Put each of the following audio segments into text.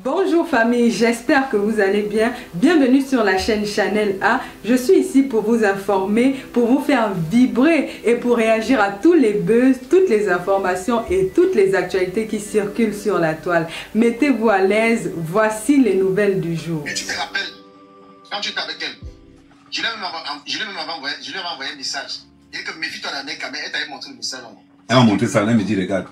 Bonjour famille, j'espère que vous allez bien. Bienvenue sur la chaîne Chanel A. Je suis ici pour vous informer, pour vous faire vibrer et pour réagir à tous les buzz, toutes les informations et toutes les actualités qui circulent sur la toile. Mettez-vous à l'aise, voici les nouvelles du jour. Et tu te rappelles, quand tu étais avec elle, je lui ai envoyé un message. Il dit que méfie-toi de la mec, mais elle t'avait montré le message. Elle m'a montré ça, elle me dit regarde.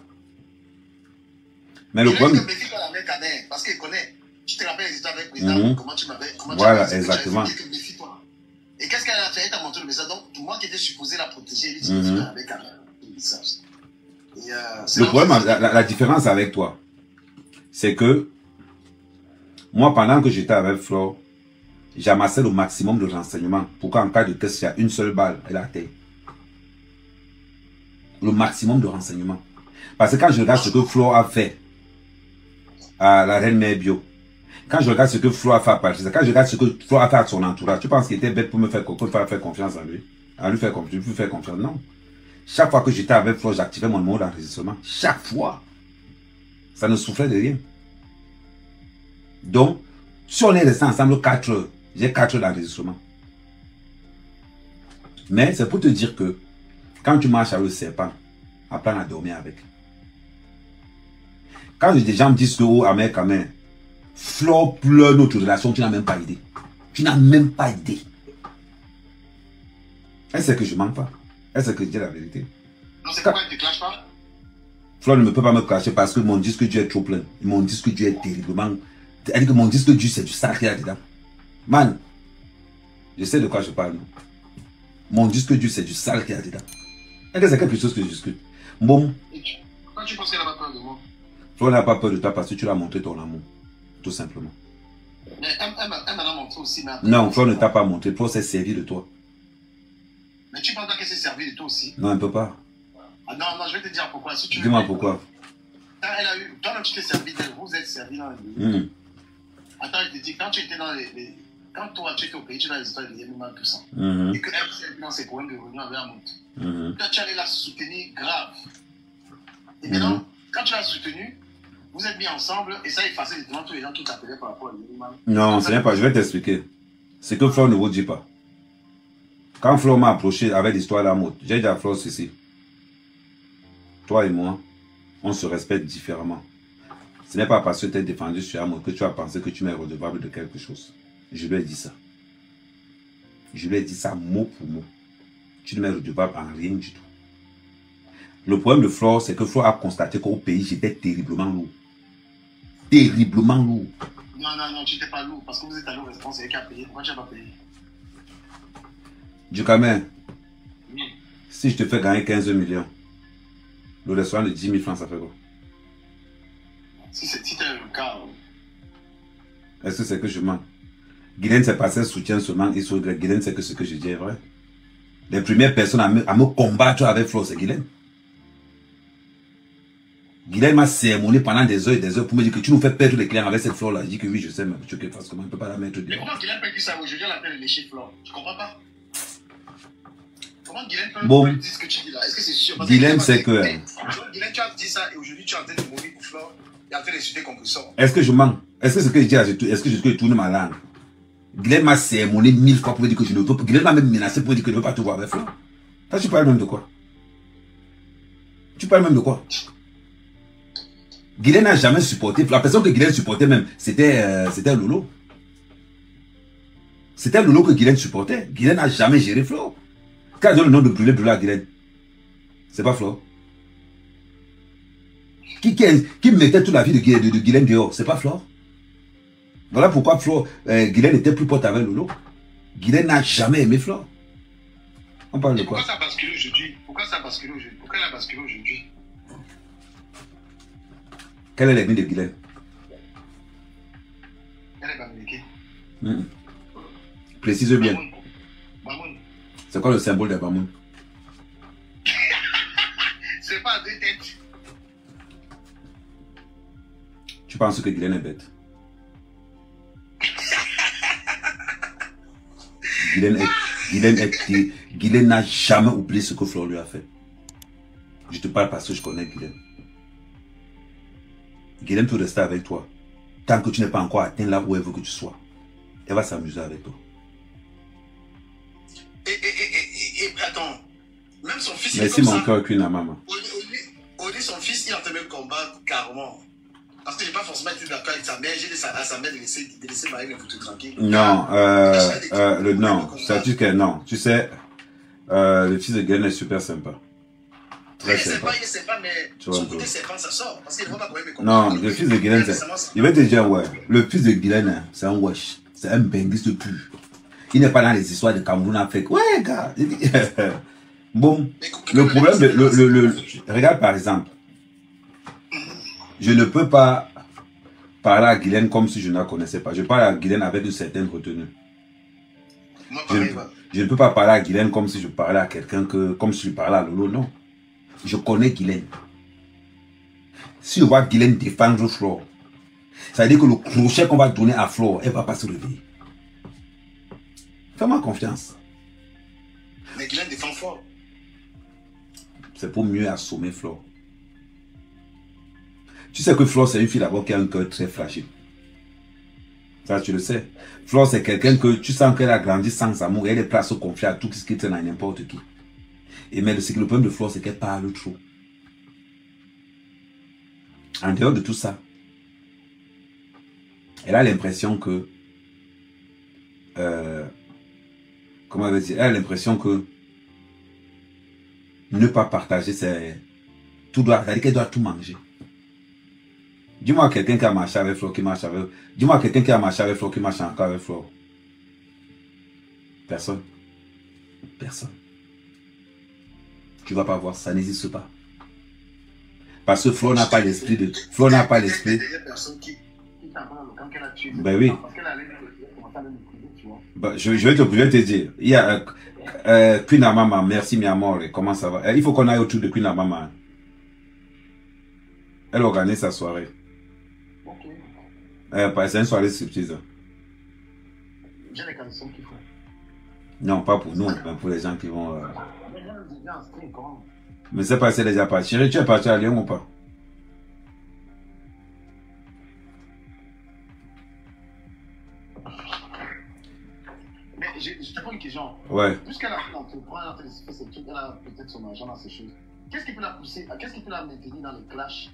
Mais le problème. Méfie-toi de la mec, parce qu'il connaît. Tu te rappelles les histoires avec le président, comment tu m'avais. Voilà, exactement. Méfie-toi. Et qu'est-ce qu'elle a fait? Elle t'a montré le message. Donc, moi qui étais supposé la protéger, il dit méfie-toi de la mec, le message. Le problème, la différence avec toi, c'est que moi, pendant que j'étais avec Flore, j'amassais le maximum de renseignements pour qu'en cas de test, il y a une seule balle, elle atteint. Le maximum de renseignements. Parce que quand je regarde ce que Flore a fait à la reine mère bio, quand je regarde ce que Flore a fait à Patricia, quand je regarde ce que Flore a fait à son entourage, tu penses qu'il était bête pour me faire confiance en lui? À lui faire confiance, non. Chaque fois que j'étais avec Flore, j'activais mon mode d'enregistrement. Chaque fois. Ça ne souffrait de rien. Donc, si on est resté ensemble 4 heures, j'ai 4 heures d'enregistrement. Mais c'est pour te dire que quand tu marches avec le serpent, apprends à dormir avec. Quand des gens me disent que, oh, Amé, Flore pleure notre relation, tu n'as même pas idée. Tu n'as même pas idée. Elle sait que je mens pas. Elle sait que je dis la vérité. Non, c'est pourquoi elle ne te clash pas? Flore ne me peut pas me clasher parce que mon disque dur est trop plein. Mon disque dur est terriblement. Elle dit que mon disque dur, c'est du sale qu'il y a dedans. Man, je sais de quoi je parle. Mon disque dur, c'est du sale qu'il y a dedans. Est-ce que c'est quelque chose que je discute? Bon. Pourquoi tu penses qu'elle n'a pas peur de moi? Flore n'a pas peur de toi parce que tu l'as montré ton amour. Tout simplement. Mais elle m'en a montré aussi. Mais non, Flore ne t'a pas montré. Flore s'est servi de toi. Mais tu penses pas qu'elle s'est servie de toi aussi? Non, elle ne peut pas. Ah non, je vais te dire pourquoi. Si dis-moi pourquoi. Quand elle a eu, toi-même tu t'es servi d'elle, vous êtes servi dans les... Attends, je te dis, quand tu étais dans les... Quand toi tu étais au pays, tu as les histoires de MMA tout ça. Et que elle s'est dans ses problèmes de revenus avec un autre. Toi tu allais la soutenir grave. Et maintenant, quand tu l'as soutenue, vous êtes mis ensemble et ça effacé devant tous les gens qui t'appelaient par rapport à l'MMA. Non, ce n'est pas, je vais t'expliquer. C'est que Flore ne vous dit pas. Quand Flore m'a approché avec l'histoire de la mode, j'ai dit à Flore ceci. Toi et moi, on se respecte différemment. Ce n'est pas parce que tu es défendu sur Amour que tu as pensé que tu m'es redevable de quelque chose. Je lui ai dit ça. Je lui ai dit ça mot pour mot. Tu ne m'es redevable en rien du tout. Le problème de Flore, c'est que Flore a constaté qu'au pays, j'étais terriblement lourd. Terriblement lourd. Non, tu n'étais pas lourd parce que vous êtes allé au restaurant, c'est elle qui a payé. Pourquoi tu n'as pas payé? Ducamin, Oui. Si je te fais gagner 15 millions, le restaurant de 10 000 francs, ça fait quoi? Si c'était le cas. Est-ce que c'est que je mens? Guylaine s'est passé soutien seulement et sur Guylaine, c'est que ce que je dis est vrai. Les premières personnes à me combattre avec Flore, c'est Guylaine. Guylaine m'a sermonné pendant des heures et des heures pour me dire que tu nous fais perdre les clients avec cette Flore-là. Je dis que oui, je sais, mais tu que parce que moi, je ne peux pas la mettre Mais dehors. comment Guylaine peut dire ça aujourd'hui? Elle appelle lécher Flore. Tu comprends pas? Comment Guylaine peut dire ce que tu dis là? Est-ce que c'est sûr? Guylaine, c'est que... Guylaine, tu as dit ça et aujourd'hui, tu es en train de mourir pour Flore et en train d'insulter Concussion. Est-ce que je mens? Est-ce que ce que je dis là, est-ce que je tourne ma langue? Guylaine m'a sermonné 1000 fois pour dire que je ne veux pas. Guylaine m'a même menacé pour dire que je ne veux pas te voir avec Flore. Toi, tu parles même de quoi? Tu parles même de quoi? Guylaine n'a jamais supporté. La personne que Guylaine supportait même, c'était Lolo. C'était Lolo que Guylaine supportait. Guylaine n'a jamais géré Flore. Quand elle donne le nom de brûler à Guylaine, c'est pas Flore. Qui mettait toute la vie de Guylaine dehors, c'est pas Flore. Voilà pourquoi Guylaine était plus pote avec Lolo. Guylaine n'a jamais aimé Flore. On parle de quoi? Pourquoi ça a basculé aujourd'hui? Pourquoi ça a basculé aujourd'hui? Pourquoi elle a basculé aujourd'hui? Quel est l'ennemi de Guylaine? Elle est bamileke. Précise bien. Bamoun. C'est quoi le symbole de Bamoun? C'est pas à deux têtes. Tu penses que Guylaine est bête? Guylaine n'a jamais oublié ce que Flore lui a fait. Je te parle parce que je connais Guylaine. Guylaine peut rester avec toi. tant que tu n'es pas encore atteint là où elle veut que tu sois, elle va s'amuser avec toi. Et attends, même son fils... Merci mon cœur, Queen Amama. Au lieu son fils, il est en train de combattre carrément. Parce que je n'ai pas forcément été d'accord avec sa mère. J'ai dit à sa mère de laisser Marie le foutre tranquille. Non, non, non. Tu sais, le fils de Guylaine est super sympa. Très sympa. Il est sympa, mais son côté sympa, ça sort. Parce qu'il ne voit pas quand même mes Non, le fils de Guylaine, il va te dire, ouais, le fils de Guylaine, c'est un wesh. C'est un benguiste pur. Il n'est pas dans les histoires de Cameroun, Afrique. Ouais, gars. Bon, le problème, regarde par exemple. Je ne peux pas parler à Guylaine comme si je ne la connaissais pas. Je parle à Guylaine avec une certaine retenue. Je ne peux pas parler à Guylaine comme si je parlais à quelqu'un comme si je parlais à Lolo, non. Je connais Guylaine. Si je vois Guylaine défendre Flore, ça veut dire que le crochet qu'on va donner à Flore, elle ne va pas se réveiller. Fais-moi confiance. Mais Guylaine défend fort. C'est pour mieux assommer Flore. Tu sais que Flore, c'est une fille d'abord qui a un cœur très fragile. Ça, tu le sais. Flore, c'est quelqu'un que tu sens qu'elle a grandi sans amour. Elle est prête à se confier à tout ce qui traîne à n'importe qui. Et mais le problème de Flore, c'est qu'elle parle trop. En dehors de tout ça, elle a l'impression que... comment elle va dire? Elle a l'impression que ne pas partager, c'est... C'est-à-dire qu'elle doit tout manger. Dis-moi quelqu'un qui a marché avec Flore, qui marche avec... Dis-moi quelqu'un qui a marché avec Flore, qui marche encore avec Flore. Personne. Personne. Tu ne vas pas voir, ça n'existe pas. Parce que Flore n'a pas l'esprit de... Flore n'a pas l'esprit... Ben oui. Ben, je vais te dire. Il y a Queen Amama, merci mi amore, comment ça va? Il faut qu'on aille autour de Queen Amama. Elle organise sa soirée. C'est une soirée surprise. J'ai les conditions qu'il faut. Non, pas pour nous, mais pour les gens qui vont... Mais c'est pas, c'est déjà parti. Chérie, tu es parti à Lyon ou pas? Mais je te pose une question. Ouais. Puisqu'elle a entreprendre, elle a fait ces trucs, elle a peut-être son argent dans ces choses. Qu'est-ce qui peut la pousser, qu'est-ce qui peut la maintenir dans les clashs,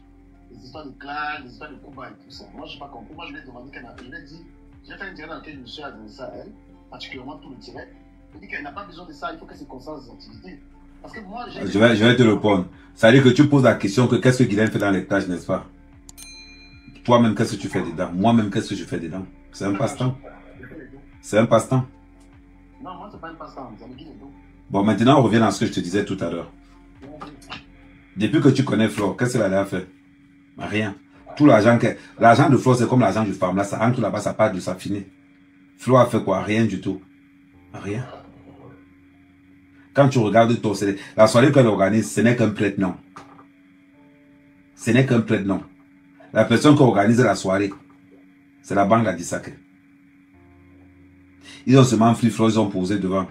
les histoires de clans, les histoires de combats et tout ça? Moi, je n'ai pas compris. Moi, je lui ai demandé qu'elle a... Je lui ai dit, j'ai fait un tiré dans lequel je me suis adressé à elle, particulièrement tout le tiré. Je lui ai dit qu'elle n'a pas besoin de ça, il faut qu'elle se concentre sur ses activités. Parce que moi, je vais te répondre. Ça veut dire que tu poses la question que qu'est-ce que Guylaine fait dans les clashs, n'est-ce pas? Toi-même, qu'est-ce que tu fais dedans? Moi-même, qu'est-ce que je fais dedans? C'est un passe-temps. C'est un passe-temps. Non, moi, c'est pas un passe-temps. Ça me dit les deux. Bon, maintenant, on revient à ce que je te disais tout à l'heure. Depuis que tu connais Flore, qu'est-ce qu'elle a fait? Rien. Tout l'argent de Flore, c'est comme l'argent du femme. Là, ça rentre là-bas, ça part de ça finit. Flore a fait quoi? Rien du tout. Rien. Quand tu regardes la soirée qu'elle organise, ce n'est qu'un prête-nom. Ce n'est qu'un prête-nom. La personne qui organise la soirée, c'est la banque d'Adisake. Ils ont seulement pris Flore, ils ont posé devant.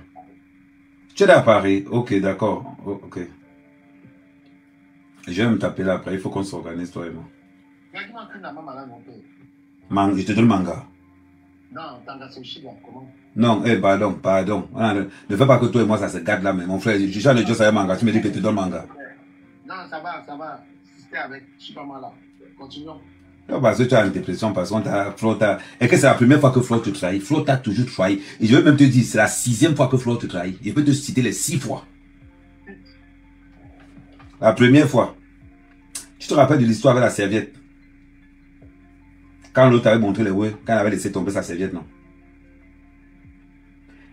Tu es à Paris? Ok, d'accord. Oh, ok. Je vais me taper là après. Il faut qu'on s'organise, toi et moi. Je te donne manga. Non, Tanga Sushi, comment? Non, pardon. Ne fais pas que toi et moi ça se garde là, mais mon frère, je change de Dieu, ça y est manga. Tu me dis que tu te donnes manga. Non, ça va. C'était avec, je suis pas mal là. Continuons. Non, parce que tu as une dépression, parce que Flore et que c'est la première fois que Flore te trahit. Flore t'a toujours trahi. Et je vais même te dire, c'est la 6e fois que Flore te trahit. Je peux te citer les 6 fois. La première fois. Tu te rappelles de l'histoire avec la serviette? Quand l'autre avait montré les ouais, quand elle avait laissé tomber sa serviette, non?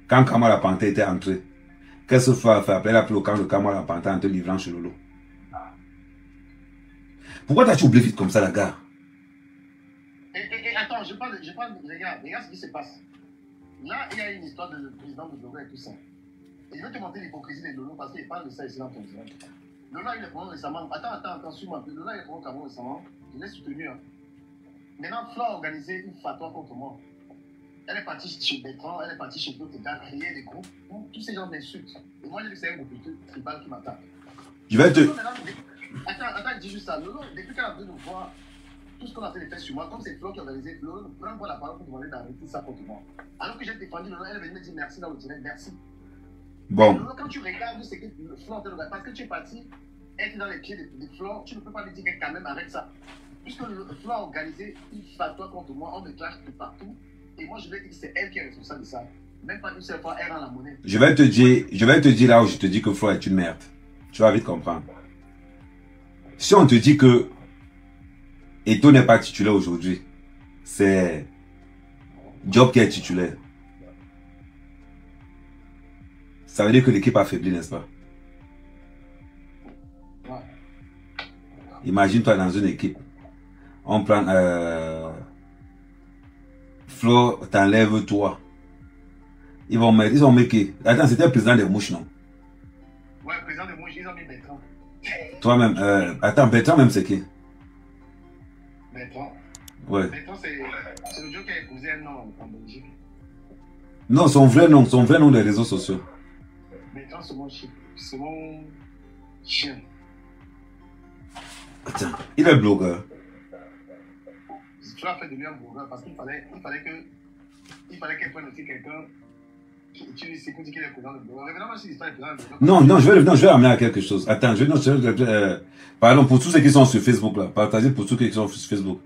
Quand Kamala Panté était entré, qu'est-ce que Flore a fait après? Elle a appelé quand le Kamala Panté en te livrant chez Lolo. Pourquoi t'as-tu oublié vite comme ça, la gare? Attends, je parle, regarde ce qui se passe. Là, il y a une histoire de président de Lolo et tout ça. Et je vais te montrer l'hypocrisie de Lolo parce qu'il parle de ça ici dans ton direct. Lolo a eu les problèmes récemment. Attends, suis-moi un peu. Lolo a eu les problèmes Cameroun récemment. Je l'ai soutenu. Hein. Maintenant, Flore a organisé une fatwa contre moi. Elle est partie chez Bertrand, elle est partie chez d'autres gars, créer des groupes où tous ces gens m'insultent. Et moi, j'ai dit que c'est un groupe tribal qui m'attaque. Je vais te... Attends, dis juste ça. Lolo, depuis qu'elle a voulu nous voir, tout ce qu'on a fait de faire sur moi, comme c'est Flo qui a organisé, Flo, prends la parole pour demander d'arrêter ça contre moi. Alors que j'ai défendu Lolo, elle est venue me dire merci dans le direct, merci. Bon. Lolo, quand tu regardes ce que Flo te regarde, parce que tu es parti être dans les pieds de Flo, tu ne peux pas lui dire que quand même arrête ça. Puisque Flo a organisé une fatwa contre moi, on me clash de partout, et moi je vais dire que c'est elle qui est responsable de ça. Même pas une seule fois, elle rend la monnaie. Je vais te dire là où je te dis que Flo est une merde. Tu vas vite comprendre. Si on te dit que Eto'o n'est pas titulaire aujourd'hui, c'est Diop qui est titulaire. Ça veut dire que l'équipe a faibli, n'est-ce pas? Ouais. Imagine-toi dans une équipe. On prend Flo, t'enlèves toi. Ils vont mettre qui? Attends, c'était le président des mouches, non? Ouais, le président des mouches, ils ont mis Bertrand. Toi-même, attends, Bertrand même c'est qui? Bertrand. Ouais. Bertrand, c'est le Dieu qui a épousé un nom en Belgique. Non, son vrai nom des réseaux sociaux. Bertrand, c'est mon chien. Attends, il est blogueur. Tu as fait de lui un blogueur parce qu'il fallait qu'elle prenne aussi quelqu'un qui lui s'écoute qu'il est président de blogueur. Évidemment, si l'histoire est président de blogueur. Non, je vais amener à quelque chose. Attends, pardon, pour tous ceux qui sont sur Facebook, là, partagez pour tous ceux qui sont sur Facebook.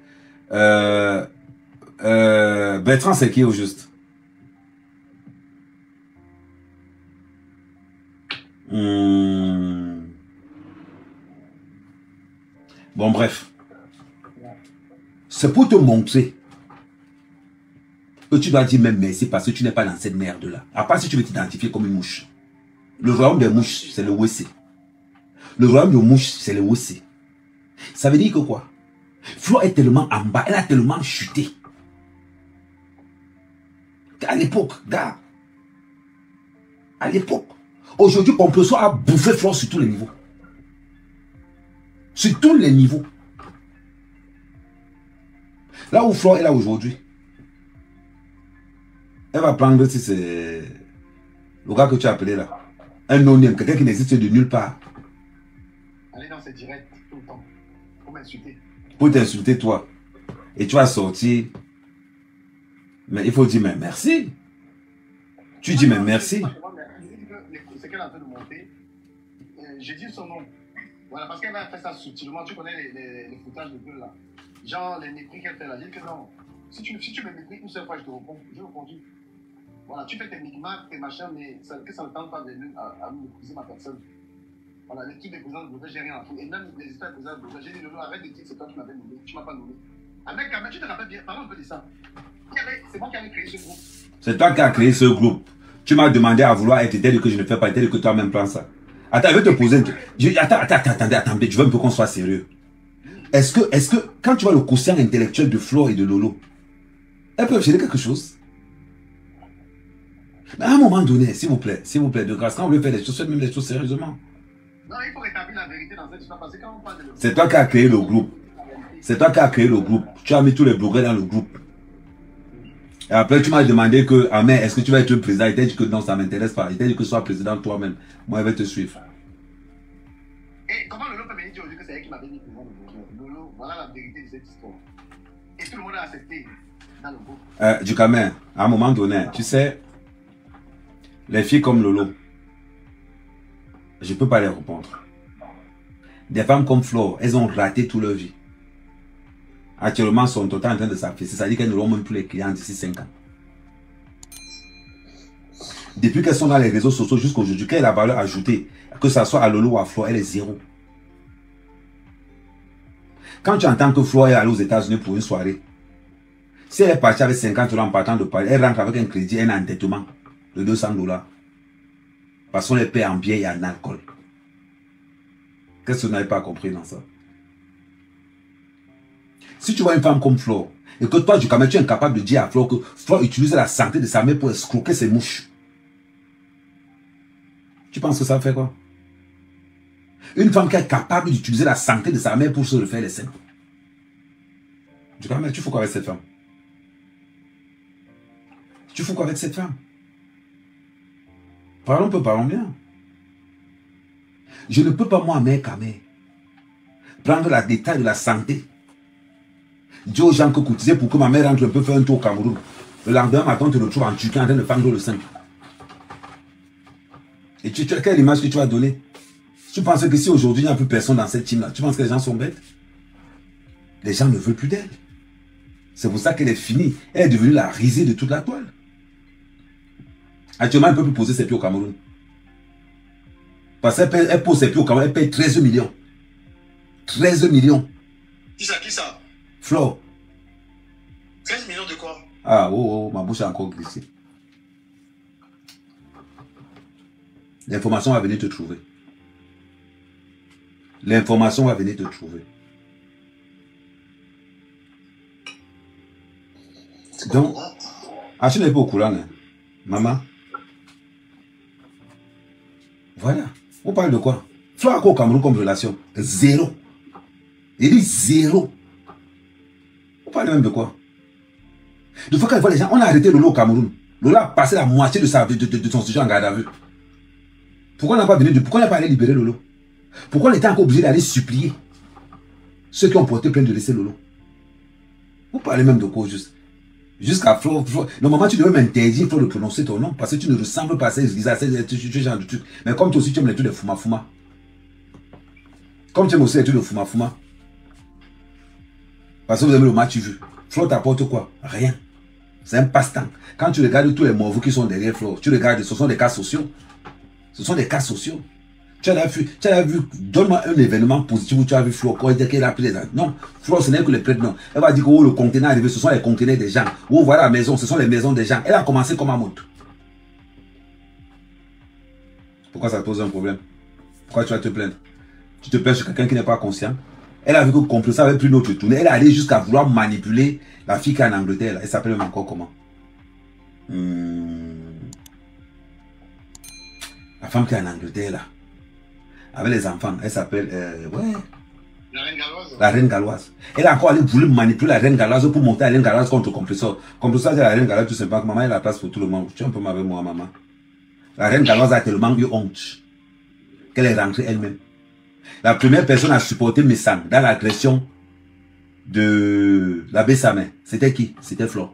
Bertrand, c'est qui au juste? Bon, bref. C'est pour te montrer que tu dois dire même merci parce que tu n'es pas dans cette merde-là. À part si tu veux t'identifier comme une mouche. Le royaume des mouches, c'est le WC. Le royaume des mouches, c'est le WC. Ça veut dire que quoi? Flo est tellement en bas, elle a tellement chuté. À l'époque, gars. À l'époque. Aujourd'hui, Pompeso a bouffé Flo sur tous les niveaux. Sur tous les niveaux. Là où Flo est là aujourd'hui, elle va prendre, si c'est le gars que tu as appelé là, un non-name, quelqu'un qui n'existe de nulle part. Aller dans ses directs tout le temps, pour m'insulter. Pour t'insulter toi. Et tu vas sortir. Mais il faut dire mais merci. Tu dis mais merci. C'est qu'elle a fait de monter. J'ai dit son nom. Voilà, parce qu'elle a fait ça subtilement. Tu connais les foutages de gueule là. Genre les mépris qu'elle fait là. J'ai dit que non. Si tu me mépris une seule fois, je te réponds. Je réponds. Voilà, tu fais tes micmacs, tes machins, mais que ça ne tente pas à mépriser ma personne. Voilà, les trucs des présidents de Blogueur, j'ai rien à foutre. Et même les histoires des présidents de Blogueur, j'ai dit Lolo, arrête de dire que c'est toi qui m'avais nommé. Tu ne m'as pas nommé. Ah mec, tu te rappelles bien, parlons un peu de ça. C'est moi qui avais créé ce groupe. C'est toi qui as créé ce groupe. Tu m'as demandé à vouloir être tel que je ne fais pas, tel que toi-même prends ça. Attends, je vais te poser une question. Attendez, je veux un peu qu'on soit sérieux. Est-ce que, quand tu vois le quotient intellectuel de Flo et de Lolo, elles peuvent gérer quelque chose? Mais à un moment donné, s'il vous plaît, de grâce, quand vous voulez faire des choses, faites même des choses sérieusement. Non, il faut rétablir la vérité dans cette histoire, parce que quand on parle de... C'est toi qui as créé le groupe. C'est toi qui as créé le groupe. Tu as mis tous les blogueurs dans le groupe. Et après, tu m'as demandé que, ah mais, est-ce que tu vas être président? Il t'a dit que non, ça ne m'intéresse pas. Il t'a dit que sois président toi-même. Moi, je vais te suivre. Et comment Lolo peut venir dire aujourd'hui que c'est elle qui m'avait mis président de blogueur? Lolo, voilà la vérité de cette histoire. Et tout le monde a accepté dans le groupe. Du Camer, à un moment donné, tu sais, les filles comme Lolo, je ne peux pas les répondre. Des femmes comme Flo, elles ont raté toute leur vie. Actuellement, sont tout le temps en train de s'affaisser. C'est-à-dire qu'elles n'auront même plus les clients d'ici 5 ans. Depuis qu'elles sont dans les réseaux sociaux jusqu'à aujourd'hui, quelle est la valeur ajoutée? Que ce soit à Lolo ou à Flo, elle est zéro. Quand tu entends que Flo est allée aux États-Unis pour une soirée, si elle est partie avec 50 $ en partant de Paris, elle rentre avec un crédit et un endettement de 200 $. Parce qu'on les paie en billets et en alcool. Qu'est-ce que vous n'avez pas compris dans ça? Si tu vois une femme comme Flo, et que toi, tu es incapable de dire à Flo que Flo utilise la santé de sa mère pour escroquer ses mouches, tu penses que ça fait quoi? Une femme qui est capable d'utiliser la santé de sa mère pour se refaire les seins. Tu fais quoi avec cette femme? Tu fais quoi avec cette femme? Parlons peu, parlons bien. Je ne peux pas, moi, mec, prendre la détail de la santé Dis aux gens que cotiser pour que ma mère rentre un peu faire un tour au Cameroun. Le lendemain matin, tu te retrouves en Turquie en train de fendre le sein. Et quelle image que tu vas donner? Tu penses que si aujourd'hui il n'y a plus personne dans cette team-là, tu penses que les gens sont bêtes? Les gens ne veulent plus d'elle. C'est pour ça qu'elle est finie. Elle est devenue la risée de toute la toile. Actuellement, elle ne peut plus poser ses pieds au Cameroun. Parce qu'elle pose ses pieds au Cameroun, elle paye 13 millions. 13 millions. Qui ça? Qui ça? Flo. 13 millions de quoi? Ah, oh, ma bouche a encore glissé. L'information va venir te trouver. L'information va venir te trouver. Donc, tu n'es pas au courant, hein? Maman. Voilà. On parle de quoi? Flo a quoi au Cameroun comme relation? Zéro. Il dit zéro. On parle même de quoi? De fois qu'elle voit les gens, on a arrêté Lolo au Cameroun. Lolo a passé la moitié de son sujet en garde à vue. Pourquoi on n'a pas venu pourquoi on n'a pas allé libérer Lolo? Pourquoi on était encore obligé d'aller supplier ceux qui ont porté plainte de laisser Lolo? Vous parlez même de quoi juste? Jusqu'à Flo. Normalement, tu devais m'interdire de prononcer ton nom parce que tu ne ressembles pas à ces genre de trucs. Mais comme toi aussi, tu aimes les trucs de Fuma. Comme tu aimes aussi les trucs de Fuma. Parce que vous aimez le match vu. Flo t'apporte quoi? Rien. C'est un passe-temps. Quand tu regardes tous les morveux qui sont derrière Flo, tu regardes, ce sont des cas sociaux. Ce sont des cas sociaux. Tu as vu, donne-moi un événement positif où tu as vu Flo, qu'elle a pris les gens. Non, Flo, ce n'est que les prêtres, non. Elle va dire que oh, le conteneur est arrivé, ce sont les conteneurs des gens. Oh, voilà la maison, ce sont les maisons des gens. Elle a commencé comme un mot. Pourquoi ça te pose un problème? Pourquoi tu vas te plaindre? Tu te plains sur quelqu'un qui n'est pas conscient? Elle a vu que comprendre ça avait pris notre tournée. Elle est allée jusqu'à vouloir manipuler la fille qui est en Angleterre. Elle s'appelle même encore comment? La femme qui est en Angleterre là. Avec les enfants, elle s'appelle, ouais. La reine galloise. La reine galloise. Elle a encore voulu manipuler la reine galloise pour monter la reine galloise contre Compressor. Compressor dit à la reine galloise tout simplement que maman, elle a la place pour tout le monde. Tu es un peu avec moi, maman. La reine galloise a tellement eu honte qu'elle est rentrée elle-même. La première personne à supporter Messang dans l'agression de l'abbé Samin, c'était qui? C'était Flo.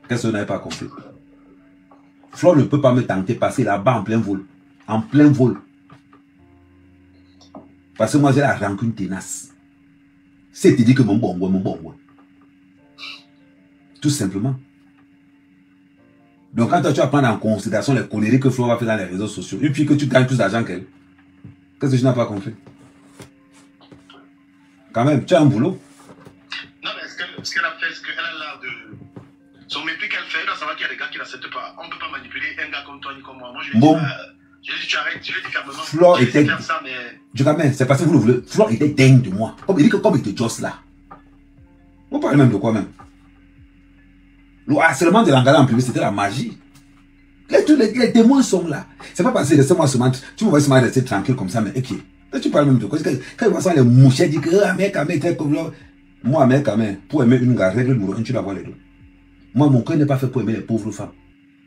Qu'est-ce que vous n'avez pas compris? Flo ne peut pas me tenter passer là-bas en plein vol. En plein vol. Parce que moi j'ai la rancune tenace. C'est te dire que mon bon. Tout simplement. Donc quand toi, tu vas prendre en considération les conneries que Flo va faire dans les réseaux sociaux, et puis que tu gagnes plus d'argent qu'elle, qu'est-ce que je n'ai pas compris? Quand même, tu as un boulot. Non mais ce qu'elle a fait, ce qu'elle a l'air de... Son mépris qu'elle fait, elle doit savoir qu'il y a des gars qui ne l'acceptent pas. On ne peut pas manipuler un gars comme toi ni comme moi. Moi je lui dis... Je lui dis, tu arrêtes, je lui dis fermement. Flo était... ça, mais... Je quand c'est parce que vous le voulez. Flo était dingue de moi. Comme il dit que comme il te josse là. Vous parlez même de quoi même? Le harcèlement de l'Angala en privé, c'était la magie. Les témoins sont là. C'est pas parce que laissez-moi se mentir. Tu me vois se rester tranquille comme ça, mais ok. Là, tu parles même de quoi? Quand ils voient les mouches, ils disent que ah, mec, comme là. Moi, mec, pour aimer une gare, règle numéro 1, tu la vois les deux. Moi, mon cœur n'est pas fait pour aimer les pauvres femmes.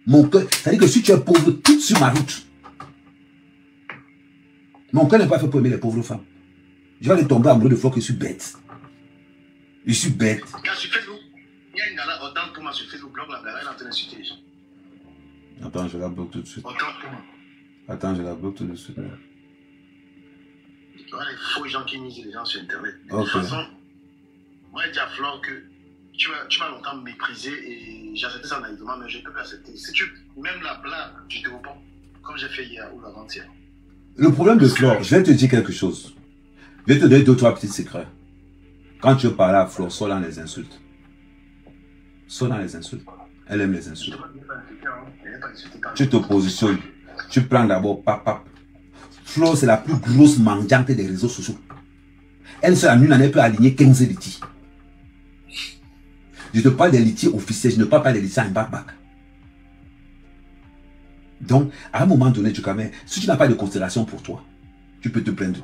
Mon cœur, c'est-à-dire que si tu es pauvre, tout sur ma route. Mon cœur n'est pas fait pour aimer les pauvres femmes. Je vais aller tomber amoureux de Flo que je suis bête. Je suis bête. Quand sur Facebook, il y a une gala autant pour moi sur Facebook, blog la gala, elle est en train d'insulter les gens. Attends, je la bloque tout de suite. Autant pour moi. Attends, je la bloque tout de suite. Tu vois les faux gens qui misent les gens sur Internet. De toute façon, moi, je dis à Flore que tu m'as longtemps méprisé et j'ai accepté ça naïvement, mais je ne peux pas accepter. Si tu même la blague, je te réponds, comme j'ai fait hier ou avant-hier. Le problème de Flore, je vais te dire quelque chose. Je vais te donner 2-3 petits secrets. Quand tu veux parler à Flore, sors dans les insultes. Sors dans les insultes. Elle aime les insultes. Tu te positionnes. Tu prends d'abord pap. Flore, c'est la plus grosse mendiante des réseaux sociaux. Elle seule en une année peut aligner 15 litiges. Je te parle des litiges officiels, je ne parle pas des litiges en back. Donc, à un moment donné, si tu n'as pas de considération pour toi, tu peux te plaindre.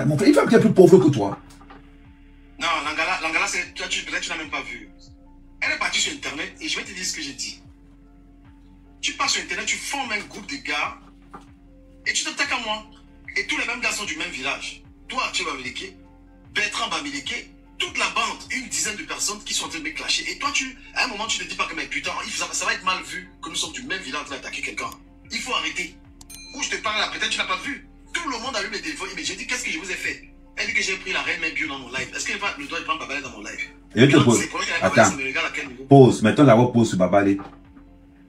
Mon frère, il va être plus pauvre que toi. Non, Langala, peut-être tu n'as même pas vu. Elle est partie sur Internet et je vais te dire ce que j'ai dit. Tu pars sur Internet, tu formes un groupe de gars et tu t'attaques à moi. Et tous les mêmes gars sont du même village. Toi, tu vas vérifier. Bertrand Bamileke, toute la bande, une dizaine de personnes qui sont en train de me clasher. Et toi, à un moment, tu ne te dis pas que, mais putain, ça va être mal vu que nous sommes du même village en train d'attaquer quelqu'un. Il faut arrêter. Où je te parle là, peut-être tu n'as pas vu. Tout le monde a eu mes téléphones. Mais j'ai dit, qu'est-ce que je vous ai fait? Elle dit que j'ai pris la reine Bio dans mon live. Est-ce qu'elle va le doigt de prendre Babalé dans mon live? Je te pose. Attends. Pause. Mettons la pause sur Babalé.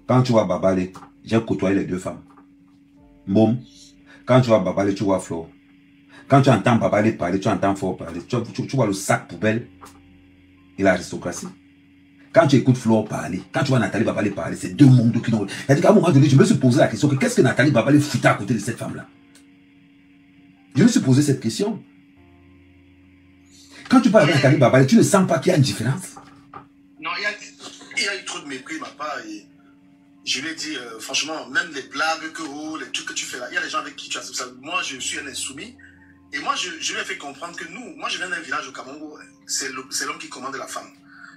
Quand tu vois Babalé, j'ai côtoyé les deux femmes. Boum. Quand tu vois Babalé, tu vois Flore. Quand tu entends Babalé parler, tu entends Flore parler. Tu vois le sac poubelle et l'aristocratie. Quand tu écoutes Flore parler, quand tu vois Nathalie Babalé parler, c'est deux mondes qui n'ont... C'est-à-dire qu'à un moment donné, je me suis posé la question que qu'est-ce que Nathalie Babalé foutait à côté de cette femme-là? Je me suis posé cette question. Quand tu parles avec Nathalie Babalé, tu ne sens pas qu'il y a une différence? Non, il y a eu trop de mépris de ma part. Et je lui ai dit, franchement, même les blagues les trucs que tu fais là, il y a des gens avec qui tu as ça. Moi, je suis un insoumis. Et moi, je lui ai fait comprendre que moi, je viens d'un village au Cameroun où c'est l'homme qui commande la femme.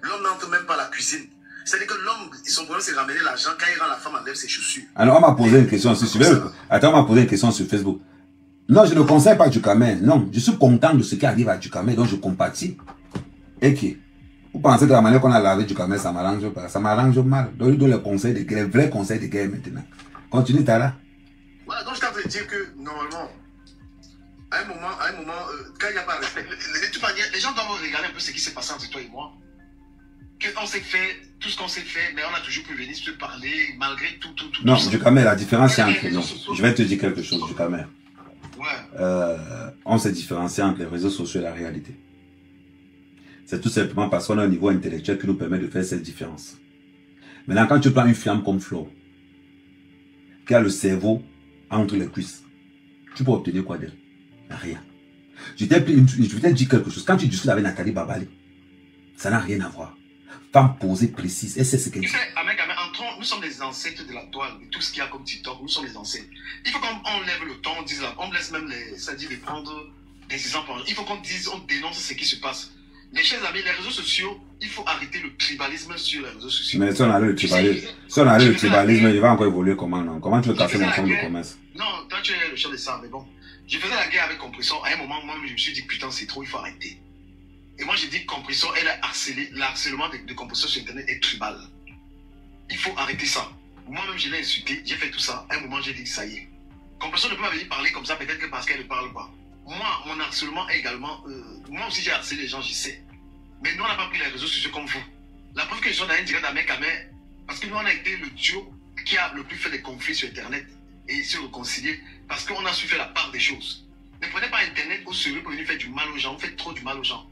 L'homme n'entre même pas à la cuisine. C'est-à-dire que l'homme, son problème, c'est de ramener l'argent quand il rend la femme enlève ses chaussures. Alors, on m'a posé une question sur Facebook. Attends, on m'a posé une question sur Facebook. Non, je ne conseille pas Ducamel. Non, je suis content de ce qui arrive à Ducamel, donc je compatis. Et qui? Vous pensez que la manière qu'on a lavé Ducamel, ça m'arrange pas? Ça m'arrange mal. Donc, il donne les conseils de guerre, les vrais conseils de guerre maintenant. Continue, Tara. Voilà, donc je t'en veux dire que, normalement, à un moment, quand il n'y a pas de respect, de toute manière, les gens doivent regarder un peu ce qui s'est passé entre toi et moi. On s'est fait, tout ce qu'on s'est fait, mais on a toujours pu venir se parler, malgré tout. Non, Ducamel, la différence c'est entre nous. Je vais te dire quelque chose, Ducamel. Ouais. On s'est différencié entre les réseaux sociaux et la réalité. C'est tout simplement parce qu'on a un niveau intellectuel qui nous permet de faire cette différence. Maintenant, quand tu prends une femme comme Flo, qui a le cerveau entre les cuisses, tu peux obtenir quoi d'elle? Rien. Je vais te dire quelque chose. Quand tu discutes avec Nathalie Babalé, ça n'a rien à voir. Femme posée, précise, elle sait ce qu'elle dit. Tu sais, nous sommes les ancêtres de la toile, de tout ce qu'il y a comme TikTok, nous sommes les ancêtres. Il faut qu'on lève le ton, on laisse même c'est-à-dire de prendre des exemples. Il faut qu'on dise, on dénonce ce qui se passe. Mes chers amis, les réseaux sociaux, il faut arrêter le tribalisme sur les réseaux sociaux. Mais si on a le tribalisme, il va encore évoluer comment, non? Comment tu veux casser mon fonds de commerce? Non, toi tu es le chef de ça, mais bon. Je faisais la guerre avec Compression. À un moment, moi, je me suis dit, putain, c'est trop, il faut arrêter. Et moi, j'ai dit, Compression, elle a harcelé. L'harcèlement de Compression sur Internet est tribal. Il faut arrêter ça. Moi-même, je l'ai insulté, j'ai fait tout ça. À un moment, j'ai dit, ça y est. Compression ne peut pas venir parler comme ça, peut-être que parce qu'elle ne parle pas. Moi, mon harcèlement est également... moi aussi, j'ai harcelé les gens, je sais. Mais nous, on n'a pas pris les réseaux sociaux comme vous. La preuve que je suis dans un direct avec Kamé, parce que nous, on a été le duo qui a le plus fait des conflits sur Internet et se réconcilier, parce qu'on a su faire la part des choses. Ne prenez pas Internet au sérieux pour venir faire du mal aux gens. Vous faites trop du mal aux gens.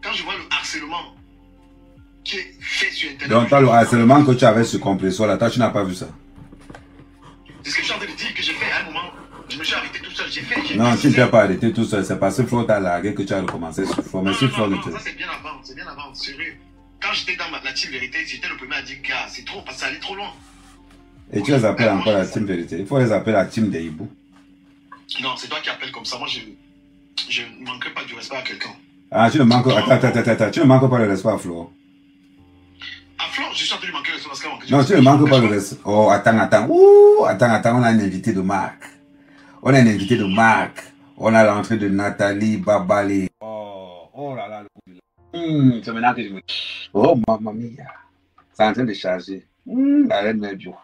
Quand je vois le harcèlement qui est fait sur Internet... Donc, toi, le harcèlement que tu avais sur Compression, là, toi, tu n'as pas vu ça? C'est ce que je suis en train de dire, que j'ai fait à un moment. Je me suis arrêté tout seul. Non, tu ne t'es pas arrêté tout seul. C'est parce que Flo t'a largué que tu as recommencé sur Flo. Mais si Flo ne te... ça c'est bien avant, sérieux. Quand j'étais dans la team vérité, j'étais le premier à dire, gars, c'est trop, parce que ça allait trop loin. Et tu les appelles encore la team vérité. Il faut les appeler la team des hiboux. Non, c'est toi qui appelles comme ça. Moi, je ne manquerai pas du respect à quelqu'un. Ah, tu ne manques... Attends. Tu ne manques pas le respect à Flo. À Flo, je suis en train de manquer le respect parce qu'elle manque. Non, tu ne manques pas le respect. Oh, attends. Ouh, attends, on a un invité de marque. On a un invité de marque. On a l'entrée de Nathalie Babalé. Oh là là. C'est maintenant que je me... Oh, mamma mia. C'est en train de charger. La reine Melbio.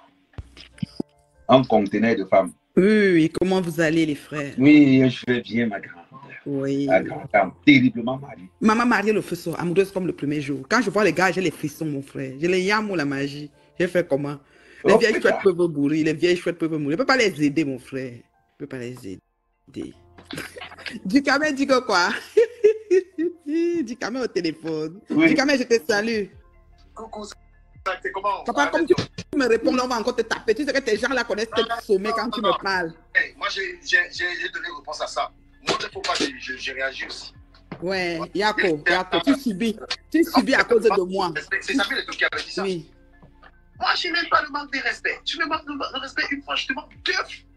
Un conteneur de femmes. Oui, comment vous allez les frères? Oui, je vais bien ma grande. Oui. La grande dame, terriblement mariée. Maman mariée le faisceau, amoureuse comme le premier jour. Quand je vois les gars, j'ai les frissons, mon frère. J'ai les yams ou la magie. J'ai fait comment? Les vieilles chouettes peuvent mourir, les vieilles chouettes peuvent mourir. Je ne peux pas les aider, mon frère. Je ne peux pas les aider. Ducamel dit que quoi? Ducamel au téléphone. Oui. Ducamel, je te salue. Coucou, c'est comment? Papa, comme tu me réponds, là, on va encore te taper. Tu sais que tes gens là connaissent tes sommets quand tu me parles. Hey, moi, j'ai donné réponse à ça. Moi, il ne faut pas que je réagisse aussi. Ouais, Yako, tu subis à cause de moi. C'est Samuel Eto'o qui avait dit ça. Oui. Moi, je n'ai même pas le manque de respect. Tu me manques de respect une fois, je te manque deux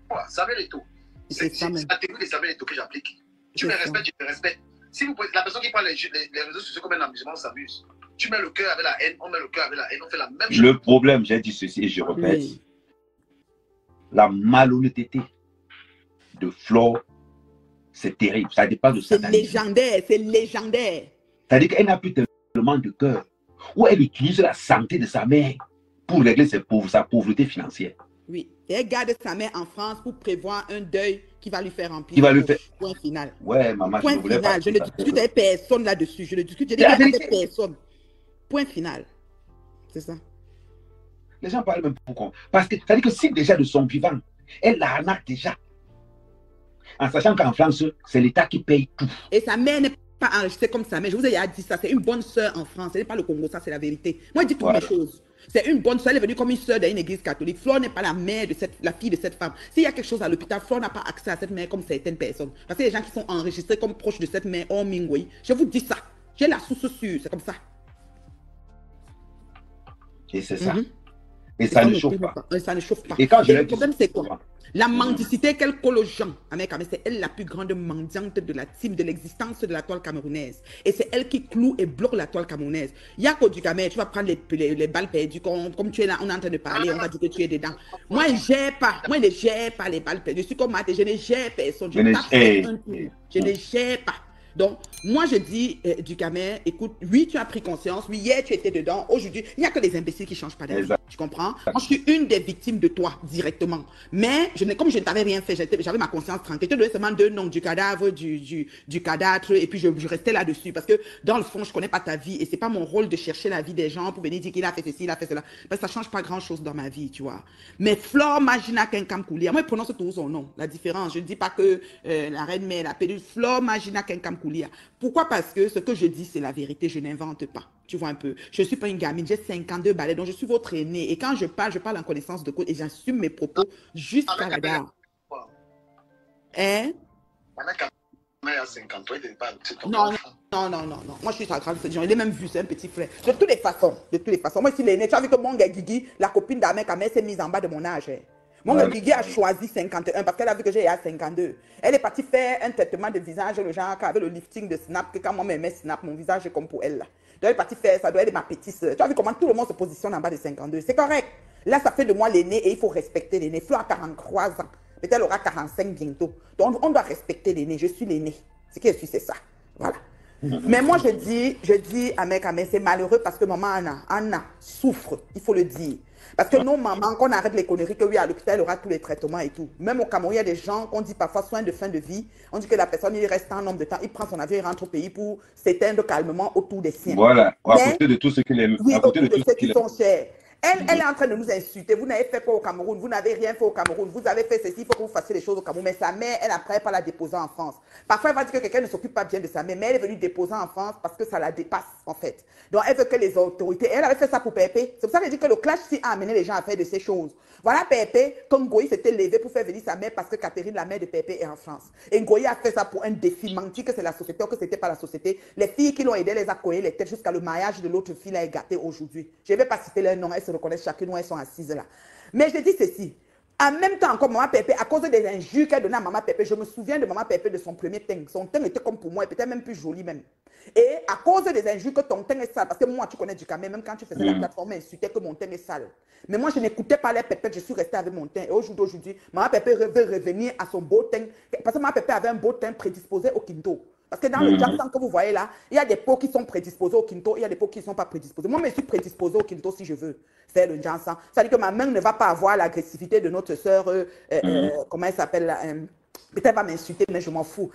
fois. Samuel Eto'o. C'est la théorie de Samuel Eto'o que j'applique. Tu me respectes, je te respecte. Si vous, la personne qui prend les réseaux sociaux comme un amusement s'amuse. Tu mets le cœur avec la haine, on met le cœur avec la haine, on fait la même chose. Le problème, j'ai dit ceci et je répète, la malhonnêteté de Flo C'est terrible. Ça dépend de C'est satanisme. légendaire, c'est légendaire. C'est-à-dire qu'elle n'a plus tellement de cœur. Ou elle utilise la santé de sa mère pour régler sa pauvreté financière. Oui. Et elle garde sa mère en France pour prévoir un deuil qui va lui faire remplir. Qui va lui faire... Point final. Ouais, maman, Point je ne voulais final. pas. Je ne discute avec personne là-dessus. Je ne discute avec personne. Point final. C'est ça. Les gens parlent même pourquoi. Parce que, c'est-à-dire que si déjà de son vivant, elle l'arnaque déjà. En sachant qu'en France, c'est l'État qui paye tout. Et sa mère n'est pas enregistrée comme sa mère. Je vous ai déjà dit ça. C'est une bonne sœur en France. Ce n'est pas le Congo, ça c'est la vérité. Moi, je dis toutes les choses. C'est une bonne sœur. Elle est venue comme une sœur d'une église catholique. Flore n'est pas la mère de la fille de cette femme. S'il y a quelque chose à l'hôpital, Flore n'a pas accès à cette mère comme certaines personnes. Parce que les gens qui sont enregistrés comme proches de cette mère, oh Mingwei, je vous dis ça. J'ai la source sûre. C'est comme ça. Et c'est ça. Et ça ne chauffe pas. Ça ne chauffe pas. Et quand je le problème, c'est quoi? La mendicité qu'elle colle aux gens, c'est elle la plus grande mendiante de la team, de l'existence de la toile camerounaise. Et c'est elle qui cloue et bloque la toile camerounaise. Yako Dugamé, tu vas prendre les balles perdues, comme tu es là, on est en train de parler, on va dire que tu es dedans. Moi, je ne gère pas les balles perdues. Je suis comme Maté, je ne gère personne. Je ne gère pas. Donc, moi, je dis, Dugamé, écoute, oui, tu as pris conscience, oui, hier, tu étais dedans, aujourd'hui, il n'y a que les imbéciles qui ne changent pas d'avis, tu comprends? Moi, je suis une des victimes de toi, directement. Mais, comme je ne t'avais rien fait, j'avais ma conscience tranquille. Je te donnais seulement 2 noms du cadavre, du cadavre, et puis je restais là-dessus, parce que, dans le fond, je ne connais pas ta vie, et ce n'est pas mon rôle de chercher la vie des gens pour venir dire qu'il a fait ceci, il a fait cela, parce que ça ne change pas grand-chose dans ma vie, tu vois. Mais Flore Magina Kenkamkoulia, moi, je prononce tout son nom, la différence, je ne dis pas que la reine mère l'a pédule, Flore Magina Kenkamkoulia. Pourquoi? Parce que ce que je dis, c'est la vérité, je n'invente pas. Tu vois un peu. Je ne suis pas une gamine, j'ai 52 balais, donc je suis votre aîné. Et quand je parle en connaissance de cause et j'assume mes propos jusqu'à la gare. Hein? Non. Moi, je suis sa grande sœur. Il est même vu, c'est un petit frère. De toutes les façons. Moi, je suis l'aîné. Tu as vu que mon gars Guigui, la copine d'Amek, s'est mise en bas de mon âge. Mon Guigui a choisi 51 parce qu'elle a vu que j'ai à 52. Elle est partie faire un traitement de visage, le genre avec le lifting de Snap, que quand moi m'aimais Snap, mon visage est comme pour elle. Donc elle est partie faire ça, elle est ma petite soeur. Tu as vu comment tout le monde se positionne en bas de 52. C'est correct. Là, ça fait de moi l'aîné et il faut respecter l'aîné. Flo a 43 ans. Peut-être elle aura 45 bientôt. Donc on doit respecter l'aîné. Je suis l'aîné. Ce que je suis, c'est ça. Voilà. Mais moi, je dis à Mec, c'est malheureux parce que maman Anna souffre. Il faut le dire. Parce que nos mamans, qu'on arrête les conneries, que oui, à l'hôpital, elle aura tous les traitements et tout. Même au Cameroun, il y a des gens qu'on dit parfois soins de fin de vie. On dit que la personne, il reste un nombre de temps, il prend son avion, il rentre au pays pour s'éteindre calmement autour des siens. Voilà, à côté de tout ce qu'il aime. Oui, à côté de tout ceux qui sont chers. Elle est en train de nous insulter. Vous n'avez fait quoi au Cameroun? Vous n'avez rien fait au Cameroun. Vous avez fait ceci, il faut que vous fassiez les choses au Cameroun. Mais sa mère, elle après pas la déposer en France. Parfois, elle va dire que quelqu'un ne s'occupe pas bien de sa mère, mais elle est venue déposer en France parce que ça la dépasse, en fait. Donc, elle veut que les autorités... Elle avait fait ça pour Pépé. C'est pour ça qu'elle dit que le clash s'y a amené les gens à faire de ces choses. Voilà Pépé, comme Ngoï s'était levé pour faire venir sa mère parce que Catherine, la mère de Pépé, est en France. Et Ngoï a fait ça pour un défi, menti que c'est la société ou que c'était pas la société. Les filles qui l'ont aidé les a collées les têtes jusqu'à le mariage de l'autre fille là est gâté aujourd'hui. Je ne vais pas citer leur nom, elles se reconnaissent chacune où elles sont assises là. Mais je dis ceci. En même temps, comme Maman Pépé, à cause des injures qu'elle donnait à Maman Pépé, je me souviens de Maman Pépé de son premier teint. Son teint était comme pour moi, et peut-être même plus joli même. Et à cause des injures que ton teint est sale, parce que moi, tu connais du Cameroun, même quand tu faisais la plateforme, insultait que mon teint est sale. Mais moi, je n'écoutais pas les Pépé, je suis restée avec mon teint. Et aujourd'hui, Maman Pépé veut revenir à son beau teint, parce que Maman Pépé avait un beau teint prédisposé au Kinto. Parce que dans le Jackson que vous voyez là, il y a des peaux qui sont prédisposées au Kinto, il y a des peaux qui ne sont pas prédisposées. Moi, je suis prédisposée au Kinto si je veux faire le Jackson. Ça veut dire que ma main ne va pas avoir l'agressivité de notre sœur, comment elle s'appelle là, peut-être elle va m'insulter, mais je m'en fous.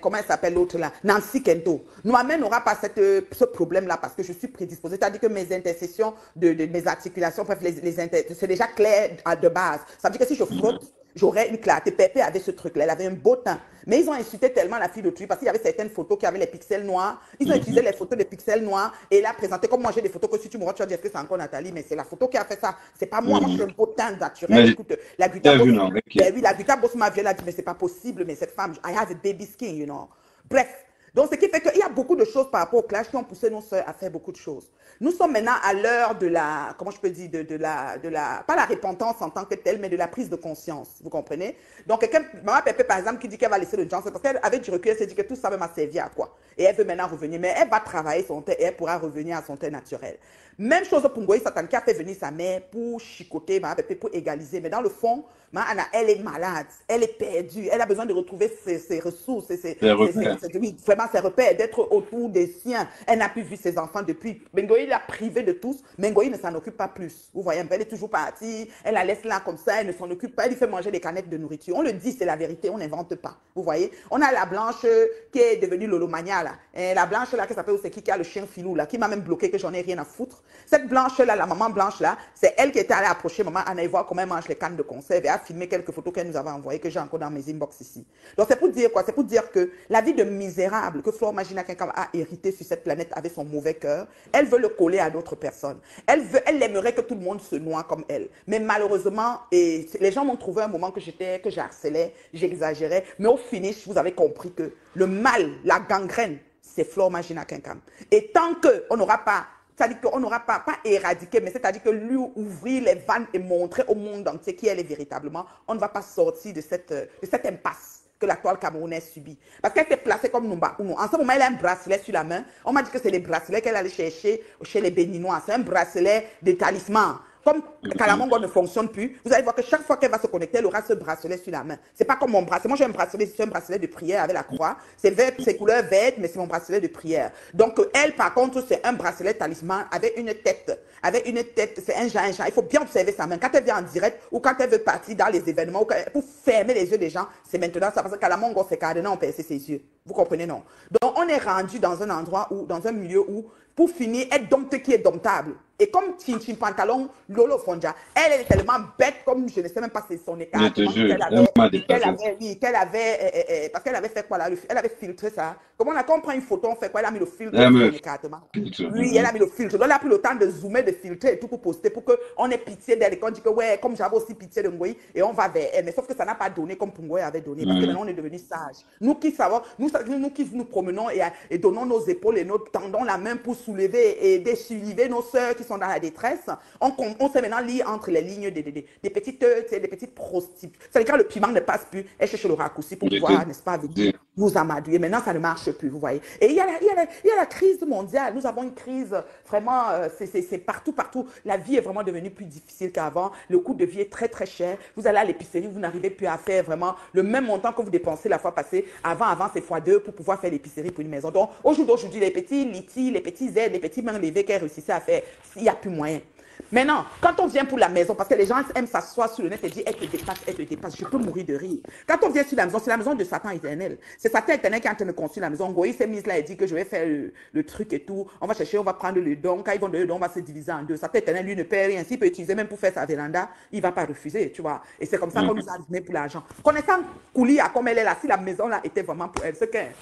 Comment elle s'appelle l'autre là? Nancy Kento. Ma main n'aura pas ce problème-là parce que je suis prédisposée. C'est-à-dire que mes intercessions, de mes articulations, bref, c'est déjà clair de base. Ça veut dire que si je frotte, j'aurais une clarté. Pépé avait ce truc-là, elle avait un beau teint. Mais ils ont insulté tellement la fille de Tui parce qu'il y avait certaines photos qui avaient les pixels noirs. Ils ont utilisé les photos des pixels noirs et elle a présenté comme moi j'ai des photos que si tu me vois, tu vas dire que c'est encore Nathalie, mais c'est la photo qui a fait ça. C'est pas moi, moi j'ai un beau teint naturel. Mais écoute, la Guita Boss, oui, la Guita Boss m'a violée, elle a dit mais c'est pas possible, mais cette femme, I have a baby skin, you know. Bref. Donc, ce qui fait qu'il y a beaucoup de choses par rapport au clash qui ont poussé nos sœurs à faire beaucoup de choses. Nous sommes maintenant à l'heure de la, comment je peux dire, pas la repentance en tant que telle, mais de la prise de conscience, vous comprenez? Donc, quelqu'un, Maman Pépé, par exemple, qui dit qu'elle va laisser le Johnson, parce qu'elle avait du recul, elle s'est dit que tout ça m'a servi à quoi? et elle veut maintenant revenir. Mais elle va travailler son teint et elle pourra revenir à son teint naturel. Même chose pour Ngoï Satan qui a fait venir sa mère pour chicoter, pour égaliser. Mais dans le fond, elle est malade, elle est perdue, elle a besoin de retrouver ses ressources, vraiment ses repères, d'être autour des siens. Elle n'a plus vu ses enfants depuis. Ngoï l'a privé de tous, mais Ngoï ne s'en occupe pas plus. Vous voyez, elle est toujours partie, elle la laisse là comme ça, elle ne s'en occupe pas, elle lui fait manger des canettes de nourriture. On le dit, c'est la vérité, on n'invente pas. Vous voyez, on a la blanche qui est devenue Lolomania là. Et la blanche là qui s'appelle Oseki, qui a le chien filou là, qui m'a même bloqué que j'en ai rien à foutre. Cette blanche là, la maman blanche là, c'est elle qui était allée approcher maman Anna et voir comment elle mange les cannes de conserve et a filmé quelques photos qu'elle nous avait envoyées que j'ai encore dans mes inbox ici. Donc c'est pour dire quoi? C'est pour dire que la vie de misérable que Flore Magina Kenkam a hérité sur cette planète avec son mauvais cœur, elle veut le coller à d'autres personnes. Elle aimerait que tout le monde se noie comme elle. Mais malheureusement, et les gens m'ont trouvé un moment que j'harcelais, j'exagérais, mais au finish, vous avez compris que le mal, la gangrène, c'est Flore Magina Kenkam. Et tant qu'on n'aura pas, c'est-à-dire qu'on n'aura pas éradiqué, mais c'est-à-dire que lui ouvrir les vannes et montrer au monde entier qui elle est véritablement, on ne va pas sortir de cette impasse que la toile camerounaise subit. Parce qu'elle s'est placée comme Numba Uno. En ce moment, elle a un bracelet sur la main. On m'a dit que c'est les bracelets qu'elle allait chercher chez les Béninois. C'est un bracelet de talisman. Comme Kalamongo ne fonctionne plus, vous allez voir que chaque fois qu'elle va se connecter, elle aura ce bracelet sur la main. C'est pas comme mon bracelet. Moi, j'ai un bracelet, c'est un bracelet de prière avec la croix. C'est vert, c'est couleur verte, mais c'est mon bracelet de prière. Donc, elle, par contre, c'est un bracelet talisman avec une tête. Avec une tête, c'est un genre. Il faut bien observer sa main. Quand elle vient en direct ou quand elle veut partir dans les événements, pour fermer les yeux des gens, c'est maintenant ça. Parce que Kalamongo, c'est carrément on perce ses yeux. Vous comprenez, non? Donc, on est rendu dans un endroit où, dans un milieu où, pour finir, elle dompte qui est domptable. Et comme Chin Pantalon, Lolo Fonja, elle est tellement bête comme je ne sais même pas si c'est son état. Qu'elle avait, parce qu'elle avait fait quoi là? Elle avait filtré ça. Comment on prend une photo, on fait quoi? Elle a mis le filtre sur son écartement. Oui, elle a mis le filtre. Donc elle a pris le temps de zoomer, de filtrer et tout pour poster pour qu'on ait pitié d'elle et qu'on dit que ouais, comme j'avais aussi pitié de Ngoï et on va vers elle. Mais sauf que ça n'a pas donné comme Ngoï avait donné. Parce que maintenant on est devenus sages. Nous qui savons, nous qui nous promenons et donnons nos épaules et tendons la main pour soulever et déchiriver nos sœurs qui sont dans la détresse, on sait maintenant lire entre les lignes des petites prostituées. C'est-à-dire quand le piment ne passe plus, elle cherche le raccourci pour pouvoir, n'est-ce pas, vous amadouer. Maintenant, ça ne marche plus, vous voyez. Et il y a la crise mondiale. Nous avons une crise vraiment, c'est partout. La vie est vraiment devenue plus difficile qu'avant. Le coût de vie est très, très cher. Vous allez à l'épicerie, vous n'arrivez plus à faire vraiment le même montant que vous dépensez la fois passée. Avant, c'est x2 pour pouvoir faire l'épicerie pour une maison. Donc, aujourd'hui, les petits litis, les petits aides, les petits mains levées qu'elle réussissait à faire, il n'y a plus moyen. Maintenant, quand on vient pour la maison, parce que les gens aiment s'asseoir sur le net et dire, elle te dépasse, je peux mourir de rire. Quand on vient sur la maison, c'est la maison de Satan éternel. C'est Satan éternel qui est en train de construire la maison. Ngoï s'est mise là et dit que je vais faire le truc et tout. On va chercher, on va prendre le don. Quand ils vont donner le don, on va se diviser en deux. Satan éternel, lui, ne paie rien. S'il peut utiliser même pour faire sa véranda, il ne va pas refuser, tu vois. Et c'est comme ça qu'on nous a donné pour l'argent. Connaissant Koulia comme elle est là, si la maison là était vraiment pour elle, c'est qu'elle...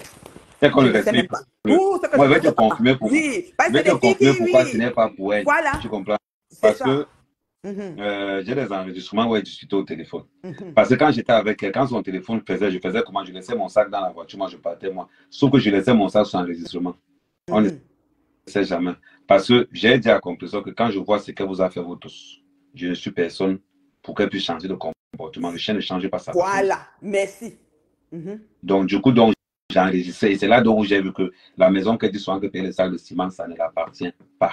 C'est qu'on le respecte. Moi, je vais te confirmer pourquoi. Oui, parce que pourquoi ce n'est pas pour elle. Voilà. Tu comprends? Parce que j'ai des enregistrements où elle discutait au téléphone. Parce que quand j'étais avec elle, quand son téléphone je faisais comment? Je laissais mon sac dans la voiture, moi je partais, moi. Sauf que je laissais mon sac sur enregistrement. On ne sait jamais. Parce que j'ai dit à conclusion que quand je vois ce que vous avez fait vous tous, je ne suis personne pour qu'elle puisse changer de comportement. Le chien ne change pas ça. Voilà, merci. Donc, du coup, j'ai enregistré. Et c'est là où j'ai vu que la maison qu'elle dit souvent que paye les sacs de ciment, ça ne l'appartient pas.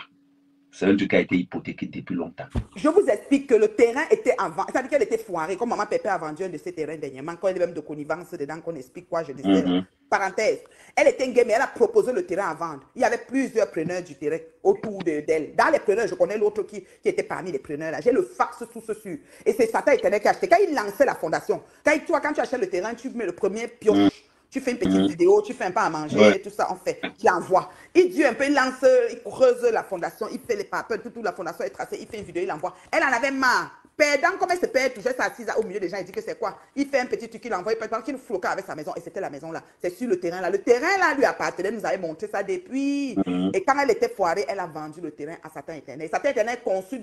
C'est un truc qui a été hypothéqué depuis longtemps. Je vous explique que le terrain était en vente. C'est-à-dire qu'elle était foirée. Comme maman Pépé a vendu un de ses terrains dernièrement, quand il y avait même de connivence dedans, qu'on explique quoi, je disais. Parenthèse. Elle était une game, mais elle a proposé le terrain à vendre. Il y avait plusieurs preneurs du terrain autour d'elle. Dans les preneurs, je connais l'autre qui était parmi les preneurs là. J'ai le fax tout dessus. Et c'est Satan éternel qui a acheté. Quand il lançait la fondation, quand tu achètes le terrain, tu mets le premier pioche. Tu fais une petite vidéo, tu fais un peu à manger, tout ça, on fait. Tu l'envoies. Il dit un peu, il lance, il creuse la fondation, il fait les papels, toute la fondation est tracée, il fait une vidéo, il l'envoie. Elle en avait marre. Perdant, comme elle se perd, toujours s'assise au milieu des gens, il dit que c'est quoi? Il fait un petit truc, il l'envoie, pendant qu'il floquait avec sa maison, et c'était la maison là. C'est sur le terrain là. Le terrain là lui appartenait, nous avait montré ça depuis. Et quand elle était foirée, elle a vendu le terrain à Satan éternel. Satan éternel conçu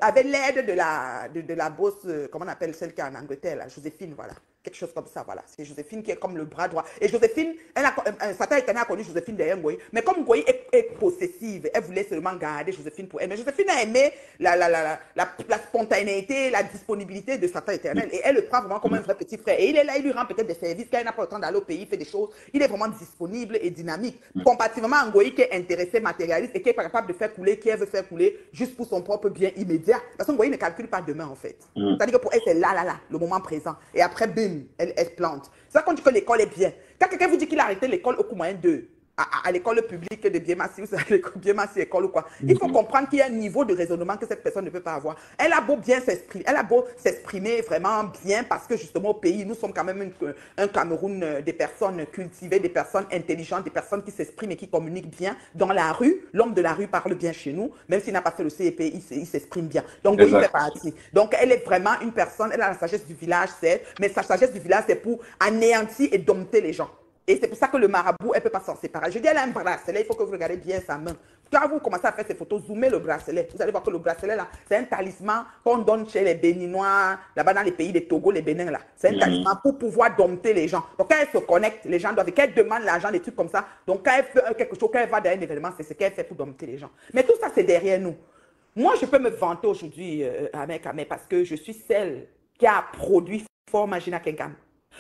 avec l'aide de la bosse, comment on appelle celle qui est en Angleterre là, Joséphine, voilà. Quelque chose comme ça, voilà. C'est Joséphine qui est comme le bras droit. Et Joséphine, Satan éternel a connu Joséphine derrière Ngoï. Mais comme Ngoï est possessive, elle voulait seulement garder Joséphine pour elle. Mais Joséphine a aimé la spontanéité l'humanité, la disponibilité de Satan éternel. Et elle le prend vraiment comme un vrai petit frère. Et il est là, il lui rend peut-être des services, quand il n'a pas le temps d'aller au pays, il fait des choses. Il est vraiment disponible et dynamique. Comparativement à Ngoï qui est intéressé, matérialiste et qui est pas capable de faire couler, qui veut faire couler juste pour son propre bien immédiat. Parce que Ngoï ne calcule pas demain, en fait. C'est-à-dire que pour elle, c'est là, le moment présent. Et après, bim, elle plante. C'est ça qu'on dit que l'école est bien. Quand quelqu'un vous dit qu'il a arrêté l'école au cours moyen de à l'école publique de Biémassi, ou à l'école Biémassi école ou quoi, il faut comprendre qu'il y a un niveau de raisonnement que cette personne ne peut pas avoir. Elle a beau bien s'exprimer, elle a beau s'exprimer vraiment bien parce que justement au pays, nous sommes quand même un Cameroun des personnes cultivées, des personnes intelligentes, des personnes qui s'expriment et qui communiquent bien. Dans la rue, l'homme de la rue parle bien chez nous, même s'il n'a pas fait le CEP, il s'exprime bien. Donc oui, il fait partie. Donc elle est vraiment une personne, elle a la sagesse du village, mais sa sagesse du village, c'est pour anéantir et dompter les gens. Et c'est pour ça que le marabout, elle ne peut pas s'en séparer. Je dis, elle a un bracelet, il faut que vous regardez bien sa main. Quand vous commencez à faire ces photos, zoomez le bracelet. Vous allez voir que le bracelet, là, c'est un talisman qu'on donne chez les Béninois, là-bas dans les pays des Togo, les Bénins, là. C'est un talisman pour pouvoir dompter les gens. Donc, quand elle se connecte, les gens doivent, quand elle demande l'argent, des trucs comme ça. Donc, quand elle fait quelque chose, quand elle va dans un événement, c'est ce qu'elle fait pour dompter les gens. Mais tout ça, c'est derrière nous. Moi, je peux me vanter aujourd'hui, parce que je suis celle qui a produit Fort Magina Kenkam.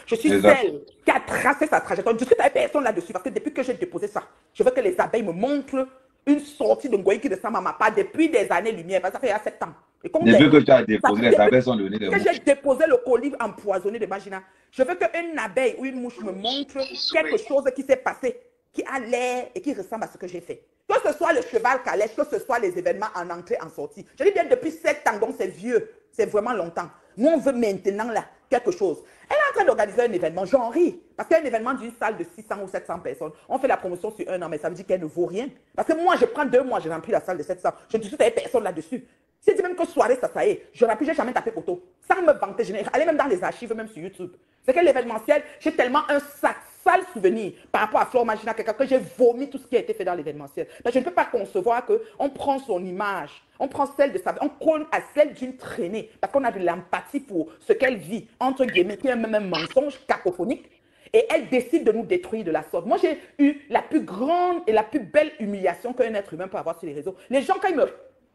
Je suis celle qui a tracé sa trajectoire. Je discute avec personne là-dessus parce que depuis que j'ai déposé ça, je veux que les abeilles me montrent une sortie de Ngoï qui descend à ma part depuis des années-lumière. Ça fait il y a 7 ans. Et comme depuis que tu as déposé, les abeilles sont données des mouches. Que j'ai déposé le colis empoisonné de Magina, je veux qu'une abeille ou une mouche me montre quelque chose qui s'est passé, qui a l'air et qui ressemble à ce que j'ai fait. Que ce soit le cheval calèche, que ce soit les événements en entrée, en sortie. Je dis bien depuis 7 ans, donc c'est vieux. C'est vraiment longtemps. Nous, on veut maintenant là quelque chose. Elle est en train d'organiser un événement, j'en ris. Parce qu'il y a un événement d'une salle de 600 ou 700 personnes. On fait la promotion sur 1 an, mais ça veut dire qu'elle ne vaut rien. Parce que moi, je prends 2 mois, j'ai rempli la salle de 700. Je ne discute avec personne là-dessus. C'est dit même que soirée, ça y est. Je n'ai jamais tapé photo. Sans me vanter, allez même dans les archives, même sur YouTube. C'est que l'événementiel, j'ai tellement un sale souvenir par rapport à Flore Magina Kenkam que j'ai vomi tout ce qui a été fait dans l'événementiel. Je ne peux pas concevoir qu'on prend son image, on prend celle de sa vie, on colle à celle d'une traînée parce qu'on a de l'empathie pour ce qu'elle vit, entre guillemets, qui est même un mensonge cacophonique. Et elle décide de nous détruire de la sorte. Moi, j'ai eu la plus grande et la plus belle humiliation qu'un être humain peut avoir sur les réseaux. Les gens, quand ils me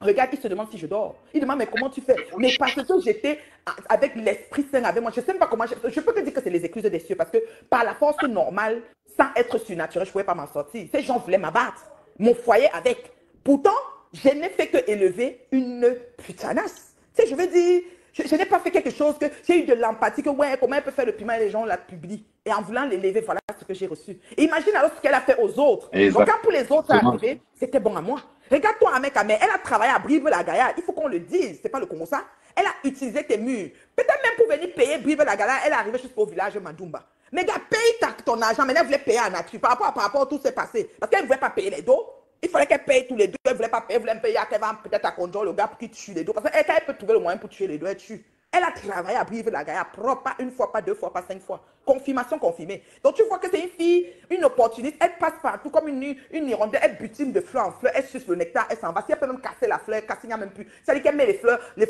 regardent, ils se demandent si je dors. Ils demandent, mais comment tu fais? Mais parce que j'étais avec l'Esprit Saint avec moi. Je ne sais même pas comment. Je peux te dire que c'est les excuses des cieux parce que par la force normale, sans être surnaturel, je ne pouvais pas m'en sortir. Ces gens voulaient m'abattre. Mon foyer avec. Pourtant, je n'ai fait que élever une putanasse. Tu sais, je veux dire, je n'ai pas fait quelque chose que j'ai eu de l'empathie, que ouais, comment elle peut faire le piment et les gens la publient. Et en voulant l'élever, voilà ce que j'ai reçu. Et imagine alors ce qu'elle a fait aux autres. Donc quand pour les autres, ça arrivé, c'était bon à moi. Regarde-toi, Amé, elle a travaillé à Brive-la-Gaillarde. Il faut qu'on le dise, c'est pas le Congo ça. Elle a utilisé tes murs. Peut-être même pour venir payer Brive-la-Gaillarde, elle est arrivée jusqu'au village de Madumba. Mais gars, paye ton argent, mais elle voulait payer en nature par rapport à tout ce qui s'est passé. Parce qu'elle ne voulait pas payer les dos. Il fallait qu'elle paye tous les deux. Elle ne voulait pas payer, elle voulait me payer, qu'elle va peut-être à contrôle le gars pour qu'il tue les deux. Parce qu'elle peut trouver le moyen pour tuer les deux, elle tue. Elle a travaillé à Brive-la-Gaillarde, propre, pas 1 fois, pas 2 fois, pas 5 fois. Confirmation confirmée. Donc tu vois que c'est une fille, une opportuniste, elle passe partout comme une hirondelle, elle butine de fleur en fleur, elle suce le nectar, elle s'en va. Si elle peut même casser la fleur, casser, il n'y a même plus. C'est-à-dire qu'elle met les fleurs, les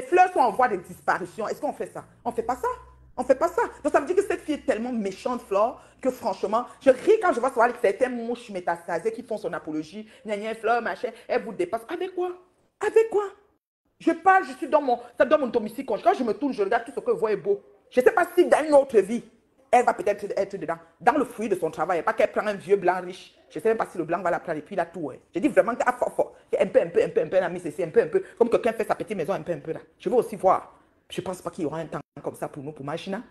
fleurs sont en voie de disparition. Est-ce qu'on fait ça? On ne fait pas ça. On ne fait pas ça. Donc ça veut dire que cette fille est tellement méchante, Flore, que franchement, je ris quand je vois souvent certaines mouches métastasées qui font son apologie. Gna Flore, machin, elle vous dépasse. Avec quoi? Avec quoi? Je parle, je suis dans mon domicile. Quand je me tourne, je regarde tout ce que je vois est beau. Je ne sais pas si dans une autre vie, elle va peut-être être dedans. Dans le fruit de son travail, pas qu'elle prend un vieux blanc riche. Je ne sais même pas si le blanc va la prendre et puis il a tout. Je dis vraiment qu'à fort. Un peu, elle a mis ceci, un peu. Comme quelqu'un fait sa petite maison, un peu là. Je veux aussi voir. Je ne pense pas qu'il y aura un temps comme ça pour nous, pour Magina.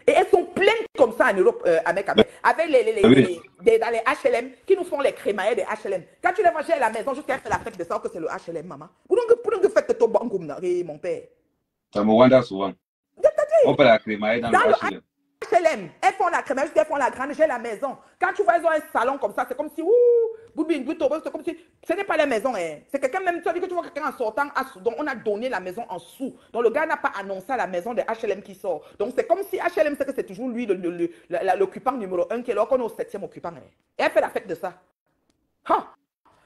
Et elles sont pleines comme ça en Europe, avec dans les HLM, qui nous font les crémaillers des HLM. Quand tu les manges à la maison, jusqu'à elle fait la fête de ça, que c'est le HLM, maman. Pour nous faire que ton bon goût, mon père. Ça me wanda souvent. On fait la crémaille dans le HLM. HLM, elles font la crémaille, jusqu'à elles font la grande, j'ai la maison. Quand tu vois, elles ont un salon comme ça, c'est comme si, c'est comme si, ce n'est pas la maison, hein. C'est quelqu'un même, tu as dit que tu vois quelqu'un en sortant à sous, donc on a donné la maison en sous. Donc le gars n'a pas annoncé à la maison de HLM qui sort. Donc c'est comme si HLM, c'est que c'est toujours lui, l'occupant numéro 1, qui est là, qu'on est au 7e occupant. Hein. Et elle fait la fête de ça. Ha!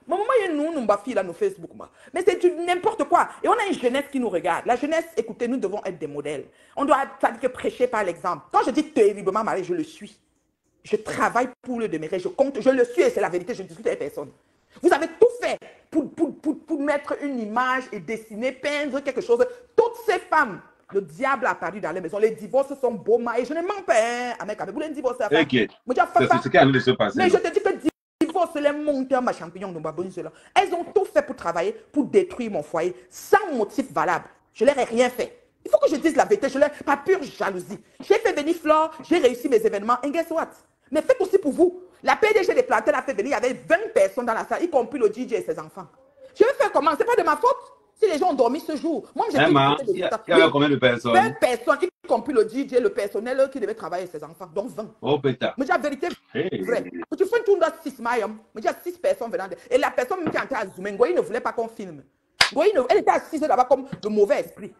Maman, il y a nous filles là, nos Facebook. Mais c'est n'importe quoi. Et on a une jeunesse qui nous regarde. La jeunesse, écoutez, nous devons être des modèles. On doit que prêcher par l'exemple. Quand je dis terriblement marié, je le suis. Je travaille pour le demeurer. Je compte, je le suis et c'est la vérité. Je ne discute avec personne. Vous avez tout fait pour mettre une image et dessiner, peindre quelque chose. Toutes femmes, le diable a apparu dans les maisons. Les divorces sont beaux, et je ne mens pas. Hein, avec, vous voulez divorcer à faire. Ok. C'est ce qui est en train de se passer. Mais je te dis que divorce, les monteurs, ma champignon, elles ont tout fait pour travailler, pour détruire mon foyer, sans motif valable. Je leur ai rien fait. Il faut que je dise la vérité, je leur pas pure jalousie. J'ai fait venir Flore, j'ai réussi mes événements, and guess what? Mais faites aussi pour vous. La PDG des Plantains a fait venir, il y avait 20 personnes dans la salle, y compris le DJ et ses enfants. Je vais faire comment? C'est pas de ma faute si les gens ont dormi ce jour. Moi, j'ai il y avait combien de personnes? 20 personnes, y compris le DJ, le personnel qui devait travailler avec ses enfants, donc 20. Oh, pétard. Mais j'ai la vérité vraie. Tu fais tout dans 6 mailles, mais il y a 6 personnes venant. Et la personne qui est entrée à zoomer, Ngoï ne voulait pas qu'on filme. Ngoï, elle était assise là-bas comme le mauvais esprit.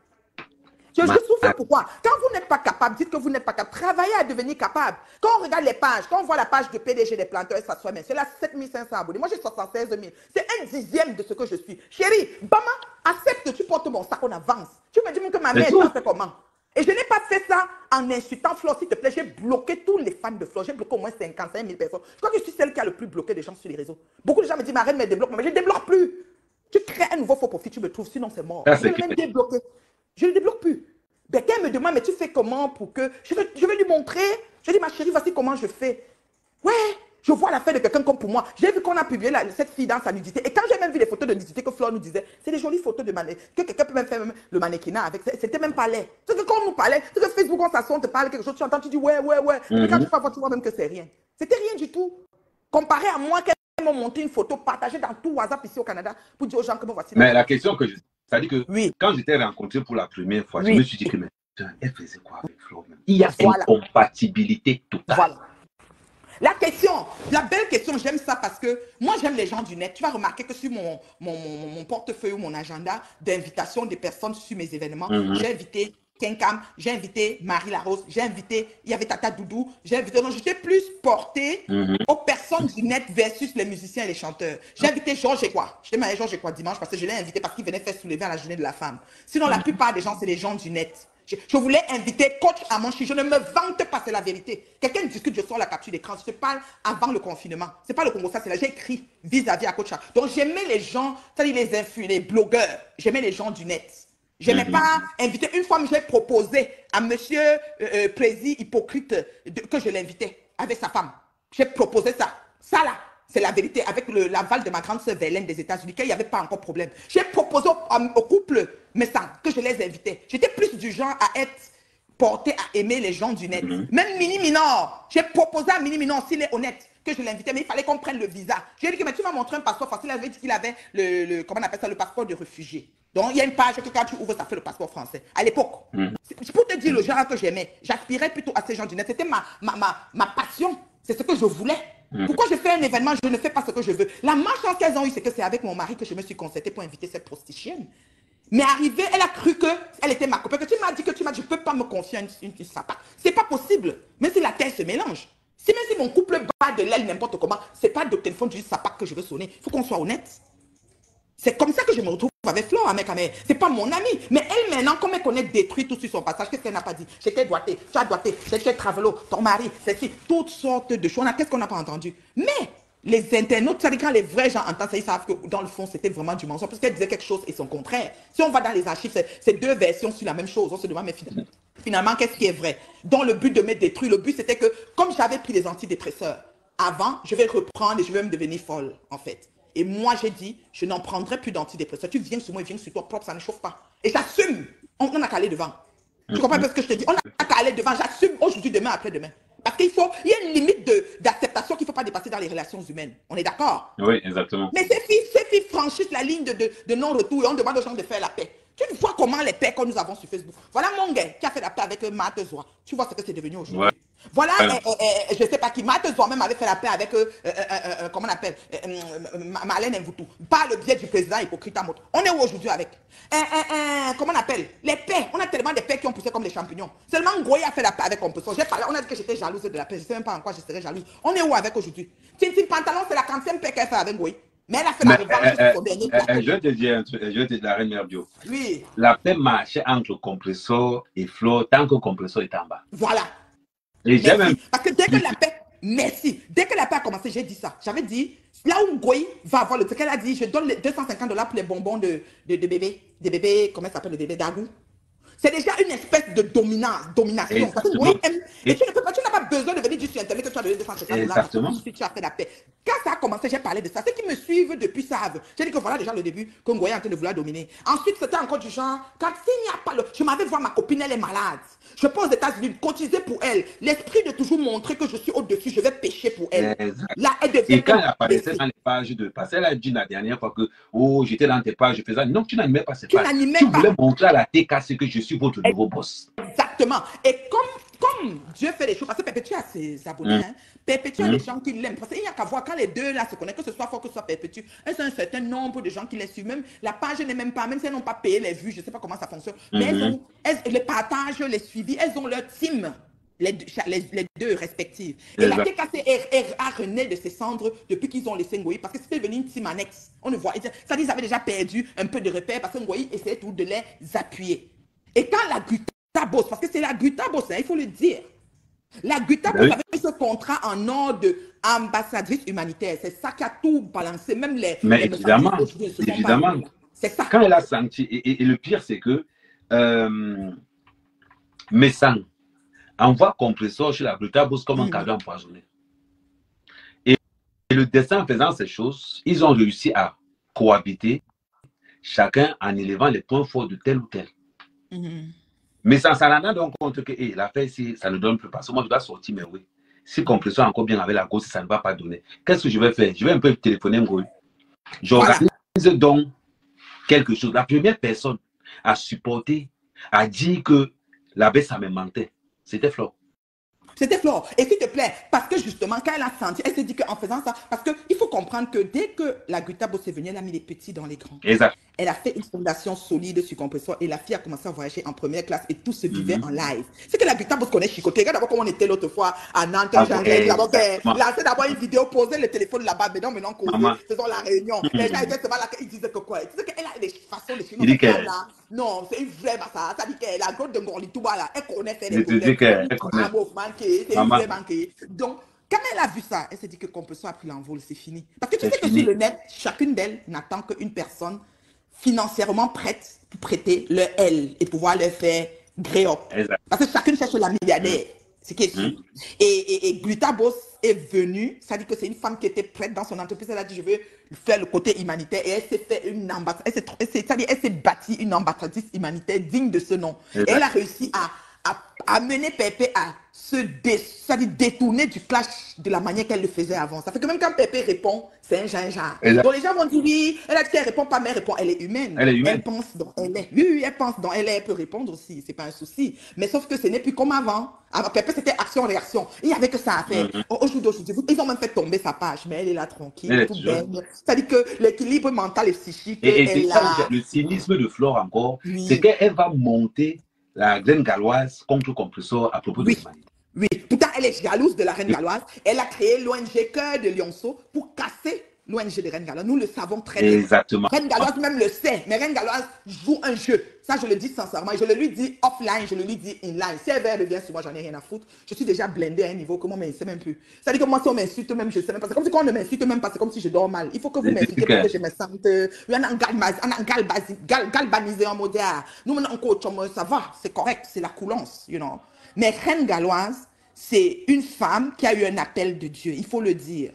Je souffre pourquoi? Quand vous n'êtes pas capable, dites que vous n'êtes pas capable. Travaillez à devenir capable. Quand on regarde les pages, quand on voit la page de PDG des Planteurs, ça soit même. C'est là 7500 abonnés. Moi, j'ai 76 000. C'est 1/10 de ce que je suis. Chérie, Bama, accepte que tu portes mon sac, on avance. Tu me dis que ma mère fait comment? Et je n'ai pas fait ça en insultant Flore, s'il te plaît. J'ai bloqué tous les fans de Flore. J'ai bloqué au moins 55 000 personnes. Je crois que je suis celle qui a le plus bloqué des gens sur les réseaux. Beaucoup de gens me disent, Marraine, mais débloque. Mais je ne débloque plus. Tu crées un nouveau faux profil, tu me trouves, sinon c'est mort. Je vais même débloquer. Je ne débloque plus. Quelqu'un me demande, mais tu fais comment pour que... Je vais lui montrer. Je dis, ma chérie, voici comment je fais. Ouais, je vois la fête de quelqu'un comme pour moi. J'ai vu qu'on a publié cette fille dans sa nudité. Et quand j'ai même vu les photos de nudité que Flore nous disait, c'est des jolies photos de mannequin, que quelqu'un peut même faire même le mannequinat avec. C'était même pas laid. C'est que quand on nous parlait, c'est que Facebook, on s'assoit, on te parle quelque chose, tu entends, tu dis ouais. Mais quand tu vas voir, tu vois même que c'est rien. C'était rien du tout. Comparé à moi, qu'elle m'a monté une photo partagée dans tout WhatsApp ici au Canada pour dire aux gens que me voici. Mais la question que je... C'est-à-dire que quand j'étais rencontré pour la première fois, je me suis dit que mais, elle faisait quoi avec Flore? Il y a une compatibilité totale. Voilà. La question, la belle question, j'aime ça parce que moi j'aime les gens du net. Tu vas remarquer que sur mon portefeuille ou mon agenda d'invitation des personnes sur mes événements, j'ai invité Kenkam, j'ai invité Marie Larose, j'ai invité, il y avait Tata Doudou, j'ai invité, donc j'étais plus portée aux personnes du net versus les musiciens et les chanteurs. J'ai invité Georges Ekwa. J'étais mariée Georges Ekwa dimanche parce que je l'ai invité parce qu'il venait faire soulever à la journée de la femme. Sinon, la plupart des gens, c'est les gens du net. Je voulais inviter Coach Amanchi. Je ne me vante pas, c'est la vérité. Quelqu'un discute, je sors la capture d'écran. Je te parle avant le confinement. C'est pas le Congo, ça, c'est là. J'ai écrit vis-à-vis à Coach. Donc, j'aimais les gens, c'est-à-dire les influenceurs, les blogueurs. J'aimais les gens du net. Je n'ai pas invité. Une fois, je l'ai proposé à monsieur Prési Hypocrite que je l'invitais avec sa femme. J'ai proposé ça. Ça là, c'est la vérité. Avec l'aval de ma grande sœur Verlaine des États-Unis, qu'il n'y avait pas encore de problème. J'ai proposé au couple Messan que je les invitais. J'étais plus du genre à être porté à aimer les gens du net. Même Mini Minor, j'ai proposé à Mini Minor, s'il est honnête, que je l'invitais, mais il fallait qu'on prenne le visa. J'ai dit que mais tu m'as montré un passeport français. Il avait dit qu'il avait comment on appelle ça, le passeport de réfugié. Donc il y a une page que quand tu ouvres, ça fait le passeport français. À l'époque, c'est pour te dire le genre que j'aimais. J'aspirais plutôt à ces gens du net. C'était ma passion. C'est ce que je voulais. Pourquoi je fais un événement, je ne fais pas ce que je veux. La malchance qu'elles ont eue, c'est que c'est avec mon mari que je me suis concertée pour inviter cette prostituée. Mais arrivée, elle a cru qu'elle était ma copine. Que tu m'as dit je ne peux pas me confier à une sapate. C'est pas possible. Même si la terre se mélange. Même si mon couple bat de l'aile n'importe comment, ce n'est pas de téléphone du sapate que je veux sonner. Il faut qu'on soit honnête. C'est comme ça que je me retrouve avec Flore, avec ma mère. C'est pas mon amie. Mais elle, maintenant, comme elle connaît détruit tout sur son passage, qu'est-ce qu'elle n'a pas dit? J'étais doigté, tu as doigté, j'étais travelo, ton mari, ceci, toutes sortes de choses. Qu'est-ce qu'on n'a pas entendu? Mais les internautes, ça dit quand les vrais gens entendent ça, ils savent que dans le fond, c'était vraiment du mensonge. Parce qu'elle disait quelque chose et son contraire. Si on va dans les archives, c'est deux versions sur la même chose. On se demande, mais finalement, qu'est-ce qui est vrai? Dans le but de me détruire, le but c'était que, comme j'avais pris des antidépresseurs avant, je vais reprendre et je vais me devenir folle, en fait. Et moi, j'ai dit, je n'en prendrai plus d'antidépresseurs. Tu viens sur moi, viens sur toi propre, ça ne chauffe pas. Et j'assume. On n'a qu'à aller devant. Tu comprends ce que je te dis? On n'a qu'à aller devant. J'assume aujourd'hui, demain, après-demain. Parce qu'il y a une limite d'acceptation qu'il ne faut pas dépasser dans les relations humaines. On est d'accord? Oui, exactement. Mais ces filles franchissent la ligne de non-retour et on demande aux gens de faire la paix. Tu vois comment les paix que nous avons sur Facebook. Voilà mon gars qui a fait la paix avec Marthe Zoa. Tu vois ce que c'est devenu aujourd'hui. Ouais. Voilà, je ne sais pas qui, Marthe Zoa même avait fait la paix avec, comment on appelle, Marlène Mvoutou. Par le biais du président Hypocrite à Moto. On est où aujourd'hui avec comment on appelle, les paix. On a tellement de paix qui ont poussé comme des champignons. Seulement Ngoï a fait la paix avec Compression. J'ai parlé, on a dit que j'étais jalouse de la paix. Je ne sais même pas en quoi je serais jalouse. On est où avec aujourd'hui? Tintin Pantalon, c'est la 40e paix qu'elle fait avec Ngoï. Mais elle a fait la revanche sur son dernier plateau. Je vais te dire un truc, je vais te dire la reine Merbio. Oui. La paix marchait entre Compressor et Flore tant que Compressor est en bas. Voilà. Et j'ai même... Parce que dès que la paix, merci, dès que la paix a commencé, j'ai dit ça. J'avais dit, là où Ngoï va avoir le truc, elle a dit, je donne les $250 pour les bonbons de bébé, des bébés, comment ça s'appelle le bébé d'Agou. C'est déjà une espèce de domination. Parce que Ngoyi aime, et tu n'as pas besoin de venir juste sur Internet que tu as donné 250 $. Exactement. Si tu as fait la paix. Quand ça a commencé, j'ai parlé de ça. Ceux qui me suivent depuis savent. J'ai dit que voilà déjà le début, que Ngoyi est en train de vouloir dominer. Ensuite, c'était encore du genre, quand s'il n'y a pas le... Je m'avais voir ma copine, elle est malade. Je pose aux États-Unis, cotiser pour elle. L'esprit de toujours montrer que je suis au-dessus, je vais pécher pour elle. Là, elle devient... Et quand elle apparaissait dans les pages de passé, elle a dit la dernière fois que, oh, j'étais dans tes pages, je faisais... Non, tu n'animais pas ces pages. Tu voulais montrer à la TKC que je suis votre nouveau boss. Exactement. Et comme Dieu fait les choses, parce que Perpétue a ses abonnés, hein, Perpétue a des gens qui l'aiment. Parce qu'il n'y a qu'à voir quand les deux là se connaissent, que ce soit Fort, que ce soit Perpétue, elles ont un certain nombre de gens qui les suivent. Même la page n'est même pas, même si elles n'ont pas payé les vues, je ne sais pas comment ça fonctionne, mais elles les partagent, les suivis, elles ont leur team. Les deux respectives. Et la TKC a rené de ses cendres depuis qu'ils ont laissé Ngoyi, parce que c'était devenu une team annexe. On le voit. Ça dit, ils avaient déjà perdu un peu de repères parce que Ngoyi essayait tout de les appuyer. Et quand la Guta Boss, parce que c'est la Guta Boss, hein, il faut le dire. La Guta Boss avait ce contrat en ordre d'ambassadrice humanitaire. C'est ça qui a tout balancé. Même les... Mais évidemment, c'est ça. Quand elle a senti, et le pire c'est que Messang envoie Compressor chez la Guta Boss comme un cadeau empoisonné. Et le destin en faisant ces choses, ils ont réussi à cohabiter, chacun en élevant les points forts de tel ou tel. Mais ça n'en a donc compte que l'affaire ici, ça ne donne plus. Parce que moi, je dois sortir, mais oui. Si Compressor encore bien avec la gauche, ça ne va pas donner. Qu'est-ce que je vais faire? Je vais un peu téléphoner Ngoyi. J'organise donc quelque chose. La première personne à supporter, à dire que la baisse, ça me mentait, c'était Flore. C'était Flore. Et s'il te plaît, parce que justement, quand elle a senti, elle s'est dit qu'en faisant ça, parce qu'il faut comprendre que dès que la Guta Boss est venue, elle a mis les petits dans les grands. Exact. Elle a fait une fondation solide sur Compressor et la fille a commencé à voyager en première classe et tout se vivait en live. C'est que la Guta Boss connaît Chicoté. Regarde d'abord comment on était l'autre fois à Nantes. Lancer d'abord une vidéo, poser le téléphone là-bas, maintenant causer, faisons la réunion. Les gens étaient seulement là, ils disaient que quoi? Tu sais qu'elle a des façons de filmer. Non, c'est une vraie massage. Ça dit que la grotte de Ngorlitouba là, elle connaît faire des problèmes. C'est une vraie manquée. Donc, quand elle a vu ça, elle s'est dit que Compressor a pris l'envol, c'est fini. Parce que tu sais que sur le net, chacune d'elles n'attend qu'une personne financièrement prête pour prêter le L et pouvoir le faire gré up. Parce que chacune cherche la milliardaire. C'est qui est sûr. Et Guta Boss est venue, ça dit que c'est une femme qui était prête dans son entreprise. Elle a dit, je veux faire le côté humanitaire. Et elle s'est fait une ambassadrice. Elle s'est bâtie une ambassadrice humanitaire digne de ce nom. Et elle a réussi à amener Pépé à se détourner du clash de la manière qu'elle le faisait avant. Ça fait que même quand Pépé répond, c'est un gingembre. Donc les gens vont dire oui, elle a dit qu'elle répond pas, mais elle répond, elle est humaine. Elle pense donc elle est. Oui, elle pense donc elle est, elle peut répondre aussi, c'est pas un souci. Mais sauf que ce n'est plus comme avant. Avant Pépé, c'était action-réaction. Il n'y avait que ça à faire. Aujourd'hui, ils ont même fait tomber sa page, mais elle est là tranquille, tout baigne. C'est-à-dire que l'équilibre mental et psychique est là. Le cynisme de Flore encore, c'est qu'elle va monter la reine galloise contre Compressor à propos de l'humanité. Oui, pourtant elle est jalouse de la reine galloise. Elle a créé l'ONG Cœur de Lionceau pour casser l'ONG de Reine Galloise. Nous le savons très bien. Exactement. Reine Galloise même le sait, mais Reine Galloise joue un jeu. Ça, je le dis sincèrement. Je le lui dis offline, je le lui dis inline. Si elle revient sur moi, j'en ai rien à foutre. Je suis déjà blindée à un niveau que moi, je ne sais même plus. Ça veut dire que moi, si on m'insulte même, je ne sais même pas. C'est comme si on ne m'insulte même pas, c'est comme si je dors mal. Il faut que vous m'insultez pour que je me sente. Galvanisé en mode. Nous, maintenant, on coach, ça va, c'est correct, c'est la coulance, you know. Mais Reine Galloise, c'est une femme qui a eu un appel de Dieu, il faut le dire.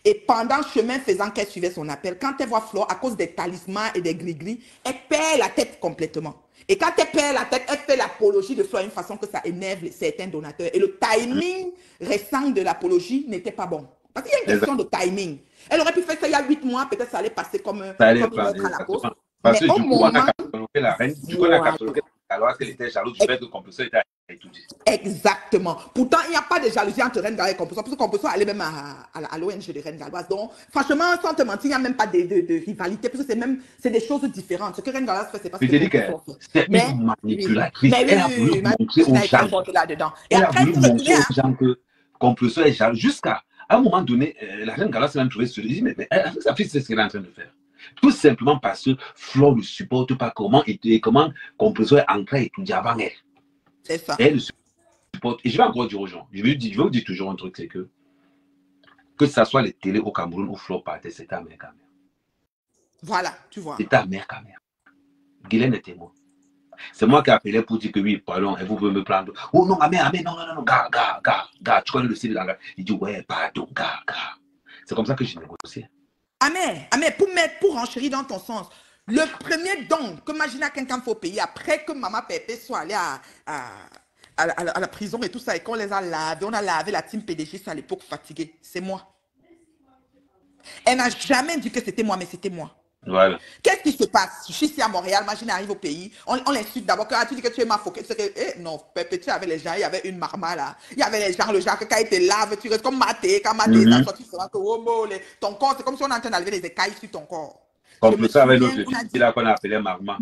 Et pendant le chemin faisant qu'elle suivait son appel, quand elle voit Flore, à cause des talismans et des gris-gris, elle perd la tête complètement. Et quand elle perd la tête, elle fait l'apologie de Flore d'une façon que ça énerve certains donateurs. Et le timing récent de l'apologie n'était pas bon. Parce qu'il y a une question de timing. Elle aurait pu faire ça il y a 8 mois, peut-être ça allait passer comme une lettre à la poste. Parce que du coup, on a catalogué la reine, du coup, on a catalogué alors qu'elle était jalouse du fait que Compressor était étudié. Exactement. Pourtant, il n'y a pas de jalousie entre Reine Galloise et Compressor, parce que Compressor allait même à l'ONG de Reine Galloise. Donc, franchement, sans te mentir, il n'y a même pas de rivalité, parce que c'est des choses différentes. Ce que Reine Galloise fait, c'est pas ce que Compressor fait. C'est une manipulatrice. Elle a voulu montrer aux gens. Elle a voulu montrer aux gens que Compressor est jaloux. Jusqu'à un moment donné, la Reine Galloise s'est même trouvée sur le dit, mais avec sa fille, c'est ce qu'elle est en train de faire. Tout simplement parce que Flore ne supporte pas comment Compressor est ancré et tout dit avant elle. C'est ça. Elle le supporte. Et je vais encore dire aux gens, je vais vous dire toujours un truc, c'est que ce soit les télés au Cameroun où Flore partait, c'était à mère. Voilà, tu vois. C'était à mère. Guylaine est témoin. C'est moi qui ai appelé pour dire que oui, pardon, et vous pouvez me prendre. Oh non, Amé, non, gars, tu connais le style là. Il dit, ouais, pardon, gars. C'est comme ça que j'ai négocié. Amé, pour renchérir dans ton sens, le premier don que Magina quelqu'un faut payer après que Maman Pépé soit allée à la prison et tout ça, et qu'on les a lavés, on a lavé la team PDG à l'époque fatiguée, c'est moi. Elle n'a jamais dit que c'était moi, mais c'était moi. Voilà. Qu'est-ce qui se passe? Je suis ici à Montréal, Magina arrive au pays, on l'insulte d'abord, quand tu dis que tu es ma fauquette, non, Pépé, tu avais les gens, il y avait une marma là, il y avait les gens, le genre que quand il te lave, tu restes comme maté, quand maté, ça sorti, c'est vrai que ton corps, c'est comme si on est en train d'enlever les écailles sur ton corps. Comme ça avec l'autre fille là qu'on a appelé Marma.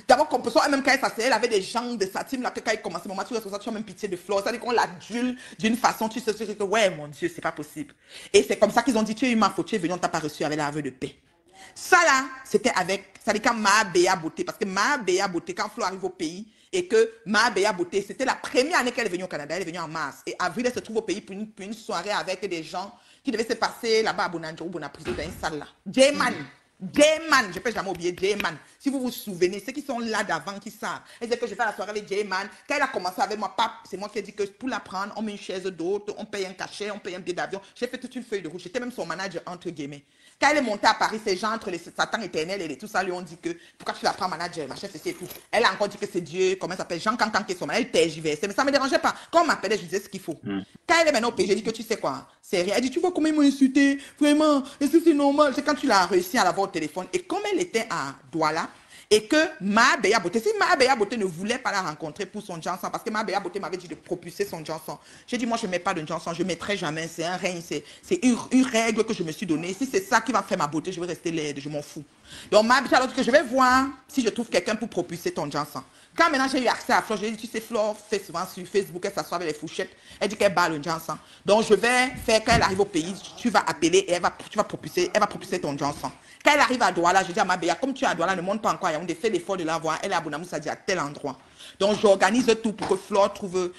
D'abord, composition, même quand elle s'asseyait, elle avait des gens de sa team là, que quand il commençait, maman, tu as même pitié de Flore. C'est-à-dire qu'on l'adule d'une façon, tu sais que, ouais, mon Dieu, c'est pas possible. Et c'est comme ça qu'ils ont dit, tu es humain, faut tu es venu, on t'a pas reçu avec la haveur de paix. Ça là, c'était avec, c'est-à-dire quand Ma Béa Beauté, parce que Ma Béa Beauté, quand Flo arrive au pays, et que Ma Béa Beauté, c'était la première année qu'elle est venue au Canada, elle est venue en mars. Et avril, elle se trouve au pays pour une soirée avec des gens qui devaient se passer là-bas à Bonanjo, Bonaprison, dans une salle là. J-Man. J-Man, je ne peux jamais oublier J-Man. Si vous vous souvenez, ceux qui sont là d'avant qui savent. Elle disait que je vais à la soirée avec J-Man. Quand elle a commencé avec moi, c'est moi qui ai dit que pour la prendre, on met une chaise d'autre, on paye un cachet, on paye un billet d'avion. J'ai fait toute une feuille de route. J'étais même son manager, entre guillemets. Quand elle est montée à Paris, ces gens entre les Satan éternel et tout ça lui ont dit que pourquoi tu la prends manager, ma chef, c'est tout. Elle a encore dit que c'est Dieu, comment ça s'appelle, Jean Cancan qui est son manager, elle tergiversait, mais ça ne me dérangeait pas. Quand on m'appelait, je disais ce qu'il faut. Quand elle est maintenant au pays, j'ai dit que tu sais quoi, c'est rien. Elle dit, tu vois comment ils m'ont insulté, vraiment, est-ce que c'est normal? C'est quand tu l'as réussi à l'avoir au téléphone. Et comme elle était à Douala, et que Ma Béa Beauté, si Ma Béa Beauté ne voulait pas la rencontrer pour son Johnson, parce que Ma Béa Beauté m'avait dit de propulser son Johnson. J'ai dit, moi, je ne mets pas de Johnson, je ne mettrai jamais. C'est un règne, c'est une règle que je me suis donnée. Si c'est ça qui va faire ma beauté, je vais rester laide, je m'en fous. Donc, Ma Béa, alors que je vais voir si je trouve quelqu'un pour propulser ton Johnson. Quand maintenant j'ai eu accès à Flore, j'ai dit, tu sais, Flore fait souvent sur Facebook, elle s'assoit avec les fourchettes, elle dit qu'elle bat le Johnson. Donc, je vais faire, quand elle arrive au pays, tu vas appeler et tu vas propulser ton Johnson. Quand elle arrive à Douala, je dis à Ma Béa, comme tu es à Douala, ne monte pas encore à Yaoundé, fais l'effort de la voir. Elle est à Bonamou, ça dit à tel endroit. Donc, j'organise tout pour que Flore trouve,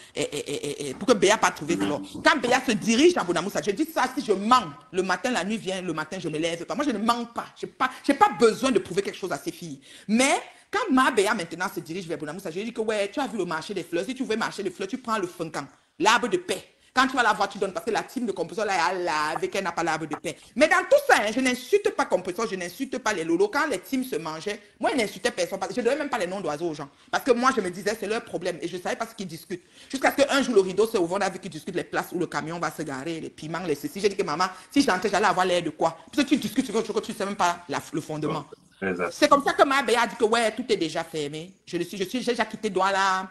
pour que Béa pas trouver Flore. Quand Béa se dirige à Bonamou, je dis ça, si je mens, le matin, la nuit vient, le matin, je me lève pas. Moi, je ne mens pas. Je n'ai pas besoin de prouver quelque chose à ces filles. Mais, quand Ma Béa maintenant se dirige vers Bonamou, je dis que, ouais, tu as vu le marché des fleurs. Si tu veux marcher des fleurs, tu prends le funkan, l'arbre de paix. Quand tu vas la voir, tu donnes, parce que la team de composition, là, elle a lavé, qu'elle n'a pas l'arbre de paix. Mais dans tout ça, hein, je n'insulte pas composition, je n'insulte pas les lolos. Quand les teams se mangeaient, moi, je n'insultais personne. Je ne donnais même pas les noms d'oiseaux aux gens. Parce que moi, je me disais, c'est leur problème. Et je ne savais pas ce qu'ils discutent. Jusqu'à ce qu'un jour, le rideau s'est ouvert, on a vu qu'ils discutent les places où le camion va se garer, les piments, les ceci. J'ai dit que maman, si j'entrais, j'allais avoir l'air de quoi? Parce que tu discutes sur quelque chose que tu ne sais même pas le fondement. C'est comme ça que Ma Béa a dit que, ouais, tout est déjà fermé. J'ai déjà quitté Douala.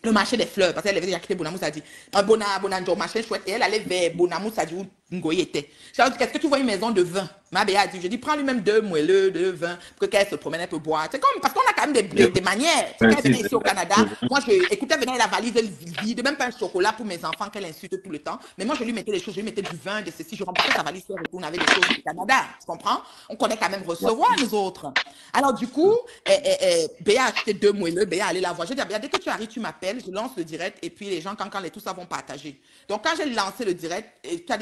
Le marché des fleurs, parce qu'elle avait déjà quitté Bonamou, ça dit, Bonanjo, machin chouette, et elle allait vers Bonamou, ça dit, où Ngoye était. J'ai dit, qu'est-ce que tu vois une maison de vin? Ma Béa a dit, je dis, prends lui-même 2 moelleux, 2 vins, pour qu'elle se promène, elle peut boire. C'est comme, parce qu'on a quand même des manières. Quand elle venait ici au Canada, moi, écoutez, elle venait la valise vide, même pas un chocolat pour mes enfants qu'elle insulte tout le temps. Mais moi, je lui mettais des choses, je lui mettais du vin, de ceci, je remplissais sa valise, on avait des choses du Canada, tu comprends? On connaît quand même recevoir, nous autres. Alors, du coup, Béa a acheté 2 moelleux, Béa allait la voir. J'ai dit, Béa, dès que tu arrives, tu m'appelles, je lance le direct, et puis les gens, quand les tout ça vont partager. Donc, quand j'ai lancé le direct, quand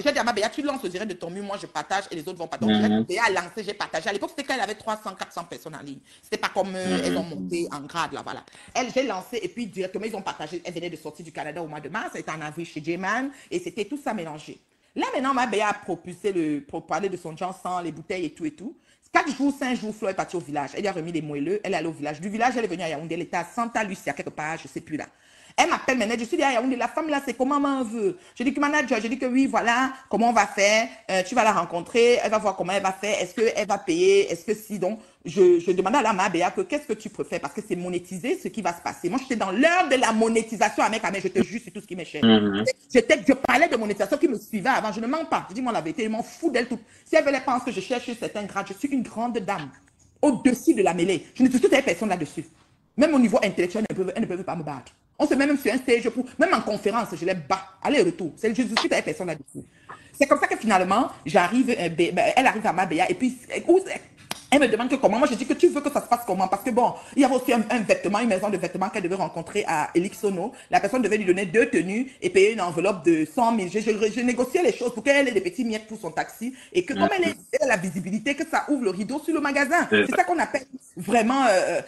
j'ai dit à Ma Béa, tu lances le direct de ton mur, moi, je partage, et les autres vont partager. Donc, Béa a lancé, j'ai partagé. À l'époque, c'était quand elle avait 300, 400 personnes en ligne. C'était pas comme elles ont monté en grade, là, voilà. J'ai lancé, et puis directement, ils ont partagé. Elle venait de sortir du Canada au mois de mars, elle était en avril chez J-Man, et c'était tout ça mélangé. Là, maintenant, Ma Béa a propulsé pour parler de son Johnson, les bouteilles et tout et tout. 4 jours, 5 jours, Flo est partie au village. Elle a remis les moelleux, elle est allée au village. Du village, elle est venue à Yaoundé, elle était à Santa Lucia, quelque part, je ne sais plus là. Elle m'appelle maintenant, je suis dit à Yaoundé, la femme là, c'est comment maman veut? Je dis que manager, je dis que oui, voilà, comment on va faire? Tu vas la rencontrer, elle va voir comment elle va faire, est-ce qu'elle va payer, est-ce que si, donc, je demandais à la Ma Béa que qu'est-ce que tu préfères? Parce que c'est monétiser ce qui va se passer. Moi, j'étais dans l'heure de la monétisation avec Amé, je te jure, c'est tout ce qui m'est cher. Je parlais de monétisation qui me suivait avant, je ne mens pas. Je dis moi la vérité, je m'en fous d'elle tout. Si elle veut les penser que je cherche certains grades, je suis une grande dame, au-dessus de la mêlée. Je ne discute avec personne là-dessus. Même au niveau intellectuel, elle ne peut pas me battre. On se met même sur un stage, même en conférence, je les bats. Aller-retour. Je discute avec personne là-dessus. C'est comme ça que finalement, elle arrive à Ma Béa, et puis, elle me demande que comment. Moi, je dis que tu veux que ça se passe comment. Parce que bon, il y avait aussi un vêtement, une maison de vêtements qu'elle devait rencontrer à Elixono. La personne devait lui donner 2 tenues et payer une enveloppe de 100 000. Je négociais les choses pour qu'elle ait des petits miettes pour son taxi. Et que comme elle a la visibilité, que ça ouvre le rideau sur le magasin. C'est ça qu'on appelle vraiment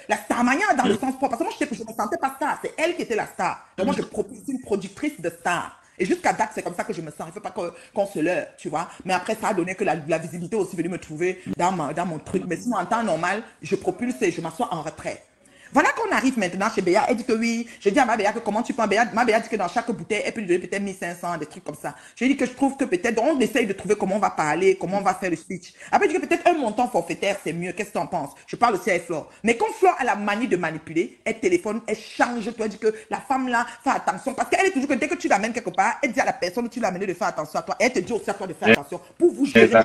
la starmania dans le sens propre. Parce que moi, je ne me sentais pas star. C'est elle qui était la star. Donc moi, je suis une productrice de star. Et jusqu'à date, c'est comme ça que je me sens. Il ne faut pas qu'on se leurre, tu vois. Mais après, ça a donné que la visibilité aussi venue me trouver dans mon truc. Mais sinon, en temps normal, je propulse et je m'assois en retrait. Voilà qu'on arrive maintenant chez Béa. Elle dit que oui. Je dis à ma Béa que comment tu prends Béa. Ma Béa dit que dans chaque bouteille, elle peut lui donner peut-être 1500, des trucs comme ça. Je lui dis que je trouve que peut-être, on essaye de trouver comment on va parler, comment on va faire le speech. Après, je dis que peut-être un montant forfaitaire, c'est mieux. Qu'est-ce que tu en penses? Je parle aussi avec Flore. Mais quand Flore a la manie de manipuler, elle téléphone, elle change. Tu vois, dit que la femme là, fais attention. Parce qu'elle est toujours que dès que tu l'amènes quelque part, elle dit à la personne où tu l'as amené de faire attention à toi. Et elle te dit aussi à toi de faire attention pour vous gérer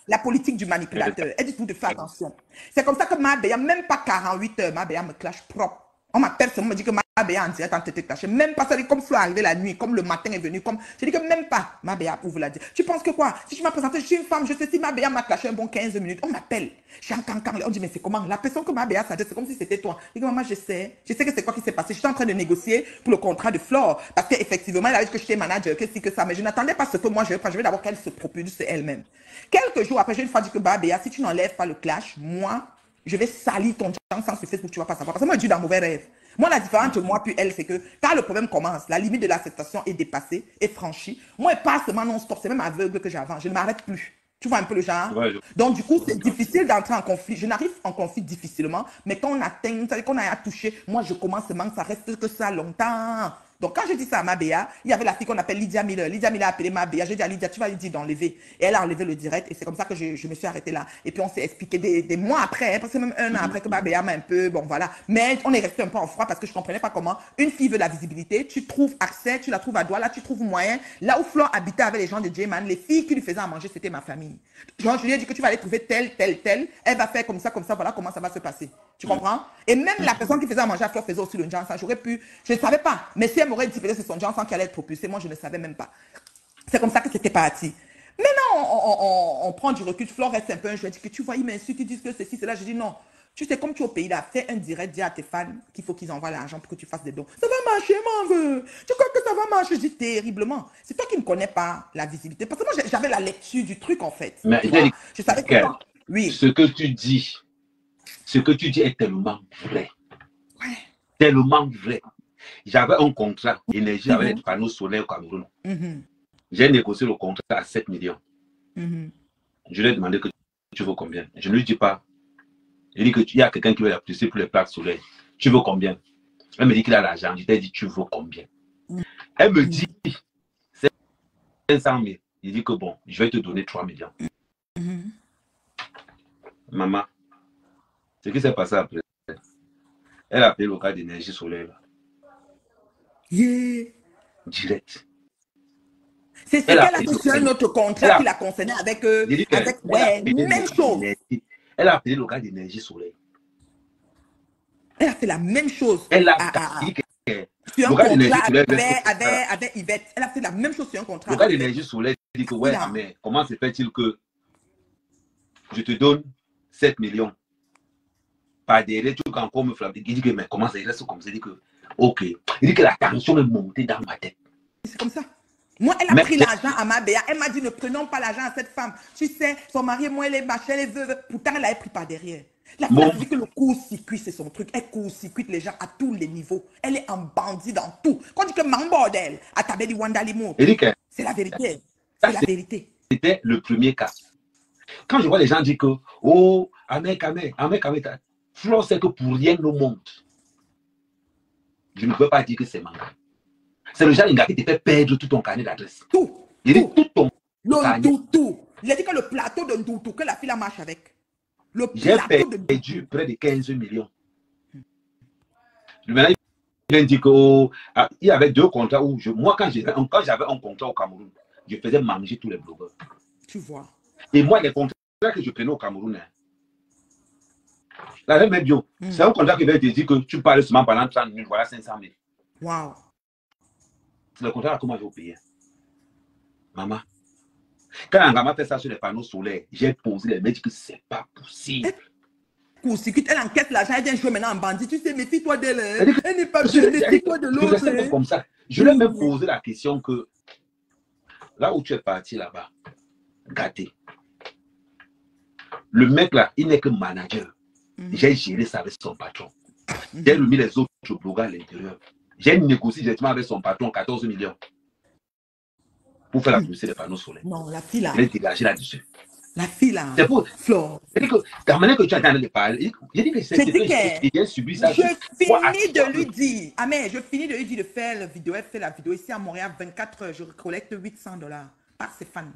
la politique du manipulateur. Elle dit tout de faire attention. C'est comme ça que ma Béa, même pas 48 heures, ma Béa me clash propre. On m'appelle, on me dit que ma Béa en direct en tête cachée. Même pas ça, comme Flo arrivé la nuit, comme le matin est venu, comme. Je dis que même pas ma Béa pour vous la dire. Tu penses que quoi? Si tu m'as présenté, je suis une femme, je sais si ma Béa m'a clashé un bon 15 minutes. On m'appelle. Je suis en cancan. On dit, mais c'est comment? La personne que ma Béa s'adresse, c'est comme si c'était toi. Je dis, maman, je sais que c'est quoi qui s'est passé. Je suis en train de négocier pour le contrat de Flore. Parce qu'effectivement, elle a dit que j'étais manager, que si que ça. Mais je n'attendais pas ce que moi je veux pas. Je veux d'abord qu'elle se propulse elle-même. Quelques jours après, j'ai une fois dit que ma Béa, si tu n'enlèves pas le clash, moi, je vais salir ton chance sur Facebook, tu vas pas savoir. Parce que moi, je dis dans mauvais rêve. Moi, la différence entre moi puis elle, c'est que quand le problème commence, la limite de l'acceptation est dépassée, est franchie. Moi, elle passe seulement non-stop. C'est même aveugle que j'avance. Je ne m'arrête plus. Tu vois un peu le genre? Ouais, donc, du coup, c'est difficile d'entrer en conflit. Je n'arrive en conflit difficilement, mais quand on atteint, c'est-à-dire qu'on a à toucher, moi, je commence seulement, ça reste que ça longtemps. Donc, quand je dis ça à ma Béa, il y avait la fille qu'on appelle Lydia Miller. Lydia Miller a appelé ma Béa. J'ai dit à Lydia, tu vas lui dire d'enlever. Et elle a enlevé le direct. Et c'est comme ça que je me suis arrêtée là. Et puis, on s'est expliqué des mois après, hein, parce que même un an après que ma Béa m'a un peu, bon, voilà. Mais on est resté un peu en froid parce que je ne comprenais pas comment une fille veut la visibilité. Tu trouves accès, tu la trouves à Douala, tu trouves moyen. Là où Flore habitait avec les gens de J-Man, les filles qui lui faisaient à manger, c'était ma famille. Genre, je lui ai dit que tu vas aller trouver telle. Elle va faire comme ça, voilà comment ça va se passer. Tu comprends? Et même la personne qui faisait à manger à Flore faisait aussi le Johnson. J'aurais pu, je ne savais pas. Mais si elle m'aurait dit peut-être c'est son Johnson qui allait être propulsé, moi je ne savais même pas. C'est comme ça que c'était parti. Maintenant, on prend du recul. Flore reste un peu un jeu. Elle dit que tu vois, ils m'insultent, ils disent que ceci, cela. Je dis non. Tu sais, comme tu es au pays là, fais un direct, dis à tes fans qu'il faut qu'ils envoient l'argent pour que tu fasses des dons. Ça va marcher, mon vieux. Tu crois que ça va marcher? Je dis terriblement. C'est toi qui ne connais pas la visibilité. Parce que moi, j'avais la lecture du truc, en fait. Mais je savais que oui. Ce que tu dis est tellement vrai. Ouais. Tellement vrai. J'avais un contrat énergie avec les panneaux solaires au Cameroun. J'ai négocié le contrat à 7 millions. Je lui ai demandé que tu veux combien. Je ne lui dis pas. Je lui dis qu'il y a quelqu'un qui veut l'appliquer pour les plaques solaires. Tu veux combien? Elle me dit qu'il a l'argent. Je lui ai dit, tu veux combien? Elle me dit 500 000. Il dit que bon, je vais te donner 3 millions. Maman, ce qui s'est passé après, elle a payé le cas d'énergie solaire. Là. Yeah. Direct. C'est ce qu'elle a fait sur un autre contrat qui la concernait avec même chose. Elle a payé le cas d'énergie solaire. Elle a fait la même chose. Elle a sur un contrat avec Yvette. Elle a fait la même chose sur un contrat. Le cas d'énergie solaire dit que ouais, mais comment se fait-il que je te donne 7 millions par derrière, tu peux encore me frapper. Il dit que mais comment ça reste comme ça? Il dit que ok. Il dit que la tension est montée dans ma tête. C'est comme ça. Moi, elle a pris l'argent à ma Béa. Elle m'a dit, ne prenons pas l'argent à cette femme. Tu sais, son mari, moi, elle est machin, elle est veuve. Pourtant, elle a pris par derrière. La femme dit que le court-circuit, c'est son truc. Elle court-circuite les gens à tous les niveaux. Elle est en bandit dans tout. Quand on dit que man bordel, à Tabedi Wandalimo, c'est la vérité. C'est la vérité. C'était le premier cas. Quand je vois les gens dire que, oh, Amek, Flore sait que pour rien au monde, je ne peux pas dire que c'est manquant. C'est le genre qui te fait perdre tout ton carnet d'adresse. Tout. Il dit tout ton carnet. Tout. Il a dit que le plateau de Ndoutou, que la fille la marche avec. J'ai perdu près de 15 millions. Maintenant, il vient dire qu'il y avait 2 contrats où moi, quand j'avais un contrat au Cameroun, je faisais manger tous les blogueurs. Tu vois. Et moi, les contrats que je prenais au Cameroun, la même bio, c'est un contrat qui va te dire que tu parles seulement pendant 30 minutes, voilà 500 000. Wow. C'est le contrat que moi j'ai payé. Maman, quand Angama fait ça sur les panneaux solaires, j'ai posé les mecs que c'est pas possible. Elle encaisse l'argent, elle vient jouer maintenant en bandit. Tu sais, méfie-toi d'elle. Elle n'est pas bien, méfie-toi de l'autre. Comme ça. Je lui ai même posé la question que là où tu es parti là-bas, gâté. Le mec là, il n'est que manager. J'ai géré ça avec son patron. J'ai remis les autres blogueurs à l'intérieur. J'ai négocié directement avec son patron 14 millions pour faire la publicité des panneaux solaires. Non, la fille là. Elle est dégagée là-dessus. La fille là. C'est pour. Flore. C'est que la manière que tu as de parler, j'ai dit que c'est que j'ai subi ça. Je finis de lui dire. Ah mais je finis de lui dire de faire la vidéo. Elle fait la vidéo ici à Montréal, 24 heures. Je collecte $800 par ses fans.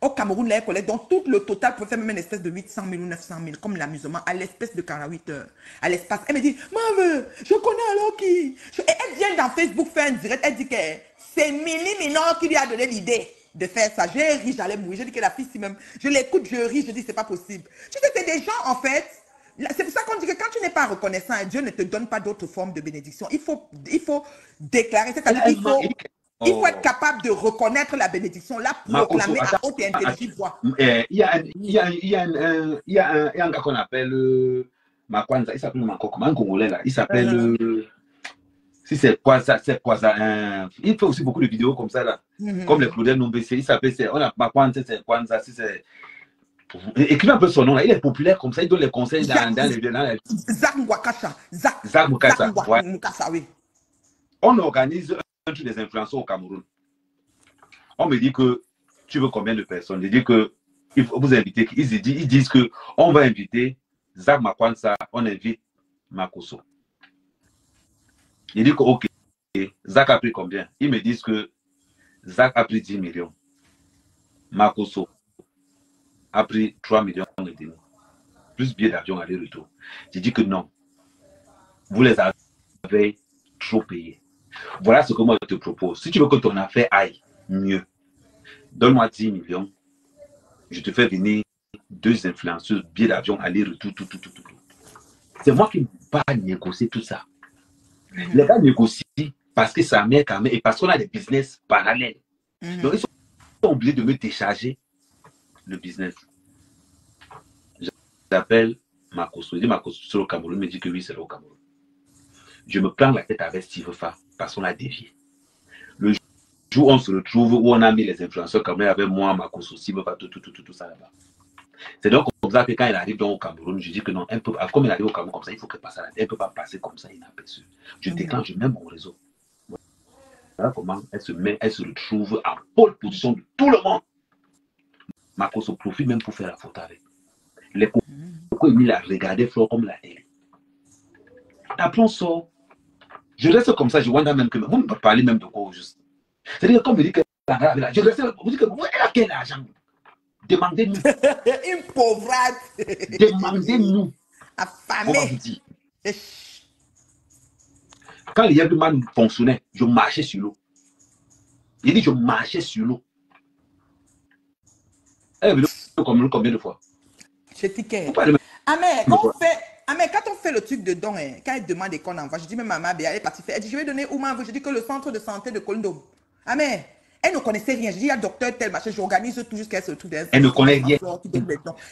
Au Cameroun, là, elle collecte. Donc tout le total peut faire même une espèce de 800 000 ou 900 000 comme l'amusement à l'espèce de 48 heures. À l'espace. Elle me dit, Mave, je connais alors qui. Et elle vient dans Facebook faire un direct. Elle dit que c'est Mili Minor qui lui a donné l'idée de faire ça. J'ai ri, j'allais mourir. J'ai dit que la fille, si même, je l'écoute, je ris, je dis, c'est pas possible. Tu sais, c'est des gens, en fait, c'est pour ça qu'on dit que quand tu n'es pas reconnaissant, Dieu ne te donne pas d'autres formes de bénédiction. Il faut déclarer, c'est-à-dire qu'il faut être capable de reconnaître la bénédiction, la proclamer à haute et intelligible voix. Il y a un gars qu'on appelle Makwanza, il s'appelle comment, un Congolais là, il s'appelle... Si c'est quoi ça, il fait aussi beaucoup de vidéos comme ça là, comme les Claudel Nombessé, il s'appelle, on a pas c'est Kwanza, si c'est... Écris un peu son nom là, il est populaire comme ça, il donne les conseils dans les... Zach Mwakasha. Zach Mwakasha, ouais. Oui. On organise un truc des influenceurs au Cameroun. On me dit que tu veux combien de personnes? Je dis que il faut vous inviter, ils disent que on va inviter Zach Makwanza, on invite Makoso. Il dit que, ok, Zach a pris combien? Ils me disent que Zach a pris 10 millions. Makoso a pris 3 millions et demi. Plus billets d'avion aller-retour. J'ai dit que non. Vous les avez trop payés. Voilà ce que moi je te propose. Si tu veux que ton affaire aille mieux, donne-moi 10 millions. Je te fais venir 2 influenceuses, billets d'avion aller-retour, tout. C'est moi qui ne vais pas négocier tout ça. Les gars négocient parce que ça met quand même et parce qu'on a des business parallèles. Donc, ils sont obligés de me décharger le business. J'appelle Makoso. Je dis Makoso, c'est le Cameroun. Il me dit que oui, c'est le Cameroun. Je me prends la tête avec Steve Fa parce qu'on a dévié. Le jour où on se retrouve, où on a mis les influenceurs comme avec moi, Makoso, Steve Fa, tout ça là-bas. C'est donc comme ça que quand il arrive au Cameroun, je dis que non, comme il arrive au Cameroun comme ça, il faut que passe à la tête. Elle ne peut pas passer comme ça inaperçu. Je déclenche même mon réseau. Voilà comment elle se retrouve en pole position de tout le monde. Makoso profite même pour faire la photo avec. Les Coco, il a regardé Flore comme la télé. Après on sort. Je reste comme ça, je vois même que vous ne parlez même de quoi juste. C'est-à-dire comme je dis que je reste, vous dites que elle a quel argent? Demandez-nous. Une pauvrade. Demandez-nous. Affamé. Quand les Yabluman fonctionnaient, je marchais sur l'eau. Il dit je marchais sur l'eau. Elle est venue combien de fois? Je tiquais. Ah mais quand on fait le truc de don, quand elle demande et qu'on envoie, je dis mais maman, elle est partie faire. Elle dit je vais donner où maman. Je dis que le centre de santé de Kolindom. Ah mais elle ne connaissait rien. Je dis, il y a docteur tel machin, j'organise tout jusqu'à ce truc. Elle ne connaît rien.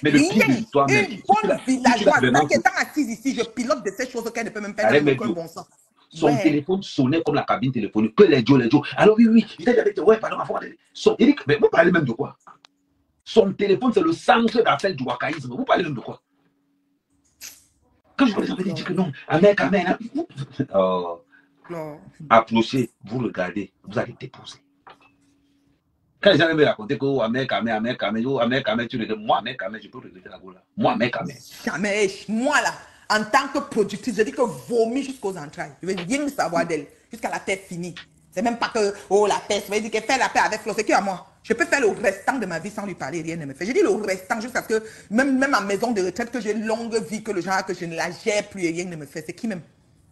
Mais le pire de l'histoire, une bonne villageoise qui étant assise ici, je pilote de ces choses qu'elle ne peut même pas faire aucun bon sens. Son téléphone sonnait comme la cabine téléphonique. Que les Joe. Alors oui. Il dit, ouais, pardon, il dit, mais vous parlez même de quoi? Son téléphone, c'est le centre d'appel du wakaïsme. Vous parlez même de quoi? Quand je vous avais dit que non, Amen. Approchez, vous regardez, vous allez déposer. Quand les gens me racontent que oh, Amen, tu regardes, moi, Amen, je peux regretter la boule. Moi, Amen. Jamais, moi là, en tant que productrice, je dis que vomi jusqu'aux entrailles. Je veux rien savoir d'elle, jusqu'à la tête finie. C'est même pas que, oh, la paix, ça veut dire qu'elle fait la paix avec Flore, c'est qui à moi? Je peux faire le restant de ma vie sans lui parler, rien ne me fait. Je dis le restant jusqu'à ce que, même en maison de retraite, que j'ai une longue vie, que le genre, que je ne la gère plus et rien ne me fait. C'est qui même?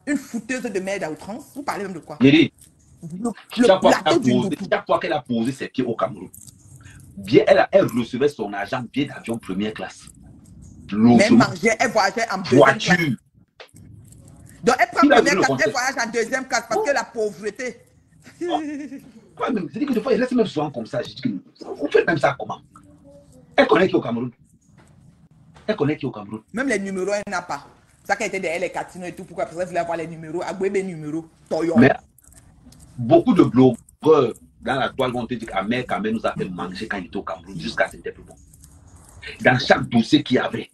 Une fouteuse de merde à outrance? Vous parlez même de quoi? Chaque fois qu'elle a posé ses pieds au Cameroun, bien, elle recevait son argent billet d'avion première classe. Même manger, elle voyageait en deuxième classe. Donc elle prend première classe, elle voyage en deuxième classe parce que la pauvreté. C'est-à-dire que des fois, il reste même souvent comme ça. Je dis que vous faites même ça comment? Elle connaît qui au Cameroun? Même les numéros, elle n'a pas. Ça qui a été derrière les casinos et tout, pourquoi? Parce qu'elle voulait avoir les numéros, Agwebe numéros, Toyon. Mais beaucoup de blogueurs dans la toile vont te dire qu'Amer Kamé nous a fait manger quand il était au Cameroun, jusqu'à ce que c'était plus bon. Dans chaque dossier qu'il y avait,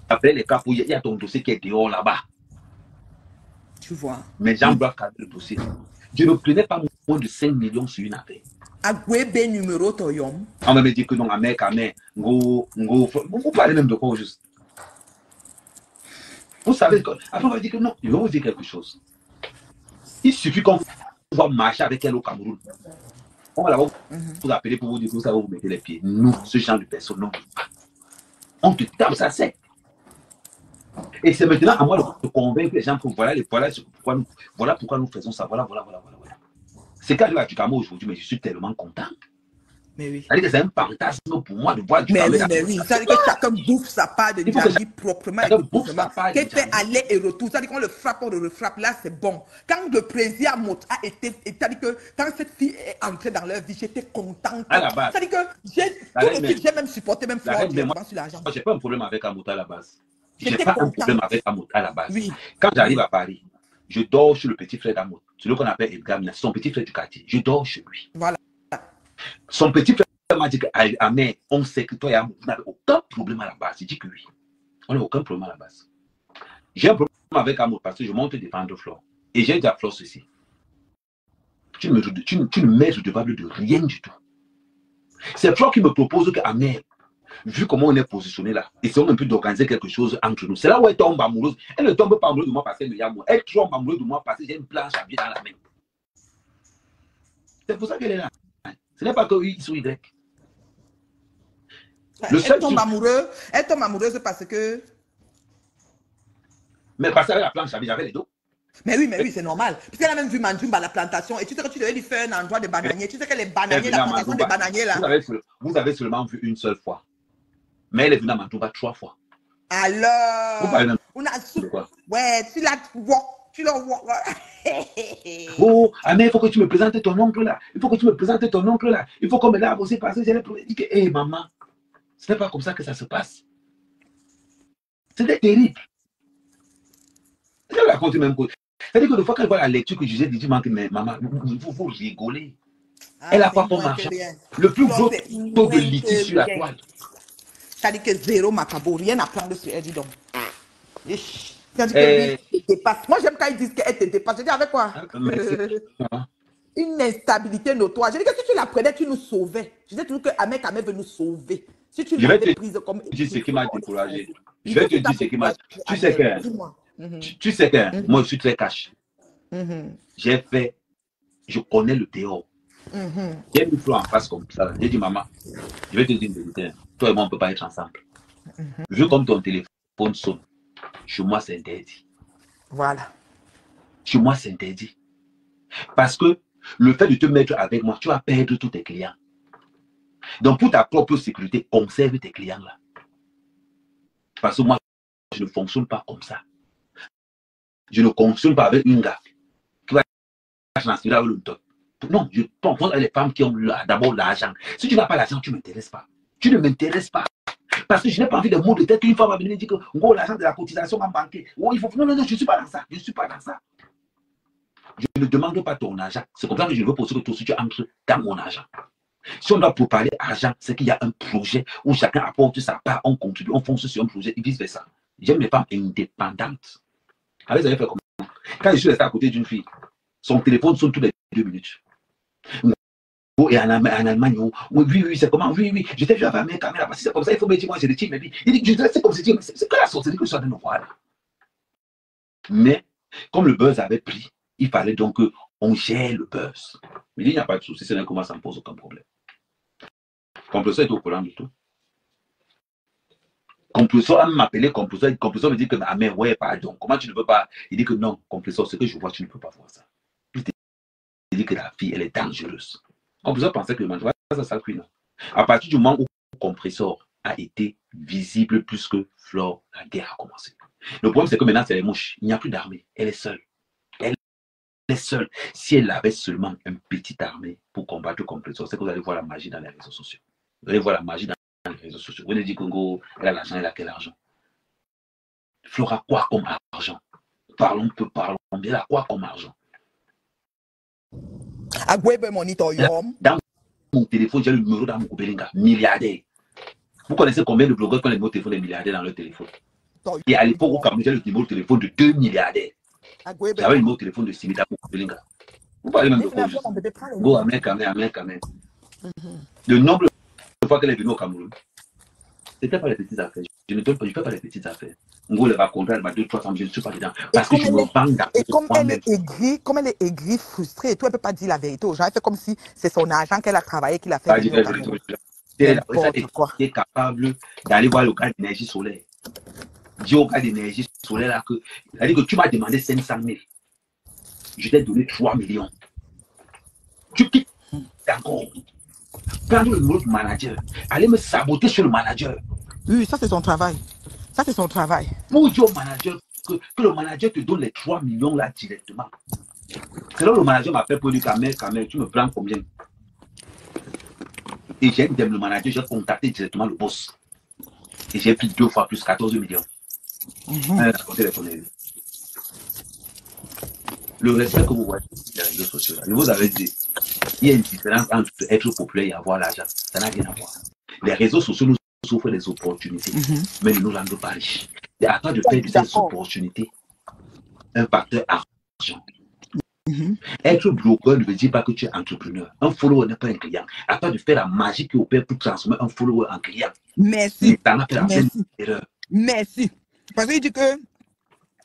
après les cas, il y a ton dossier qui est dehors là-bas. Tu vois. Mais gens doivent cadrer le dossier. Je ne prenais pas moins de 5 millions sur une affaire. Agwebe numéro toyom. On va me dire que non, vous parlez même de quoi au juste? Vous savez, après on va dire que non, je vais vous dire quelque chose. Il suffit qu'on va marcher avec elle au Cameroun. On va d'abord vous appeler pour vous dire que vous savez où vous mettez les pieds. Nous, ce genre de personnes, non. On te tape ça sec. Et c'est maintenant à moi de convaincre les gens que voilà pourquoi nous faisons ça. Voilà. C'est quand je vais à Ducamo aujourd'hui, mais je suis tellement content. Mais oui. C'est-à-dire que c'est un fantasme pour moi de voir Mais oui. Ça veut dire que chacun bouffe sa part de Djambi proprement. Qu'il fait aller et retour. Ça veut dire qu'on le frappe, on le refrappe. Là, c'est bon. Quand le président Mot a été. C'est-à-dire que quand cette fille est entrée dans leur vie, j'étais contente. À la base. C'est-à-dire que j'ai même supporté, même Florent sur l'argent. Moi, j'ai pas un problème avec Amout à la base. J'ai pas un problème avec Amout à la base. Oui. Quand j'arrive à Paris, je dors chez le petit frère d'Amout. Celui qu'on appelle Edgar, son petit frère du quartier. Je dors chez lui. Voilà. Son petit frère m'a dit que Amé, on sait que toi et Amout, vous n'avez aucun problème à la base. Il dit que oui. On n'a aucun problème à la base. J'ai un problème avec Amout parce que je monte défendre Flore. Et j'ai dit à Flore ceci. Tu ne m'es redevable de rien du tout. C'est Flore qui me propose que Amé, vu comment on est positionné là, essayons un peu d'organiser quelque chose entre nous. C'est là où elle tombe amoureuse. Elle ne tombe pas amoureuse de moi parce qu'elle me yamour. Elle tombe amoureuse de moi parce que j'ai une planche à pied dans la main. C'est pour ça qu'elle est là. Ce n'est pas que X ou Y. Elle tombe amoureuse parce que... Mais parce qu'avec la planche à pied, j'avais les dos. Mais oui, c'est normal. Parce qu'elle a même vu Mandjumba à la plantation. Et tu sais que tu devais lui faire un endroit de bananier. Tu sais que les bananiers, la plantation des bananiers là. Vous avez seulement vu une seule fois. Mais elle est venue à Mandjumba 3 fois. Alors, on a quoi? Ouais, tu l'as vois. Oh, mais il faut que tu me présentes ton oncle là. Il faut qu'on me lave aussi parce que j'ai les problèmes. Hé, maman, ce n'est pas comme ça que ça se passe. C'était terrible. Je vais raconter même quoi. C'est-à-dire que des fois, quand je vois la lecture que je disais, mais maman, vous rigolez. Elle a pas pour marcher. Le plus gros taux de litige sur la toile. C'est-à-dire que zéro macabo, rien à prendre sur elle, dis donc. C'est-à-dire que lui, te dépasse. Moi, j'aime quand ils disent qu'elle te dépasse. Je dis avec quoi? Une instabilité notoire. Je dis que si tu la prenais, tu nous sauvais. Je disais toujours que Ahmed veut nous sauver. Si tu l'avais prise comme... Je sais ce qui m'a découragé. Je vais te dire ce qui m'a... Tu sais que... Tu sais que moi, je suis très cash. J'ai fait... Je connais le dehors. J'ai mis Flo en face comme ça. J'ai dit, maman, je vais te dire une vérité. Toi et moi, on ne peut pas être ensemble. Vu comme ton téléphone sonne, chez moi, c'est interdit. Voilà. Chez moi, c'est interdit. Parce que le fait de te mettre avec moi, tu vas perdre tous tes clients. Donc, pour ta propre sécurité, conserve tes clients là. Parce que moi, je ne fonctionne pas comme ça. Je ne fonctionne pas avec une gaffe qui va transférer avec le top. Non, je pense à les femmes qui ont d'abord l'argent. Si tu n'as pas l'argent, tu ne m'intéresses pas. Tu ne m'intéresses pas. Parce que je n'ai pas envie de mots de tête qu'une femme va venir dire que oh, l'argent de la cotisation m'a banqué. Oh, il faut... Non, je ne suis pas dans ça. Je ne suis pas dans ça. Je ne demande pas ton argent. C'est comme ça que je veux poser que toi aussi tu entres dans mon argent. Si on doit parler argent, c'est qu'il y a un projet où chacun apporte sa part, on contribue, on fonce sur un projet et vice versa. J'aime les femmes indépendantes. Vous avez fait comment? Quand je suis resté à côté d'une fille, son téléphone sonne toutes les 2 minutes. Et en Allemagne, oui, c'est comment? Oui, j'étais vu avec mes caméras, c'est comme ça, il faut me dire, moi, j'ai des types, mais il dit, c'est comme si c'est que la sortie que je suis en train de voir là. Mais, comme le buzz avait pris, il fallait donc qu'on gère le buzz. Mais il n'y a pas de souci, c'est là que moi, ça ne me pose aucun problème. Compresseur est au courant du tout. Compresseur m'appelait compresseur me dit que, ah mais ouais, pardon, comment tu ne peux pas? Il dit que non, compresseur, ce que je vois, tu ne peux pas voir ça. Il dit que la fille, elle est dangereuse. Compresseur pensait que le manche, ça s'appuie là. À partir du moment où le compresseur a été visible plus que Flore, la guerre a commencé. Le problème, c'est que maintenant, c'est les mouches. Il n'y a plus d'armée. Elle est seule. Elle est seule. Si elle avait seulement une petite armée pour combattre le compresseur, c'est que vous allez voir la magie dans les réseaux sociaux. Vous allez voir la magie dans les réseaux sociaux. Vous allez dire Congo, elle a l'argent, elle a quel argent? Flore a quoi comme argent? Parlons bien, elle a quoi comme argent? Dans mon téléphone, j'ai le numéro d'Amou Belinga, milliardaire. Vous connaissez combien de blogueurs qui ont les numéros de téléphone des milliardaires dans leur téléphone? Et à l'époque, au Cameroun, j'ai le numéro de téléphone de 2 milliardaires. J'avais le numéro de téléphone de Simita pour Belinga. Vous parlez même de quoi? Go, Amen. Le nombre de fois qu'elle est venue au Cameroun, c'était pas les petites affaires. Je ne fais pas les petites affaires. Ngo le raconte, elle m'a 200-300, je ne suis pas dedans. Parce que je me vends dans. Et comme elle est aigrie, frustrée, et tout, elle ne peut pas dire la vérité aux gens. Elle fait comme si c'est son argent qu'elle a travaillé, qu'il a fait. Elle est capable d'aller voir le gars d'énergie solaire. Dis au gars d'énergie solaire là que, elle dit que tu m'as demandé 500 000. Je t'ai donné 3 millions. Tu quittes encore. Prendre le numéro du manager. Allez me saboter sur le manager. Oui, ça c'est son travail. Ça c'est son travail. Pour dire au manager que le manager te donne les 3 millions là directement. C'est là où le manager m'appelle pour dire Kamel, tu me prends combien? Et j'ai dit le manager, j'ai contacté directement le boss. Et j'ai pris 2 fois plus 14 millions. Le respect que vous voyez sur les réseaux sociaux, je vous avais dit, il y a une différence entre être populaire et avoir l'argent. Ça n'a rien à voir. Les réseaux sociaux nous offrent des opportunités, mais ils ne nous rendent pas riches. Et à toi de faire de ces opportunités un facteur argent. Être blogueur ne veut dire pas que tu es entrepreneur. Un follower n'est pas un client. À toi de faire la magie qui opère pour transformer un follower en client. Merci. Merci. Parce qu'il dit que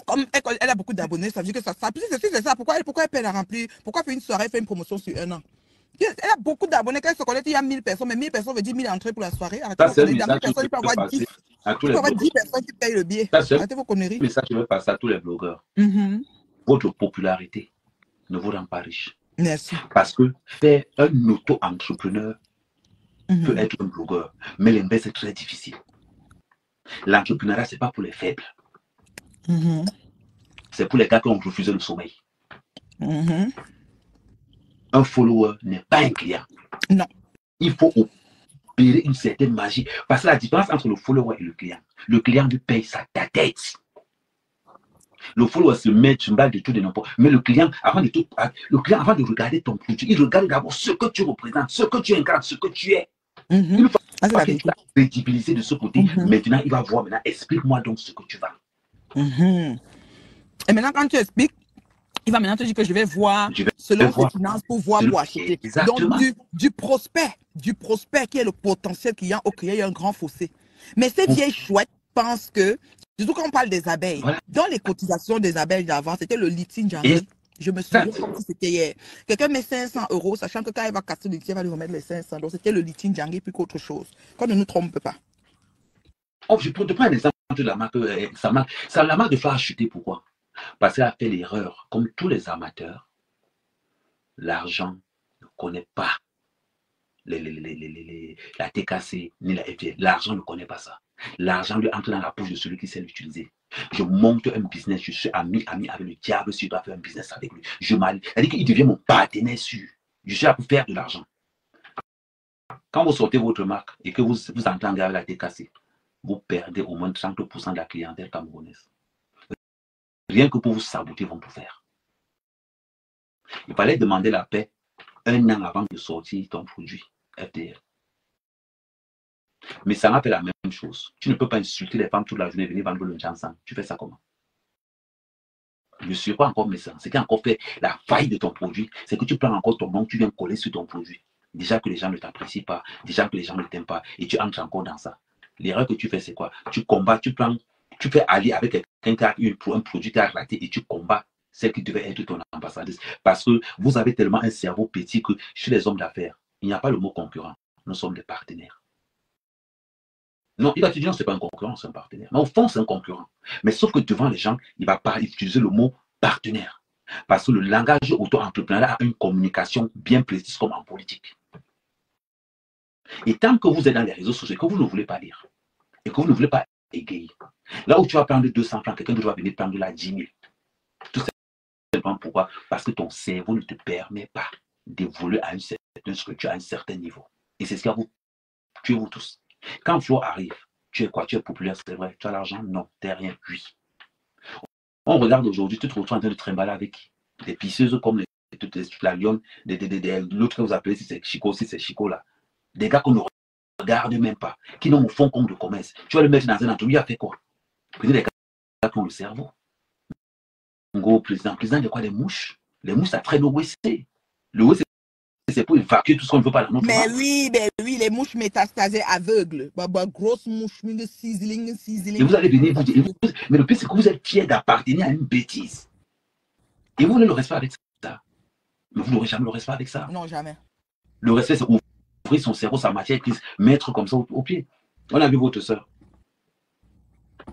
comme elle a beaucoup d'abonnés, ça veut dire que ça. C'est ça. Pourquoi elle peut la remplir? Pourquoi faire une soirée, faire une promotion sur 1 an? Elle a beaucoup d'abonnés. Quand elle se connecte, il y a 1000 personnes, mais 1000 personnes veut dire 1000 entrées pour la soirée. Arrêtez vos conneries. Dans 1000 personnes, il peut avoir 10. Il peut avoir 10 personnes qui payent le billet. Arrêtez vos conneries. Mais ça, je veux passer à tous les blogueurs. Votre popularité ne vous rend pas riche. Merci. Parce que faire un auto-entrepreneur peut être un blogueur, mais l'inverse est très difficile. L'entrepreneuriat, ce n'est pas pour les faibles. C'est pour les gars qui ont refusé le sommeil. Un follower n'est pas un client. Non. Il faut opérer une certaine magie. Parce que la différence entre le follower et le client lui paye sa tête. Le follower se met une balle de tout de n'importe. Mais le client, avant de regarder ton produit, il regarde d'abord ce que tu représentes, ce que tu incarnes, ce que tu es. Une fois que tu l'as crédibilisé de ce côté, maintenant, il va voir, explique-moi donc ce que tu vas. Et maintenant, quand tu expliques, il va maintenant te dire que je vais voir selon tes finances pour voir pour acheter. Exactement. Donc, du prospect qui est le potentiel client au client, il y a un grand fossé. Mais ces vieilles chouettes pensent que, surtout quand on parle des abeilles, dans les cotisations des abeilles d'avant, c'était le lithium jungle. Je me souviens comme si c'était hier. Quelqu'un met 500 €, sachant que quand il va casser le lithium, il va lui remettre les 500. Donc, c'était le lithium jungle plus qu'autre chose. Qu'on ne nous trompe pas. Oh, je peux te prendre un exemple de la marque. La marque de faire acheter, pourquoi? Parce qu'elle a fait l'erreur, comme tous les amateurs, l'argent ne connaît pas la TKC ni la FDL. L'argent ne connaît pas ça. L'argent lui entre dans la poche de celui qui sait l'utiliser. Je monte un business, je suis ami avec le diable si je dois faire un business avec lui. C'est-à-dire qu'il devient mon partenaire sûr. Je suis là pour faire de l'argent. Quand vous sortez votre marque et que vous entendez avec la TKC, vous perdez au moins 30% de la clientèle camerounaise. Rien que pour vous saboter, vont tout faire. Il fallait demander la paix 1 an avant de sortir ton produit FDL. Mais ça m'a fait la même chose. Tu ne peux pas insulter les femmes toute la journée et venir vendre le ensemble. Tu fais ça comment? Je ne suis pas encore médecin. Ce qui a encore fait la faille de ton produit, c'est que tu prends encore ton nom, tu viens coller sur ton produit. Déjà que les gens ne t'apprécient pas, déjà que les gens ne t'aiment pas, et tu entres encore dans ça. L'erreur que tu fais, c'est quoi? Tu combats, tu fais allier avec quelqu'un qui a eu un produit qui a raté et tu combats celle qui devait être ton ambassadrice. Parce que vous avez tellement un cerveau petit que chez les hommes d'affaires, il n'y a pas le mot concurrent. Nous sommes des partenaires. Non, il va te dire non, ce n'est pas un concurrent, c'est un partenaire. Mais au fond, c'est un concurrent. Mais sauf que devant les gens, il ne va pas utiliser le mot partenaire. Parce que le langage auto-entrepreneurial a une communication bien précise comme en politique. Et tant que vous êtes dans les réseaux sociaux, que vous ne voulez pas lire, et que vous ne voulez pas égayer, là où tu vas prendre 200 francs, quelqu'un d'autre va venir prendre là 10 000. Tout simplement pourquoi? Parce que ton cerveau ne te permet pas d'évoluer à une certaine structure, à un certain niveau. Et c'est ce qui va vous tuer vous tous. Quand Flo arrive, tu es quoi? Tu es populaire, c'est vrai. Tu as l'argent? Non, tu n'es rien. Oui. On regarde aujourd'hui, tu te retrouves en train de trimballer avec des pisseuses comme la lionne, l'autre que vous appelez, si c'est Chico là. Des gars qu'on ne regarde même pas, qui n'ont au fond compte de commerce. Tu vas le mettre dans un entreprise, il a fait quoi? qui ont le cerveau. Gros président de quoi? Des mouches. Les mouches, ça traîne le WC. Le WC, c'est pour évacuer tout ce qu'on ne veut pas dans notre mais oui, les mouches métastasées aveugles. Grosse mouche, sizzling. Et vous allez venir vous dire, mais le pire, c'est que vous êtes fiers d'appartenir à une bêtise. Et vous ne le respect avec ça. Mais vous n'aurez jamais le respect avec ça. Non, jamais. Le respect, c'est ouvrir son cerveau, sa matière grise, mettre comme ça au pied. On a vu votre soeur.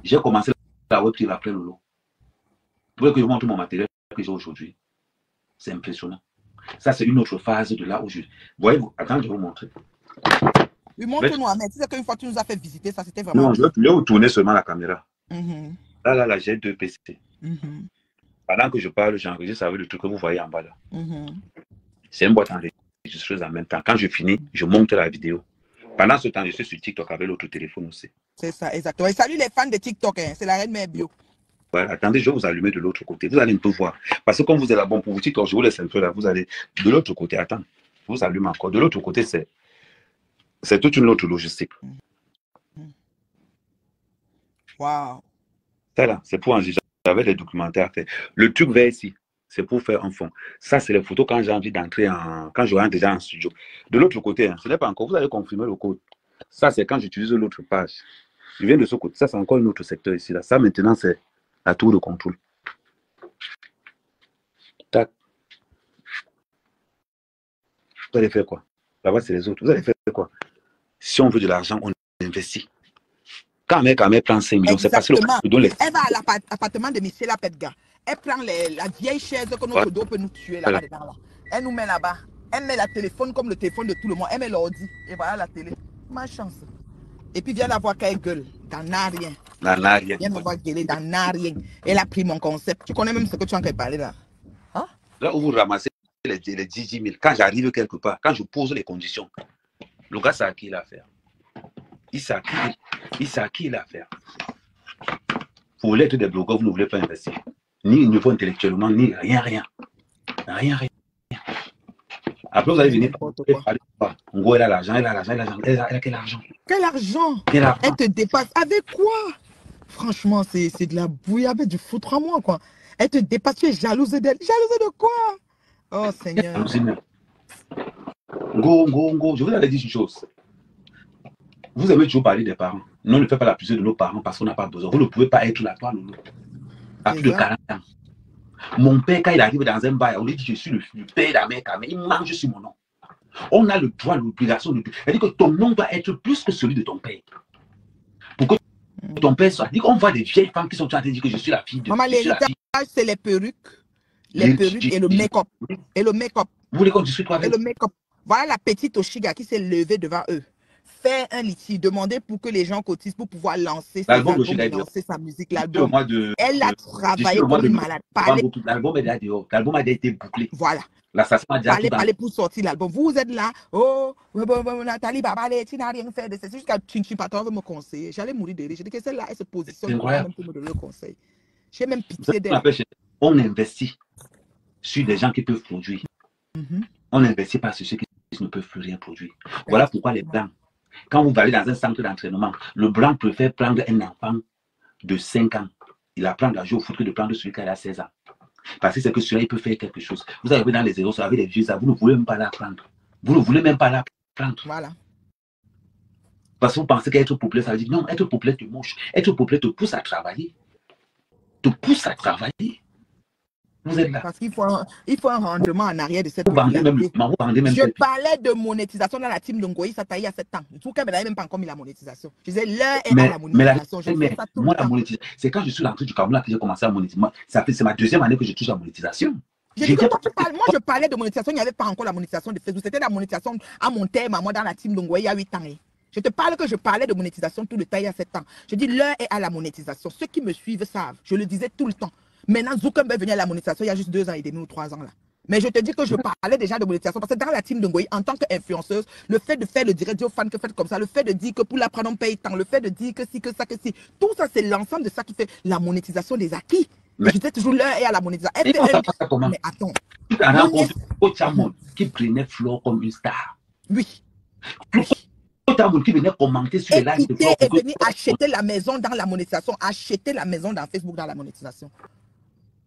J'ai commencé la web qui après Lolo. Vous voulez que je montre mon matériel que j'ai aujourd'hui? C'est impressionnant. Ça, c'est une autre phase de là où je... Voyez-vous, attends, je vais vous montrer. Oui, montre-nous, mais tu sais qu'une fois tu nous as fait visiter, ça c'était vraiment... Non, je vais vous tourner seulement la caméra. Mm-hmm. Là, j'ai 2 PC. Mm-hmm. Pendant que je parle, j'enregistre avec le truc que vous voyez en bas là. Mm-hmm. C'est une boîte enregistreuse en même temps. Quand je finis, je monte la vidéo. Pendant ce temps, je suis sur TikTok avec l'autre téléphone aussi. C'est ça, exactement. Et salut les fans de TikTok, hein. C'est la reine mère bio. Voilà, attendez, je vais vous allumer de l'autre côté. Vous allez un peu voir. Parce que comme vous êtes là, bon, pour vous TikTok, je vous laisse un peu là. Vous allez de l'autre côté. Attends, je vous allume encore. De l'autre côté, c'est toute une autre logistique. Waouh. Ça là, c'est pour enregistrer avec les documentaires à faire. Le truc vert ici, c'est pour faire un fond. Ça, c'est les photos quand j'ai envie d'entrer quand je rentre déjà en studio. De l'autre côté, hein, ce n'est pas encore. Vous allez confirmer le code. Ça, c'est quand j'utilise l'autre page. Je viens de ce côté. Ça, c'est encore un autre secteur ici. Là. Ça, maintenant, c'est la tour de contrôle. Tac. Vous allez faire quoi? Là-bas, c'est les autres. Vous allez faire quoi? Si on veut de l'argent, on investit. Quand mec prend 5 millions, c'est parce que elle va à l'appartement de Michel Lapetga. Elle prend la vieille chaise que notre dos peut nous tuer là-bas dedans. Là. Elle nous met là-bas. Elle met la téléphone comme le téléphone de tout le monde. Elle met l'ordi. Et voilà la télé. Ma chance. Et puis viens la voir qu'elle gueule. Dans n'a rien. Viens me voir gueuler. Dans n'a rien. Elle a pris mon concept. Tu connais même ce que tu as en train de parler là. Hein? Là où vous ramassez les 10 000, quand j'arrive quelque part, quand je pose les conditions, le gars, c'est à qui l'affaire. Il sait à qui l'affaire. Pour l'être des blogueurs, vous ne voulez pas investir. Ni au niveau intellectuellement, ni rien. Rien. Après, vous allez venir parler. En gros, elle a l'argent. Elle a quel argent? Quel argent? Elle te dépasse. Avec quoi? Franchement, c'est de la bouillabaisse du foutre à moi, quoi. Elle te dépasse. Tu es jalouse d'elle. Jalouse de quoi? Oh, Seigneur. Go. Je vous avais dit une chose. Vous aimez toujours parler des parents. Nous ne faisons pas la plusieurs de nos parents parce qu'on n'a pas besoin. Vous ne pouvez pas être là, toi, Lolo. À plus de 40 ans. Mon père, quand il arrive dans un bar, on lui dit je suis le père d'Amérique, mais il mange sur mon nom. On a le droit, l'obligation de. C'est-à-dire que ton nom doit être plus que celui de ton père. Pour que ton père soit. On voit des vieilles femmes qui sont en train de dire que je suis la fille de. Maman, l'héritage, c'est les perruques. Les perruques et le make-up. Vous voulez qu'on discute avec? Et le make-up. Voilà la petite Oshiga qui s'est levée devant eux. Faire un litige, demander pour que les gens cotisent pour pouvoir lancer sa musique, l'album. Elle a travaillé comme une malade. L'album est là dehors. L'album a été bouclé. Voilà. L'assassin a déjà parlez pour sortir l'album. Vous êtes là. Oh, Nathalie Babalé, tu n'as rien fait de ça. C'est jusqu'à Chinchi Patron veut me conseiller. J'allais mourir de rire. J'ai dit que celle-là, elle se positionne pour me donner le conseil. J'ai même pitié d'elle. On investit sur des gens qui peuvent produire. On n'investit pas sur ceux qui ne peuvent plus rien produire. Voilà pourquoi les Blancs, quand vous allez dans un centre d'entraînement, le Blanc préfère prendre un enfant de 5 ans. Il apprend à jouer au foot que de prendre celui qui a 16 ans. Parce que c'est que celui-là, il peut faire quelque chose. Vous arrivez dans les zéros, vous avez des vieux, vous ne voulez même pas l'apprendre. Vous ne voulez même pas l'apprendre. Voilà. Parce que vous pensez qu'être populaire, ça veut dire non, être populaire, tu moche. Être populaire te pousse à travailler. Vous êtes là. Parce qu'il faut un rendement en arrière de cette popularité. Je parlais de monétisation dans la team de Ngoï, ça taille à 7 ans. Tout cas, même pas encore mis la monétisation. Je disais, l'heure est à la monétisation. Moi, la monétisation, c'est quand je suis rentré du Cameroun que j'ai commencé à monétiser. C'est ma deuxième année que je touche la monétisation. Moi, je parlais de monétisation, il n'y avait pas encore la monétisation de Facebook. C'était la monétisation à mon terme, moi, dans la team de Ngoï, il y a 8 ans. Je te parle que je parlais de monétisation tout le temps il y a 7 ans. Je dis, l'heure est à la monétisation. Ceux qui me suivent savent. Je le disais tout le temps. Maintenant, Zuckerberg venait à la monétisation il y a juste 2 ans et demi ou 3 ans là. Mais je te dis que je parlais déjà de monétisation parce que dans la team de Ngoï, en tant qu'influenceuse, le fait de faire le direct aux fans que faites comme ça, le fait de dire que pour l'apprendre on paye tant, le fait de dire que si, que ça, que si, tout ça c'est l'ensemble de ça qui fait la monétisation des acquis. Mais je disais toujours l'heure est à la monétisation. Mais attends. Tu as rencontré Coach Amon qui prenait Flo comme une star. Oui. Coach autant qui venaient commenter sur les lives. Et venir acheter la maison dans la monétisation. Acheter la maison dans Facebook dans la monétisation.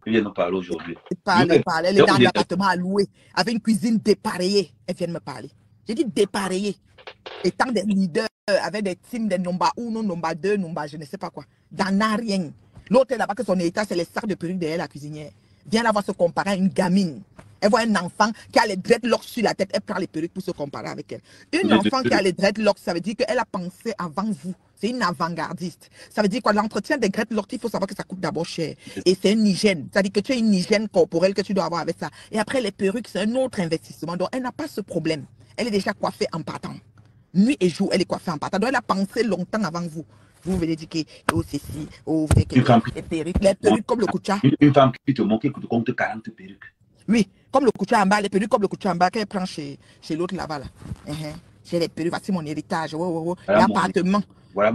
Elle vient nous parler aujourd'hui. Elle est dans un appartement à louer, avec une cuisine dépareillée. Elle vient me parler. J'ai dit dépareillée. Étant des leaders, avec des teams de nomba 1, nomba 2, nomba je ne sais pas quoi. Dans n'a rien. L'autre là-bas, que son état, c'est les sacs de perruque derrière la cuisinière. Viens la voir se comparer à une gamine. Elle voit un enfant qui a les dreadlocks sur la tête, elle prend les perruques pour se comparer avec elle. Une enfant qui a les dreadlocks, ça veut dire qu'elle a pensé avant vous. C'est une avant-gardiste. Ça veut dire quoi? L'entretien des dreadlocks, il faut savoir que ça coûte d'abord cher. Et c'est une hygiène. C'est-à-dire que tu as une hygiène corporelle que tu dois avoir avec ça. Et après, les perruques, c'est un autre investissement. Donc, elle n'a pas ce problème. Elle est déjà coiffée en partant. Nuit et jour, elle est coiffée en partant. Donc, elle a pensé longtemps avant vous. Vous venez dire que ceci, vous venez que les perruques comme le Koucha. Une femme qui te montre que tu comptes 40 perruques. Oui, comme le Koucha en bas, les perruques comme le Koucha en bas qu'elle prend chez l'autre là-bas. Là. J'ai les perruques, voici mon héritage. L'appartement. Voilà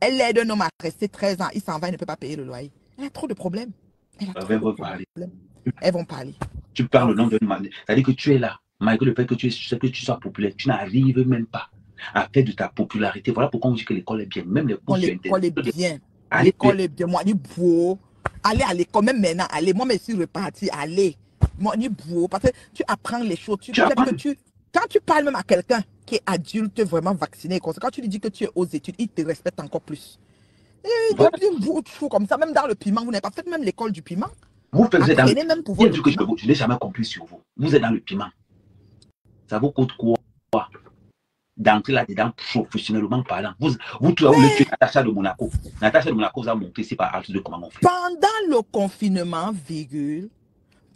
elle aide un homme à rester 13 ans. Il s'en va, il ne peut pas payer le loyer. Elle a trop de problèmes. Elles vont parler. Tu parles au nom d'une manière. C'est-à-dire que tu es là, malgré le fait que tu sois populaire, tu n'arrives même pas à faire de ta popularité. Voilà pourquoi on dit que l'école est bien. Même les cours sur Internet. L'école est bien. L'école est bien. Moi, je beau. Allez à l'école, même maintenant, allez. Moi, je suis reparti, allez. Moi, je beau. Parce que tu apprends les choses. Quand tu parles même à quelqu'un qui est adulte, vraiment vacciné, quand tu lui dis que tu es aux études, il te respecte encore plus. Et comme ça, même dans le piment, vous n'avez pas fait même l'école du piment. Vous faites dans le même pour je n'ai jamais compris sur vous. Vous êtes dans le piment. Ça vous coûte quoi d'entrer là-dedans professionnellement parlant? Vous trouvez Natacha de Monaco. Natacha de Monaco vous a montré ici par de comment on fait. Pendant le confinement,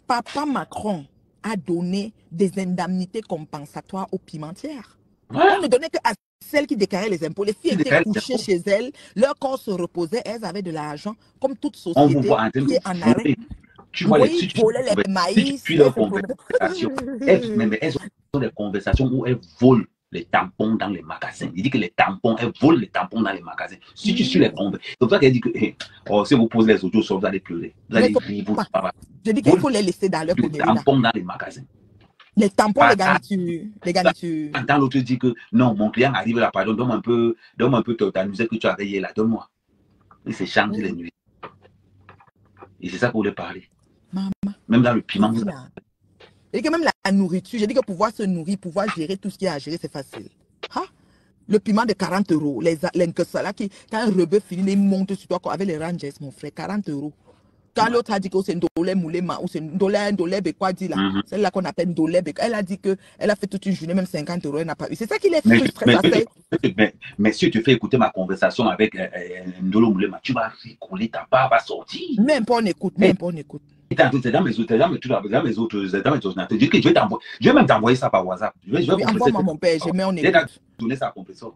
Papa Macron a donné des indemnités compensatoires aux pimentières. On ne donnait qu'à celles qui déclaraient les impôts. Les filles étaient couchées chez elles, leur corps se reposait, elles avaient de l'argent, comme toute société. On vous voit en train de en arrêt. Tu vois les maïs. Tu leur conversations. Elles ont des conversations où elles volent les tampons dans les magasins. Il dit que elles volent les tampons dans les magasins. Si tu suis les conversations, c'est pour ça qu'elle dit que si vous posez les audios, vous allez pleurer. Vous allez rire. Je dis qu'il faut les laisser dans leur les tampons dans les magasins. Les tampons, les garnitures. Quand l'autre dit que non, mon client arrive là, pardon, donne-moi un peu ta musette que tu as rayée là, donne-moi. Il s'est changé les nuits. Et c'est ça qu'on voulait parler. Maman. Même dans le piment, vous et que même la nourriture, j'ai dit que pouvoir se nourrir, pouvoir gérer tout ce qu'il y a à gérer, c'est facile. Le piment de 40 €, les nkesala qui, quand un rebeu finit, il monte sur toi avec les Rangers, mon frère, 40 €. Quand l'autre a dit que c'est un dolé moulema, ou c'est un dolé quoi dit là, celle-là qu'on appelle dolé, elle a dit qu'elle a fait toute une journée, même 50 €, elle n'a pas eu. C'est ça qui les frustré. Mais si tu fais écouter ma conversation avec Ndolo Moulema, tu vas rigoler, ta part va sortir. Même pas on écoute, même pas on écoute. C'est dans mes autres ordinateurs. Je vais même t'envoyer ça par WhatsApp. Envoie-moi mon père, je mets en écoute. Donner ça à compresseur.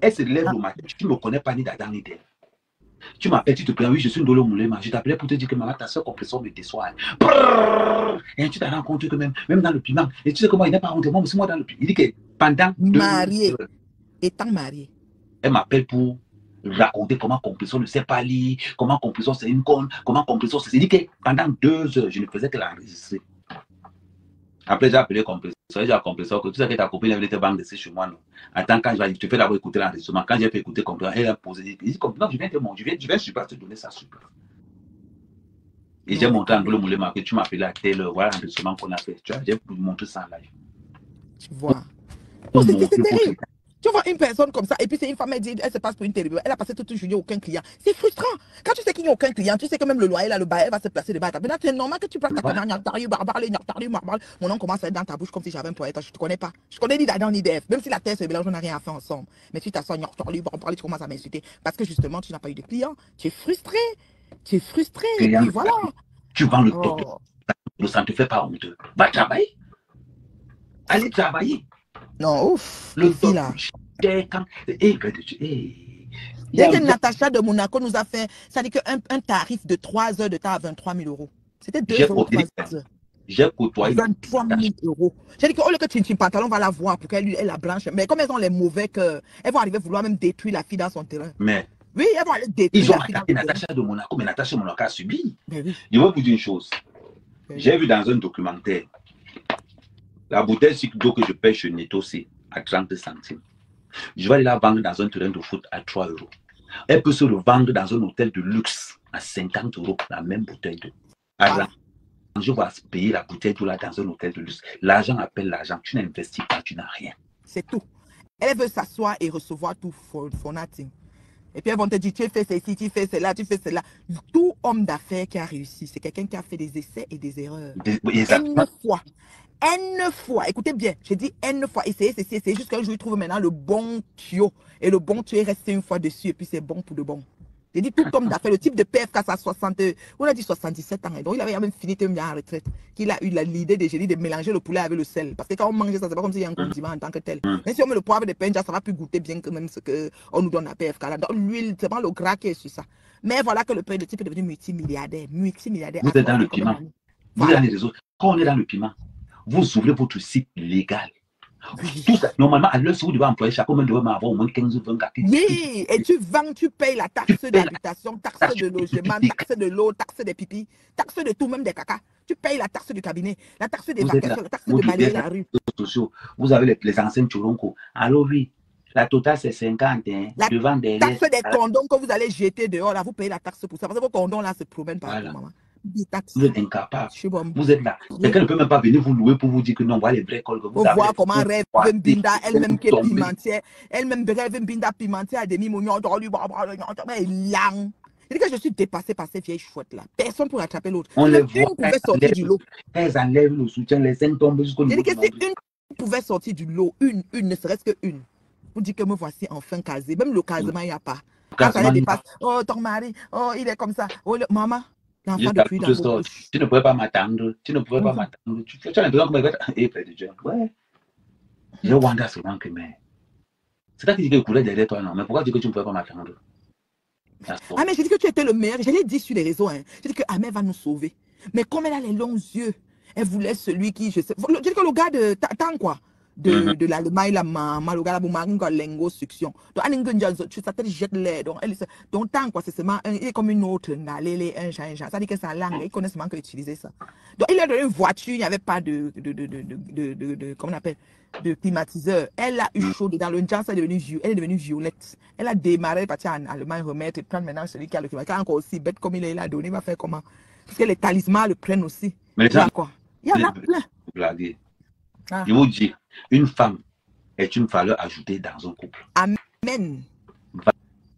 Elle se lève le matin, tu ne me connais pas ni d'Adam ni d'Ève. Tu m'appelles, tu te plains, oui, je suis Ndolo Moulema. Je t'appelais pour te dire que maman, ta soeur compresseur me déçoit. Et tu t'as rencontré que même dans le piment. Et tu sais comment il n'est pas rentré, moi, c'est moi dans le piment. Il dit que pendant marié, étant marié. Elle m'appelle pour raconter comment compresseur ne sait pas lire, comment compresseur c'est une conne, comment compresseur c'est. Il dit que pendant 2 heures, je ne faisais que l'enregistrer. Après, j'ai appelé compresseur, j'ai dit à compresseur que tu sais que ta copine était banque de chez moi, non. Attends, quand je te fais d'abord écouter l'enregistrement, quand j'ai fait écouter compresseur, elle a posé, il dit non, je viens sur place te donner ça sur place. Et j'ai montré à Ndolo Moulema que tu m'as appelé à telle heure, voilà l'enregistrement qu'on a fait. Tu vois, j'ai montré ça en live. Tu vois. C'est terrible. Tu vois une personne comme ça, et puis c'est une femme, elle dit, elle se passe pour une terrible. Elle a passé toute une journée, aucun client. C'est frustrant. Quand tu sais qu'il n'y a aucun client, tu sais que même le loyer, là, le bail, elle va se placer de bas. Maintenant, c'est normal que tu places ta connerie, mon nom commence à être dans ta bouche comme si j'avais un poète. Je te connais pas. Je connais ni d'Adam ni d'Ève. Même si la terre se mélange, on n'a rien à faire ensemble. Mais tu t'assois, tu commences à m'insulter. Parce que justement, tu n'as pas eu de clients. Tu es frustré. Et puis voilà. Tu vends le docteur. Ça ne te fait pas honteux. Va travailler. Allez travailler. Non, ouf. Le fil là. Dès que Natacha de Monaco nous a fait, ça dit qu'un tarif de 3 heures de temps à 23 000 €. C'était 2 heures. J'ai côtoyé 23 000 €. J'ai dit qu'au lieu que Tintin Pantalon va la voir pour qu'elle la blanche, mais comme elles ont les mauvais cœurs, elles vont arriver à vouloir même détruire la fille dans son terrain. Mais oui, elles vont aller détruire ils ont la fille. attaqué Natacha de Monaco, mais Natacha de Monaco a subi. Oui. Je vais vous dire une chose. J'ai vu dans un documentaire la bouteille d'eau que je paye chez Netto, c'est à 30 centimes. Je vais aller la vendre dans un terrain de foot à 3 euros. Elle peut se revendre dans un hôtel de luxe à 50 euros, la même bouteille d'eau. Je vais payer la bouteille d'eau là dans un hôtel de luxe. L'argent appelle l'argent. Tu n'investis pas, tu n'as rien. C'est tout. Elle veut s'asseoir et recevoir tout for nothing. Et puis elles vont te dire, tu fais ceci, tu fais cela, tu fais cela. Tout homme d'affaires qui a réussi, c'est quelqu'un qui a fait des essais et des erreurs. N fois. N fois. Écoutez bien, j'ai dit N fois. Essayez ceci, essayez jusqu'à un jour, il trouve maintenant le bon tuyau. Et le bon tuyau est resté une fois dessus et puis c'est bon pour de bon. J'ai dit tout homme d'affaires, le type de PFK, ça a 60, on a dit 77 ans. Donc il avait même fini en retraite. Qu'il a eu l'idée de mélanger le poulet avec le sel. Parce que quand on mange ça, c'est pas comme s'il y a un condiment en tant que tel. Mais si on met le poivre de penja, ça va plus goûter bien que même ce qu'on nous donne à PFK. Là. Donc l'huile, c'est vraiment le gras qui est sur ça. Mais voilà que le type est devenu multimilliardaire. Multimilliardaire. Vous êtes dans le piment. Vous êtes dans les réseaux. Quand on est dans le piment, vous ouvrez votre site légal. Tout ça, normalement, à l'heure, si vous devez employer, chaque homme doit avoir au moins 15 ou 20 cas. Oui, et tu vends, tu payes la taxe d'habitation, taxe de logement, taxe de l'eau, taxe des pipis, taxe de tout, même des caca. Tu payes la taxe du cabinet, la taxe des vacations, la taxe de balayer la rue. Vous avez les anciennes Choronko. Alors oui, la totale c'est 50, hein, devant des taxe des condoms que vous allez jeter dehors, là, vous payez la taxe pour ça. Parce que vos condoms là se promènent partout, maman. Vous êtes incapable. Vous êtes là. Quelqu'un ne peut même pas venir vous louer pour vous dire que non, voilà les vrais cols que vous avez. On voit comment rêve Binda, elle-même qui est pimentière. Elle-même rêve Binda pimentière à demi-mounion, mais lang. Je dis que je suis dépassée par ces vieilles chouettes là. Personne ne pourrait attraper l'autre. On les voit. Une pouvait sortir du lot. Elles enlèvent le soutien, les seins tombent jusqu'au niveau. Je dis que si une pouvait sortir du lot, une, ne serait-ce que une. Vous dites que me voici enfin casé. Même le casement, il n'y a pas. Quand ça dépasse, oh ton mari, oh il est comme ça. Oh maman. Tu ne pouvais pas m'attendre. Tu ne pouvais pas m'attendre. Tu as l'impression que je vais près de Dieu. Ouais. Je wonder souvent que mais. C'est ça qui dit que je courais derrière toi, non. Mais pourquoi dire que tu ne pouvais pas m'attendre? Ah, mais j'ai dit que tu étais le meilleur. Je l'ai dit sur les réseaux. Hein. J'ai dit que Amel va nous sauver. Mais comme elle a les longs yeux, elle voulait celui qui, je sais. J'ai dit que le gars de Tant quoi. De l'Allemagne, la maman, le gars là, vous lengo succion. Donc, ça te jette l'air. Donc, Tant quoi, c'est seulement, il est comme une autre, un chat. Ça dit que sa langue, il connaît seulement qu'utiliser ça. Donc, il a donné une voiture, il n'y avait pas comment on appelle, de climatiseur. Elle a eu chaud dans le genre, elle est devenue violette. Elle a démarré, partir en Allemagne, remettre, et prendre maintenant celui qui a le climatiseur. Encore aussi bête comme il est là donné, il va faire comment? Parce que les talismans le prennent aussi. Mais il y a quoi? Il y en a plein. Blaguer. Je vous dis, une femme est une valeur ajoutée dans un couple. Amen.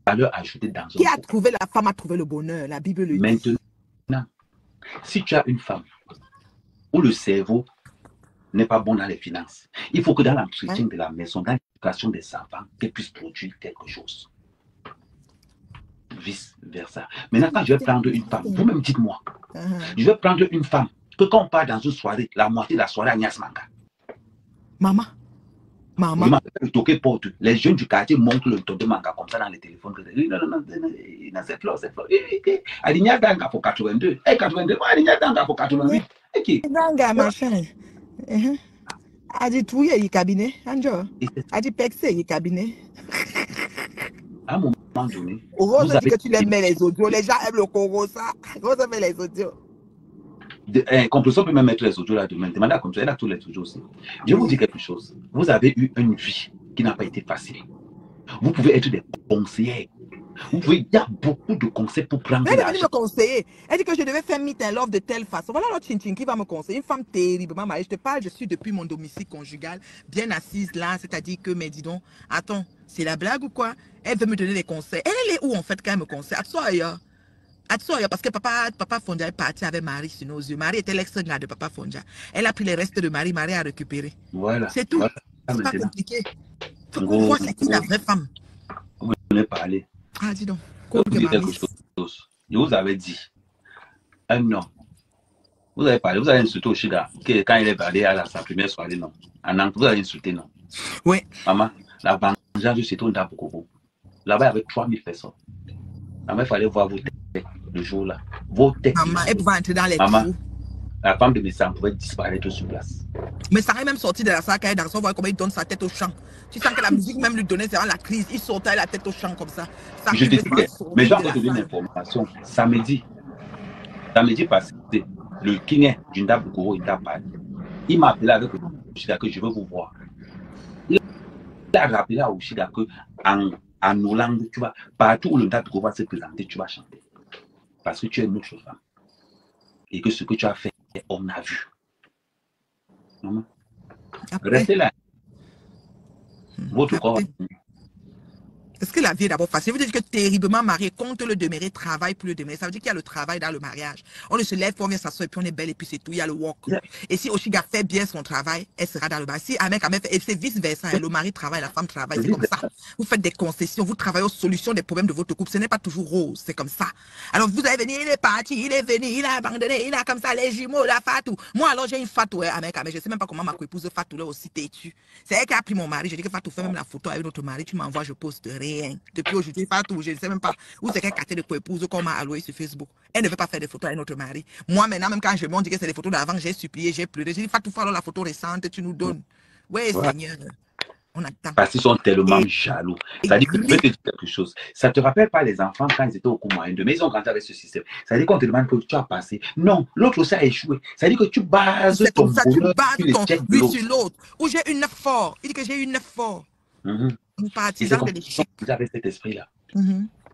Valeur ajoutée dans un couple. Qui a trouvé la femme a trouvé le bonheur. La Bible le dit. Maintenant, si tu as une femme où le cerveau n'est pas bon dans les finances, il faut que dans l'entretien de la maison, dans l'éducation des enfants, qu'elle puisse produire quelque chose. Vice versa. Maintenant, quand je vais prendre une femme, vous-même dites-moi, je vais prendre une femme que quand on part dans une soirée, la moitié de la soirée à Nias Manga. Maman. Les jeunes du quartier montrent le taux de manga comme ça dans les téléphones. Non, c'est flot. Adigna Danga pour 82. 82, Adigna Danga pour 88. Danga, machin. A dit tout, il y a cabinet. A dit pexé, il y a cabinet. À un moment donné. Rose dit que tu aimes les audios. Les gens aiment le Congo, ça. Rose aime les audios. Compression peut même mettre les audios là demain. Demandez à Compression, elle a tous les audios aussi. Je vous dis quelque chose. Vous avez eu une vie qui n'a pas été facile. Vous pouvez être des conseillers. Il y a beaucoup de conseils pour prendre l'argent. Elle est venue me conseiller. Elle dit que je devais faire meet and love de telle façon. Voilà l'autre Chin qui va me conseiller. Une femme terriblement mariée. Je te parle, je suis depuis mon domicile conjugal, bien assise là. C'est-à-dire que, mais dis donc, attends, c'est la blague ou quoi? Elle veut me donner des conseils. Elle est où en fait quand elle me conseille? Parce que papa Fondia est parti avec Marie sur nos yeux. Marie était l'ex-gars de papa Fondia. Elle a pris les restes de Marie. Marie a récupéré. Voilà. C'est tout. Voilà. C'est pas compliqué. Faut qu'on voit c'est qui la vraie femme. Vous venez parler. Ah, dis donc. Je vous avais dit. Un homme. Vous avez parlé. Vous avez insulté au Chida. Quand il est parlé à sa première soirée, non. Vous avez insulté, non. Oui. Maman, la vengeance, c'est tout beaucoup. Là-bas, il y avait 3000 personnes. Maman, il fallait voir vos têtes le jour-là. Vos têtes. Maman, elle pouvait entrer dans les trous. La femme de Messam pouvait disparaître sur place. Mais ça est même sorti de la salle, dans son voit comment il donne sa tête au champ. Tu sens que la musique même lui donnait, c'est vraiment la crise. Il sortait la tête au champ comme ça. Je te dis, mais j'ai encore donné une information. Samedi passé, le King Jinda Bukuro, il t'a parlé. Il m'a appelé avec le Chida que je veux vous voir. Il a rappelé à Oshida que en Hollande, tu vas, partout où le Ndabigo va se présenter, tu vas chanter. Parce que tu es une autre femme. Et que ce que tu as fait, on a vu. Maman, restez là. Votre corps. Est-ce que la vie est d'abord facile? Vous dites que terriblement marié, compte le demeurer, travail pour le demeurer. Ça veut dire qu'il y a le travail dans le mariage. On ne se lève pour venir s'asseoir et puis on est belle et puis c'est tout. Il y a le walk. Et si Oshiga fait bien son travail, elle sera dans le mariage. Si Ahmed fait, et c'est vice-versa. Le mari travaille, la femme travaille. C'est comme ça. Vous faites des concessions, vous travaillez aux solutions des problèmes de votre couple. Ce n'est pas toujours rose, c'est comme ça. Alors vous allez venir, il est parti, il est venu, il a abandonné, il a comme ça les jumeaux, la Fatou. Moi alors j'ai une Fatou, Ahmed, je ne sais même pas comment ma co-épouse Fatou là aussi têtue. C'est elle qui a pris mon mari. Je dis que Fatou fait même la photo avec notre mari. Tu m'envoies, je poste rien. Depuis aujourd'hui, Fatou, je ne sais même pas où c'est qu'elle a de co-épouse qu'on m'a alloué sur Facebook. Elle ne veut pas faire des photos avec notre mari. Moi, maintenant, même quand je me dis que c'est des photos d'avant, j'ai supplié, j'ai pleuré. J'ai dit, Fatou, alors la photo récente, tu nous donnes. Oui, Seigneur. On attend. Parce qu'ils sont tellement jaloux. C'est-à-dire que je vais te dire quelque chose. Ça ne te rappelle pas les enfants quand ils étaient au cours moyen de, mais ils ont grandi avec ce système. C'est-à-dire qu'on te demande que tu as passé. Non, l'autre aussi a échoué. C'est-à-dire que tu bases ton bonheur sur les chèques de l'autre. Sur l'autre. Ou j'ai une 9 fort. Il dit que j'ai une 9 fort. Une partisan de l'échec. Vous avez cet esprit-là.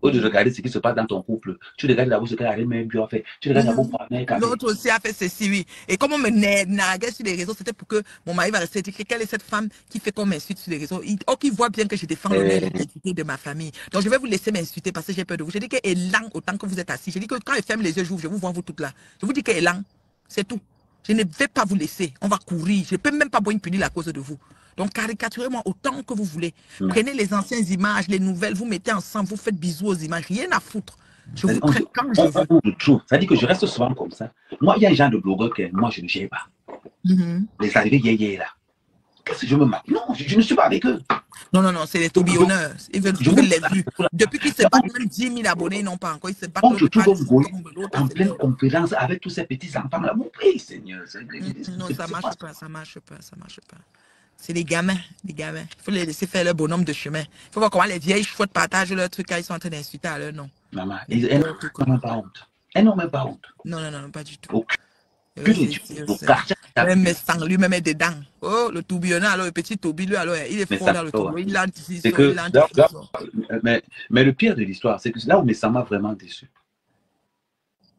Au lieu de regarder ce qui se passe dans ton couple, tu regardes d'abord ce qu'elle a même bien fait. Tu regardes d'abord pour l'autre aussi a fait ceci, oui. Et comme on me narguait sur les réseaux, c'était pour que mon mari va rester dire quelle est cette femme qui fait qu'on m'insulte sur les réseaux. Qui voit bien que je défends l'honneur et l'identité de ma famille. Donc je vais vous laisser m'insulter parce que j'ai peur de vous. Je dis que Elan, autant que vous êtes assis, je dis que quand je ferme les yeux, j'ouvre, je vous vois vous toutes là. Je vous dis que Elan, c'est tout. Je ne vais pas vous laisser. On va courir. Je ne peux même pas boire une pilule à cause de vous. Donc, caricaturez-moi autant que vous voulez. Prenez les anciennes images, les nouvelles, vous mettez ensemble, vous faites bisous aux images. Rien à foutre. Je vous traite quand je veux. Ça dit que je reste souvent comme ça. Moi, il y a un genre de blogueur que moi, je ne gère pas. Les arrivés yéyé là. Qu'est-ce que je me marque? Non, je ne suis pas avec eux. Non, c'est les tourbillonneurs. Ils veulent les vues. Depuis qu'ils se battent, même 10 000 abonnés, ils n'ont pas encore. Ils se battent. On se trouve en pleine conférence avec tous ces petits enfants là. Mon pays, Seigneur. Non, ça marche pas. C'est les gamins. Il faut les laisser faire leur bonhomme de chemin. Il faut voir comment les vieilles chouettes partagent leur truc quand ils sont en train d'insulter à leur nom. Maman, elles n'ont même pas honte. Elles n'ont même pas honte. Non, pas du tout. Même lui-même est dedans. Oh, le tourbillonneur, alors le petit Toby, lui, alors il est fort dans le tourbillon. Il l'anticipe. Mais le pire de l'histoire, c'est que là où ça m'a vraiment déçu.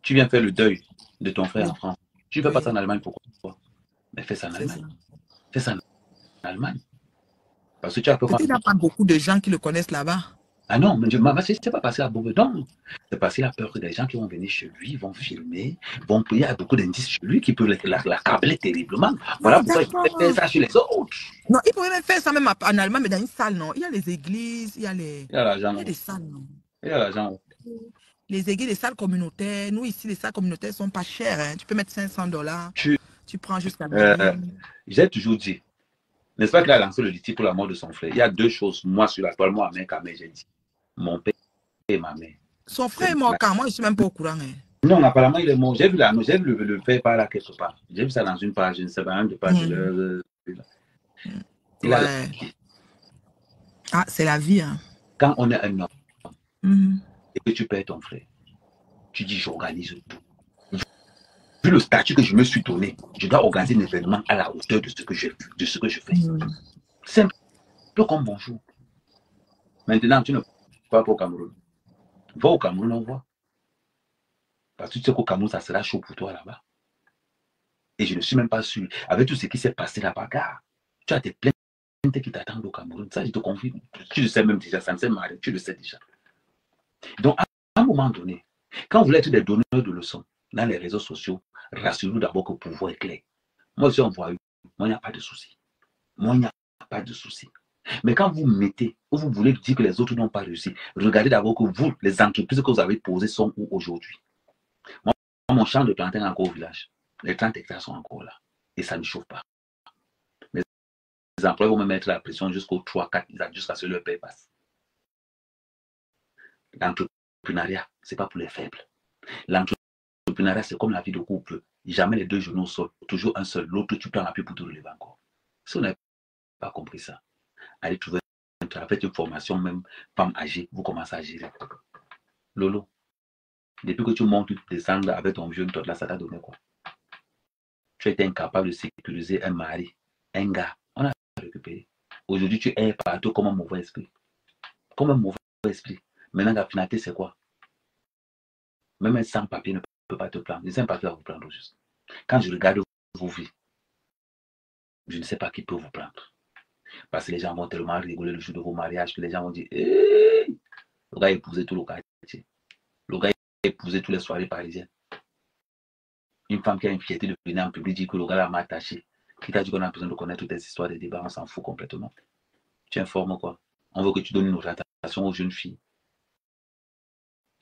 Tu viens faire le deuil de ton frère en France. Tu ne fais pas ça en Allemagne, pourquoi? Mais fais ça en Allemagne. Fais ça en Allemagne. Parce que tu as peur. Il n'y a pas beaucoup de gens qui le connaissent là-bas. Ah non, mais c'est pas passé à Beauvedon. C'est passé la peur que des gens qui vont venir chez lui, vont filmer, il y a beaucoup d'indices chez lui qui peuvent l'accabler terriblement. Voilà pourquoi il peut faire ça sur les autres. Non, il pourrait même faire ça même en Allemagne, mais dans une salle, non. Il y a les églises, il y a des salles, non. Il y a l'argent. Les églises, les salles communautaires. Nous, ici, les salles communautaires sont pas chères. Hein. Tu peux mettre $500. Tu prends jusqu'à... J'ai toujours dit, n'est-ce pas qu'il a lancé le litige pour la mort de son frère? Il y a deux choses, moi, sur la toile, moi, mec, j'ai dit. Mon père et ma mère. Son frère est mort quand? Moi, je ne suis même pas au courant. Hein. Non, apparemment, il est mort. J'ai vu le fait par là quelque part. J'ai vu ça dans une page, je ne sais pas, une page de Ah, c'est la vie. Hein. Quand on est un homme et que tu perds ton frère, tu dis, j'organise tout. Vu le statut que je me suis donné, je dois organiser un événement à la hauteur de ce que je fais. C'est un peu comme bonjour. Maintenant, tu ne vas pas au Cameroun. Va au Cameroun, on voit. Parce que tu sais qu'au Cameroun, ça sera chaud pour toi là-bas. Et je ne suis même pas sûr. Avec tout ce qui s'est passé là-bas, car tu as des plaintes qui t'attendent au Cameroun. Ça, je te confie. Tu le sais même déjà, ça ne s'est marré, tu le sais déjà. Donc, à un moment donné, quand vous voulez être des donneurs de leçons dans les réseaux sociaux, rassurez-vous d'abord que le pouvoir est clair. Moi, si on voit, moi, il n'y a pas de souci. Mais quand vous mettez, ou vous voulez dire que les autres n'ont pas réussi, regardez d'abord que vous, les entreprises que vous avez posées sont où aujourd'hui. Moi, mon champ de plantain est encore au village. Les 30 hectares sont encore là. Et ça ne chauffe pas. Mais les employés vont me mettre la pression jusqu'au 3-4, jusqu'à ce que leur paye passe. L'entrepreneuriat, ce n'est pas pour les faibles. L'entrepreneuriat, c'est comme la vie de couple. Jamais les deux genoux au sol. Toujours un seul. L'autre, tu prends l'appui pour te relever encore. Si vous n'avez pas compris ça, allez trouver un travail, faites une formation, même femme âgée, vous commencez à gérer. Lolo, depuis que tu montes, tu descends avec ton vieux, toi là, ça t'a donné quoi? Tu as été incapable de sécuriser un mari, un gars. On a récupéré. Aujourd'hui, tu es partout comme un mauvais esprit. Comme un mauvais esprit. Maintenant, la finalité, c'est quoi? Même un sans-papier ne peut pas te prendre. Les sans-papiers va vous prendre juste. Quand je regarde vos vies, je ne sais pas qui peut vous prendre. Parce que les gens vont tellement rigoler le jour de vos mariages que les gens vont dire hey! Le gars a épousé tout le quartier. Le gars a épousé toutes les soirées parisiennes. Une femme qui a une fierté de venir en public dit que le gars m'a attaché. Qui t'a dit qu'on a besoin de connaître toutes les histoires des débats, on s'en fout complètement. Tu informes quoi? On veut que tu donnes une orientation aux jeunes filles.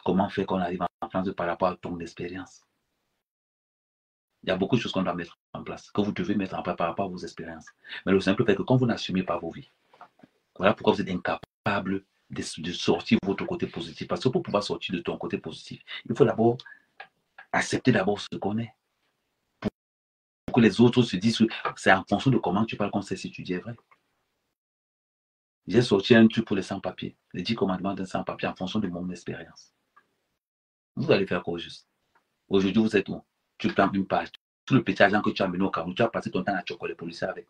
Comment faire qu'on arrive en France par rapport à ton expérience? Il y a beaucoup de choses qu'on doit mettre en place, que vous devez mettre en place par rapport à vos expériences. Mais le simple fait que quand vous n'assumez pas vos vies, voilà pourquoi vous êtes incapable de sortir votre côté positif. Parce que pour pouvoir sortir de ton côté positif, il faut d'abord accepter d'abord ce qu'on est. Pour que les autres se disent que c'est en fonction de comment tu parles qu'on sait si tu dis est vrai. J'ai sorti un truc pour les sans-papiers, les 10 commandements d'un sans-papier en fonction de mon expérience. Vous allez faire quoi juste? Aujourd'hui, vous êtes où? Tu prends une page. Tout le petit argent que tu as mené au Cameroun, tu as passé ton temps à chocolat les policiers avec.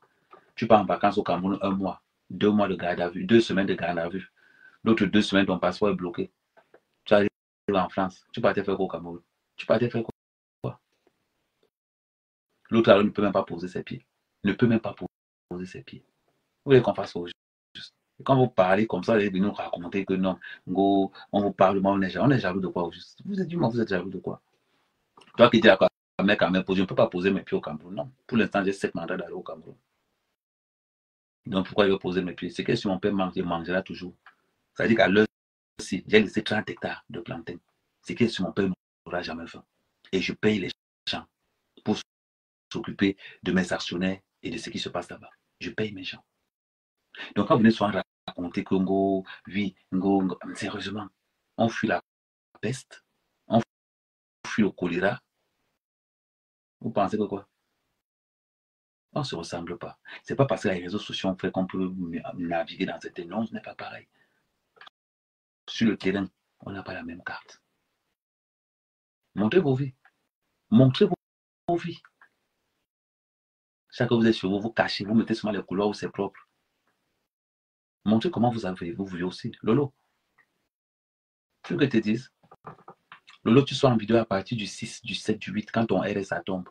Tu pars en vacances au Cameroun 1 mois, 2 mois de garde à vue, 2 semaines de garde à vue. L'autre 2 semaines, ton passeport est bloqué. Tu arrives en France. Tu partais faire quoi au Cameroun? Tu partais faire quoi? L'autre alors ne peut même pas poser ses pieds. Ne peut même pas poser ses pieds. Vous voulez qu'on fasse quoi juste? Quand vous parlez comme ça, vous allez nous raconter que non, go, on vous parle, on est jaloux de quoi juste? Vous êtes du monde, vous êtes jaloux de quoi? Toi qui dis à quoi? Mec, je ne peux pas poser mes pieds au Cameroun. Non. Pour l'instant, j'ai 7 mandats d'aller au Cameroun. Donc, pourquoi je vais poser mes pieds? C'est que si mon père mange, il mangera toujours. Ça veut dire qu'à l'heure ci, j'ai laissé 30 hectares de plantains. C'est que si mon père n'aura jamais faim. Et je paye les gens pour s'occuper de mes actionnaires et de ce qui se passe là-bas. Je paye mes gens. Donc, quand vous venez souvent raconter que sérieusement, on fuit la peste, on fuit le choléra. Vous pensez que quoi? On ne se ressemble pas. Ce n'est pas parce que les réseaux sociaux ont fait qu'on peut naviguer dans cette... Non, ce n'est pas pareil. Sur le terrain, on n'a pas la même carte. Montrez vos vies. Montrez vos vies. Chaque fois que vous êtes sur vous, vous cachez, vous mettez seulement les couleurs où c'est propre. Montrez comment vous vivez aussi. Lolo, tu veux que je te dise? Lolo, tu sois en vidéo à partir du 6, du 7, du 8, quand ton RSA tombe.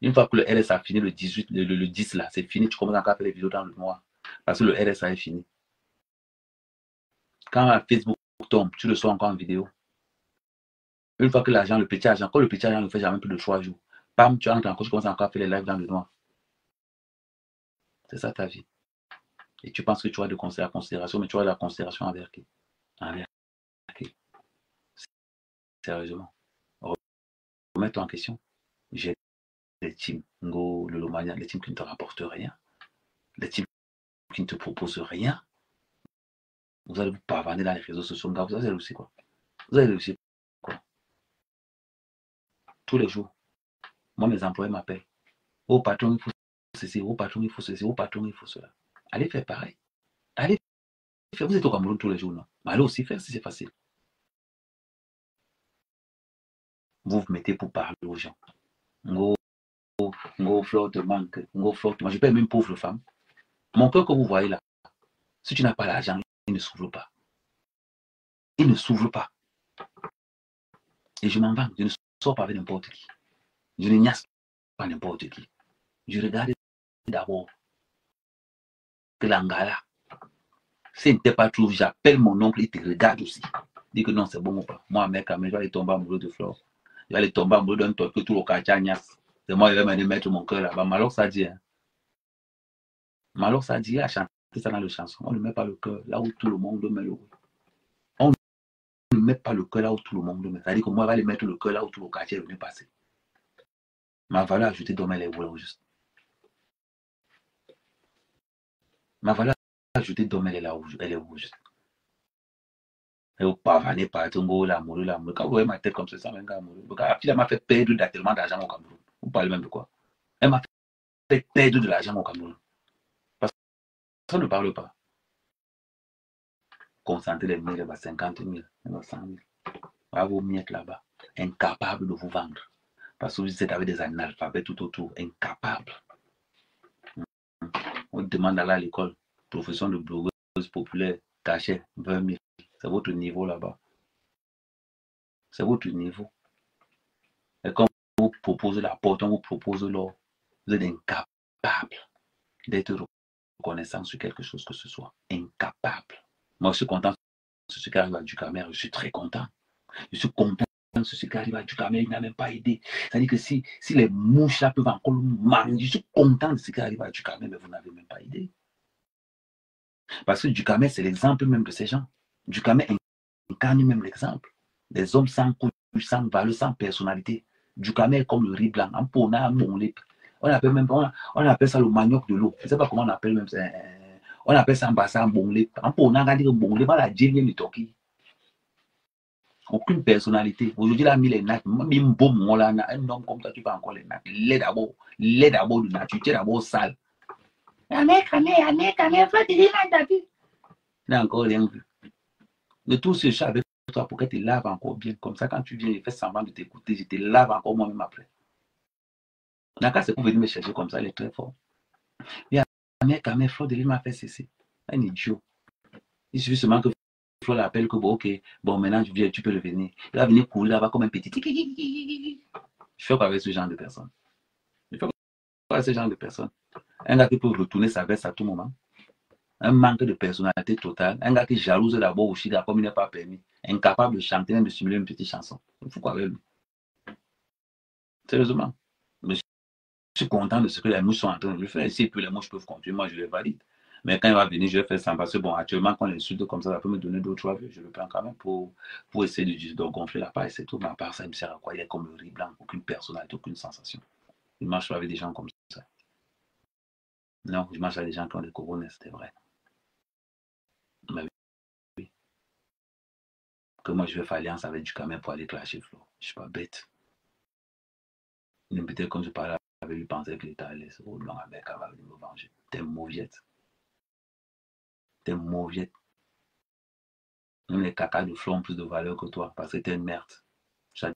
Une fois que le RSA fini, le 18, le 10 là, c'est fini, tu commences encore à faire les vidéos dans le noir. Parce que le RSA est fini. Quand Facebook tombe, tu le sois encore en vidéo. Une fois que l'argent, le petit argent, quand le petit argent ne fait jamais plus de 3 jours, bam, tu entres encore, tu commences encore à faire les lives dans le noir. C'est ça ta vie. Et tu penses que tu as de la considération, mais tu as de la considération envers qui? Envers qui? Sérieusement. Remets-toi en question. J'ai les teams, Ngo, le Lomania, les teams qui ne te rapportent rien, les teams qui ne te proposent rien. Vous allez vous pavaner dans les réseaux sociaux, vous allez réussir quoi? Vous allez réussir quoi? Tous les jours. Moi, mes employés m'appellent. Oh patron, il faut ceci, oh patron, il faut ceci, oh patron, il faut cela. Allez faire pareil. Allez faire. Vous êtes au Cameroun tous les jours, non? Mais allez aussi faire si c'est facile. Vous vous mettez pour parler aux gens. Ngo fleur te manque, ngo fleur te manque. Je paye même pauvre femme. Mon cœur que vous voyez là, si tu n'as pas l'argent, il ne s'ouvre pas. Il ne s'ouvre pas. Et je m'en vais. Je ne sors pas avec n'importe qui. Je ne niasse pas n'importe qui. Je regarde d'abord que l'Angala. Si il ne t'est pas trouvé, j'appelle mon oncle, il te regarde aussi. Dit que non, c'est bon ou pas. Moi, mec, je vais aller tomber amoureux de Flore. Je vais aller tomber amoureux d'un truc que tout le quartier niasse. C'est moi, je vais me mettre mon cœur là-bas. Malheur, ça dit. Hein. Malheur, ça dit, il a chanté ça dans le chanson. On ne met pas le cœur là où tout le monde met le. On ne met pas le cœur là où tout le monde met. C'est-à-dire que moi, je vais aller mettre le cœur là où tout le quartier est venu passer. Ma valeur ajoutée doit mettre les volets au juste. Ma valeur ajoutée doit mettre elle est au juste. Et au pavané par Tongo, l'amoureux. Quand vous voyez ma tête comme ça, ça amoureux. Elle m'a fait perdre tellement d'argent au Cameroun. Vous parlez même de quoi? Elle m'a fait perdre de l'argent au Cameroun. Parce que ça ne parle pas. Concentrer les 1000, 50 000, 100 000. Va vous mettre là-bas. Incapable de vous vendre. Parce que vous êtes avec des analphabètes tout autour. Incapable. On demande d'aller à l'école. profession de blogueuse populaire, cachet 20 000. C'est votre niveau là-bas. C'est votre niveau. Et quand on vous propose la porte, on vous propose l'or, vous êtes incapable d'être reconnaissant sur quelque chose que ce soit. Incapable. Moi, je suis content sur ce qui arrive à Ducamer. Je suis très content. Je suis content sur ce qui arrive à Ducamer. Il n'a même pas aidé. C'est-à-dire que si les mouches là peuvent encore le manger, je suis content de ce qui arrive à Ducamer, mais vous n'avez même pas aidé. Parce que Ducamer, c'est l'exemple même de ces gens. Ducamer incarne même l'exemple. Des hommes sans couilles, sans valeur, sans personnalité. Ducamer est comme le riz blanc. On appelle ça le manioc de l'eau. Je ne sais pas comment on appelle même ça. On appelle ça un bassin bonlé. On a dit que bonlé, la djemie de Toki. Aucune personnalité. Aujourd'hui, là, mis les nattes. Même bon, un homme comme ça, tu vas encore les nattes. Lait d'abord de nature. Tu es d'abord sale. Il n'a encore rien vu. De tout ce chat avec toi pour qu'elle te lave encore bien. Comme ça, quand tu viens, il fait semblant de t'écouter. Je te lave encore moi-même après. Naka, c'est pour venir me chercher comme ça, il est très fort. Et Kamé, Flo de l'île m'a fait cesser. Un idiot. Il suffit seulement que Flo l'appelle que bon, ok, bon, maintenant tu viens, tu peux revenir. Il va venir couler là-bas comme un petit. Je fais quoi avec ce genre de personne? Je fais quoi avec ce genre de personne? Un gars qui peut retourner sa veste à tout moment. Un manque de personnalité totale. Un gars qui jalouse d'abord au Chida comme il n'est pas permis. Incapable de chanter, même de simuler une petite chanson. Il faut quoi avec lui? Sérieusement. Je suis content de ce que les mouches sont en train de le faire. Ici, et puis les mouches peuvent continuer, moi je les valide. Mais quand il va venir, je vais faire ça parce que bon, actuellement, quand on l'insulte comme ça peut me donner d'autres vues. Je le prends quand même pour essayer de gonfler la paille, c'est tout. Mais à part ça, il me sert à quoi? Il est comme le riz blanc, aucune personnalité, aucune sensation. Il marche pas avec des gens comme ça. Non, je marche avec des gens qui ont des couronnes, c'était vrai. Mais oui. Que moi, je vais faire alliance avec Ducamer pour aller clasher Flo. Je suis pas bête. Peut-être comme je parlais avec lui, penser que l'État allait se rouler avec, elle va venir me venger. T'es mauviette. T'es mauviette. Même les cacas de Flo ont plus de valeur que toi parce que t'es une merde. J'ai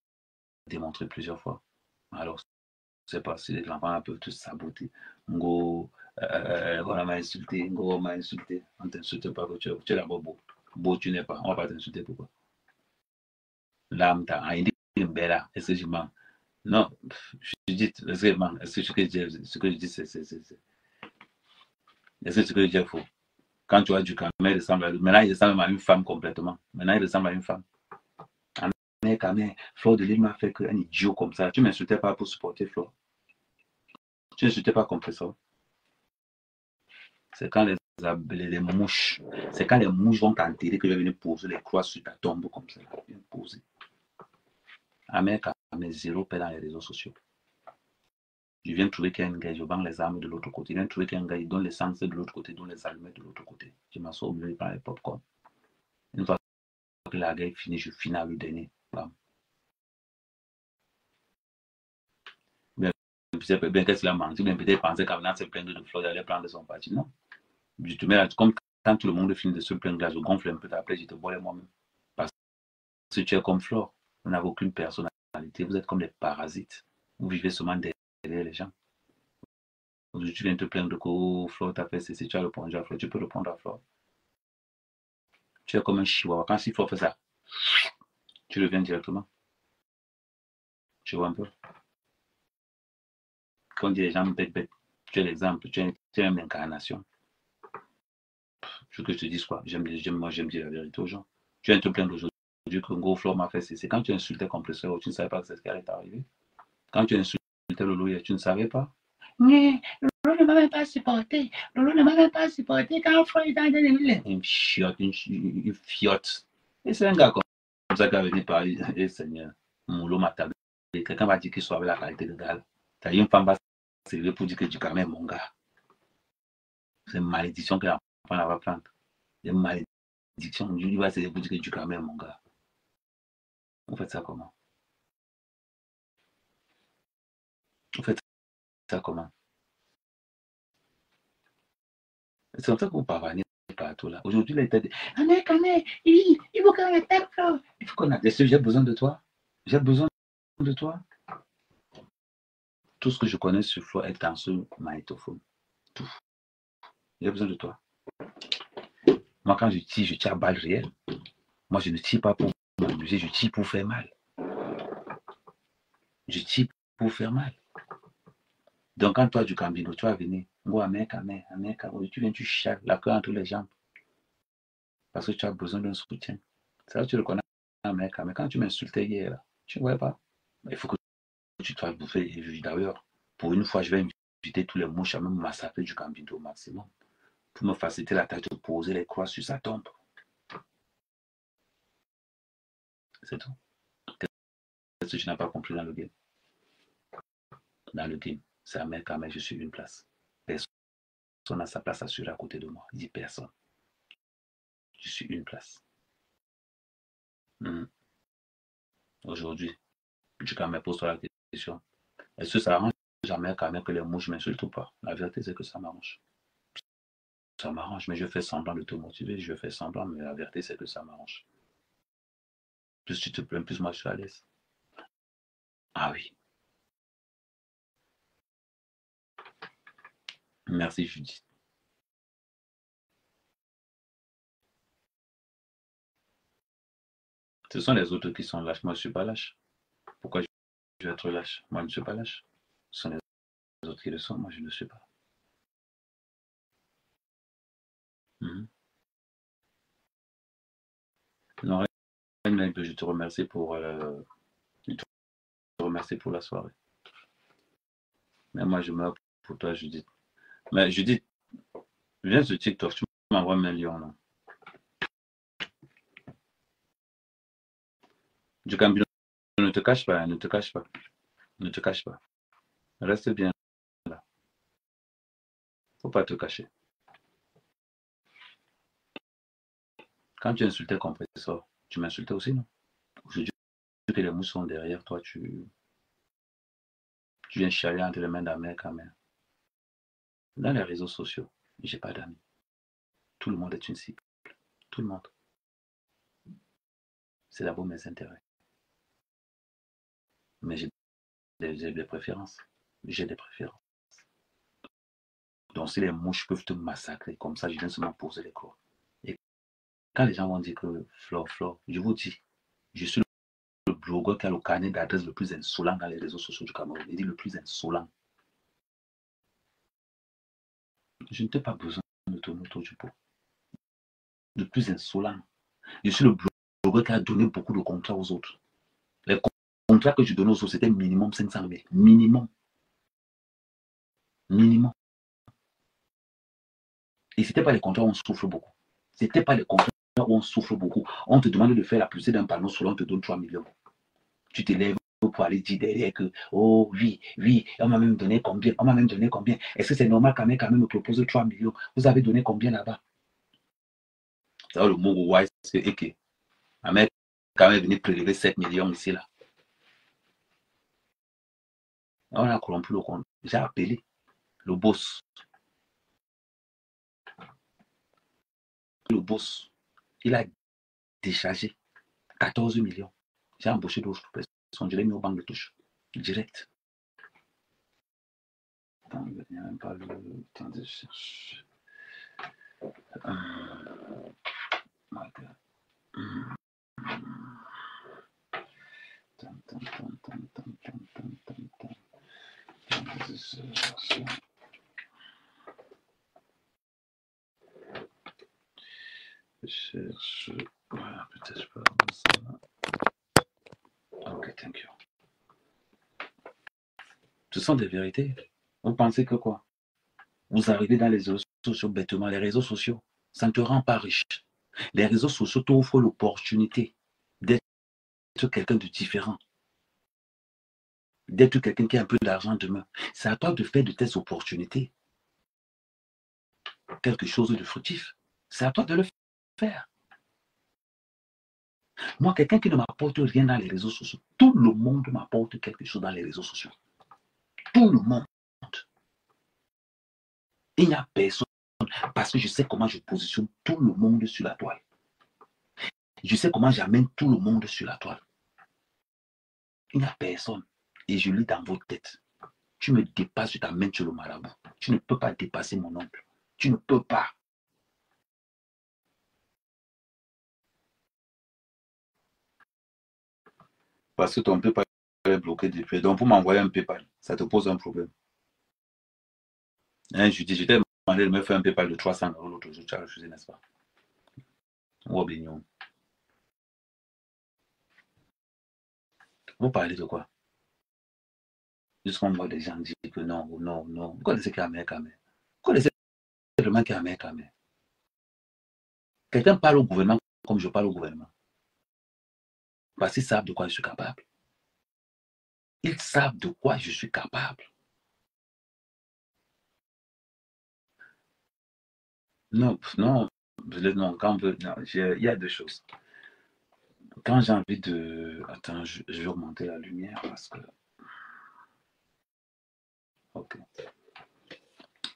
démontré plusieurs fois. Alors, je sais pas si les enfants peuvent tous saboter. Ngo, on m'a insulté. Ngo, on m'a insulté. On t'insulte pas que tu es d'abord beau. Beau, tu n'es pas. On va pas t'insulter. Pourquoi? L'âme t'a dit une belle. Est-ce que je mens? Non, je dis, est-ce que ce que je dis, c'est. Est-ce que ce que je dis est faux? Quand tu vois Ducamer, il ressemble à lui. Maintenant, il ressemble à une femme complètement. Maintenant, il ressemble à une femme. Kamé, Flo de l'île m'a fait un idiot comme ça. Tu ne m'insultais pas pour supporter Flo. Tu n'insultais pas comme ça. C'est quand les mouches, c'est quand les mouches vont t'enterrer que je vais venir poser les croix sur ta tombe comme ça. Poser. Kamé, zéro paix dans les réseaux sociaux. Je viens de trouver qu'il y a un gars, je vends les armes de l'autre côté. Je viens de trouver qu'il y a un gars, il donne les sens de l'autre côté, il donne les allumettes de l'autre côté. Je m'assois au milieu, il prend les popcorn. Une fois que la guerre est finie, je finis à lui donner. Bien qu'est-ce qu'il a menti, bien peut-être penser qu'en venant se plaindre de Flo, il allait prendre son parti. Non. Je te mets là, comme quand tout le monde finit de se plaindre là, je gonfle un peu, après je te bois moi-même. Parce que tu es comme Flo, vous n'avez aucune personnalité, vous êtes comme des parasites. Vous vivez seulement derrière les gens. Aujourd'hui, tu viens te plaindre de que Flo t'a fait ceci, tu as répondu à Flo, tu peux répondre à Flo. Tu es comme un chihuahua. Quand si Flo fait ça, tu reviens directement. Tu vois un peu. Quand on dit les gens bêtes, tu es l'exemple, tu es une incarnation. Je veux que je te dise quoi? Moi, j'aime dire la vérité aux gens. Tu viens te plaindre aujourd'hui que Ngo Flo m'a fait ceci. Quand tu insultais Compresseur, tu ne savais pas que c'est ce qui allait t'arriver. Quand tu insultais Lolo, tu ne savais pas. Mais Lolo ne m'avait pas supporté. Lolo ne m'avait pas supporté quand Flo est dans les une fiotte. Et c'est un gars comme ça qui a venu parler. Et Seigneur, Moulo m'a tablé. Quelqu'un va dire qu'il soit avec la qualité de gars. T'as une femme va se lever pour dire que Ducamer est mon gars. C'est une malédiction que l'enfant va prendre. C'est une malédiction. Il va se lever pour dire que Ducamer est mon gars. Vous faites ça comment? Vous faites ça comment? C'est comme ça que vous parvenez partout là. Aujourd'hui, l'État dit Kamé, il faut qu'on attaque Flo. Il faut qu'on attaque. J'ai besoin de toi. J'ai besoin de toi. Tout ce que je connais sur Flo est dans ce magnétophone. Tout. J'ai besoin de toi. Moi, quand je tire à balles réelles. Moi, je ne tire pas pour m'amuser, je tire pour faire mal. Je tire pour faire mal. Donc, quand toi, du Cambino, tu vas venir, tu viens, tu chales la queue entre les jambes. Parce que tu as besoin d'un soutien. C'est là que tu le connais, mais quand tu m'insultais hier, là, tu ne vois pas. Il faut que tu te fasses bouffer. D'ailleurs, pour une fois, je vais inviter tous les mouches à me massacrer du Cambino au maximum. Pour me faciliter la tâche de poser les croix sur sa tombe. C'est tout. Qu'est-ce que tu n'as pas compris dans le game? Dans le game, c'est un mec, je suis une place. Personne n'a sa place assurée à côté de moi. Il dit personne. Je suis une place. Aujourd'hui, tu quand même pose-toi la question. Est-ce que ça arrange jamais quand même que les mouches m'insultent ou pas? La vérité, c'est que ça m'arrange. Ça m'arrange, mais je fais semblant de te motiver. Je fais semblant, mais la vérité, c'est que ça m'arrange. Plus tu te plains, plus moi je suis à l'aise. Ah oui. Merci, Judith. Ce sont les autres qui sont lâches. Moi, je ne suis pas lâche. Pourquoi je vais être lâche? Moi, je ne suis pas lâche. Ce sont les autres qui le sont. Moi, je ne le suis pas. Non, je te remercie pour la soirée. Mais moi, je meurs pour toi, Judith. Mais Judith, viens sur TikTok, tu m'envoies 1 million. Non? Du Cambino, ne te cache pas, ne te cache pas. Ne te cache pas. Reste bien là. Faut pas te cacher. Quand tu insultais Compressor, tu m'insultais aussi, non? Aujourd'hui que les mouches sont derrière toi, tu viens chialer entre les mains d'Amérique quand même. Dans les réseaux sociaux, j'ai pas d'amis. Tout le monde est une cible. Tout le monde. C'est d'abord mes intérêts. Mais j'ai des préférences. J'ai des préférences. Donc si les mouches peuvent te massacrer, comme ça, je viens seulement poser les corps. Et quand les gens vont dire que Flore, je vous dis, je suis le blogueur qui a le carnet d'adresse le plus insolent dans les réseaux sociaux du Cameroun. Il dit le plus insolent. Je ne t'ai pas besoin de tourner autour du pot. Le plus insolent. Je suis le blogueur qui a donné beaucoup de contrats aux autres. Les contrats que je donnais aux autres, c'était minimum 500 000. Minimum. Minimum. Et ce n'était pas les contrats où on souffre beaucoup. Ce n'était pas les contrats où on souffre beaucoup. On te demande de faire la poussée d'un panneau solaire, on te donne 3 millions. Tu te lèves pour aller dire derrière que, oh oui, on m'a même donné combien? On m'a même donné combien? Est-ce que c'est normal quand même me propose 3 millions? Vous avez donné combien là-bas? C'est le mot wise, c'est que ma mère quand même venu prélever 7 millions ici là. On a corrompu le compte. J'ai appelé le boss. Le boss, il a déchargé 14 millions. J'ai embauché d'autres personnes. Je l'ai mis au banc de touche. Direct. Attends, il n'y a même pas le temps de chercher. Je cherche. Voilà, peut-être je peux avoir ça. Ok, thank you. Ce sont des vérités. Vous pensez que quoi? Vous arrivez dans les réseaux sociaux bêtement. Les réseaux sociaux, ça ne te rend pas riche. Les réseaux sociaux t'offrent l'opportunité d'être quelqu'un de différent. D'être quelqu'un qui a un peu d'argent demain. C'est à toi de faire de tes opportunités quelque chose de fructif. C'est à toi de le faire. Moi, quelqu'un qui ne m'apporte rien dans les réseaux sociaux, tout le monde m'apporte quelque chose dans les réseaux sociaux. Tout le monde. Il n'y a personne parce que je sais comment je positionne tout le monde sur la toile. Je sais comment j'amène tout le monde sur la toile. Il n'y a personne. Et je lis dans votre tête. Tu me dépasses, je t'amène sur le marabout. Tu ne peux pas dépasser mon oncle. Tu ne peux pas. Parce que ton PayPal est bloqué depuis. Donc, pour m'envoyer un PayPal, ça te pose un problème. Hein, je t'ai demandé de me faire un PayPal de 300 € l'autre jour. Tu as refusé, n'est-ce pas? Oh, bignon. Vous parlez de quoi? Jusqu'on voit des gens dire que non, non, non. Vous connaissez qui est Ahmed Kamé? Vous connaissez vraiment qui est Ahmed Kamé? Quelqu'un parle au gouvernement comme je parle au gouvernement. Parce qu'ils savent de quoi je suis capable. Ils savent de quoi je suis capable. Non, non, non, quand on veut, non, il y a deux choses. Quand j'ai envie de... Attends, je vais augmenter la lumière parce que... Ok.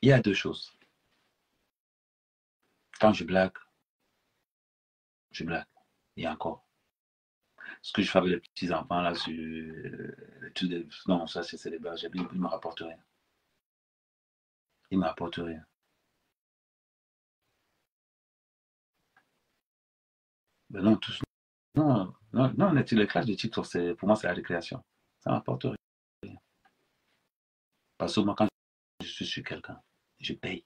Il y a deux choses. Quand je blague, je blague. Et encore. Ce que je fais avec les petits-enfants là, sur... Non, ça c'est les blagues. Il ne me rapporte rien. Il ne me rapporte rien. Ben non, tous... Non, non, non, les classes de TikTok, pour moi, c'est la récréation. Ça ne m'apporte rien. Parce que moi, quand je suis sur quelqu'un, je paye.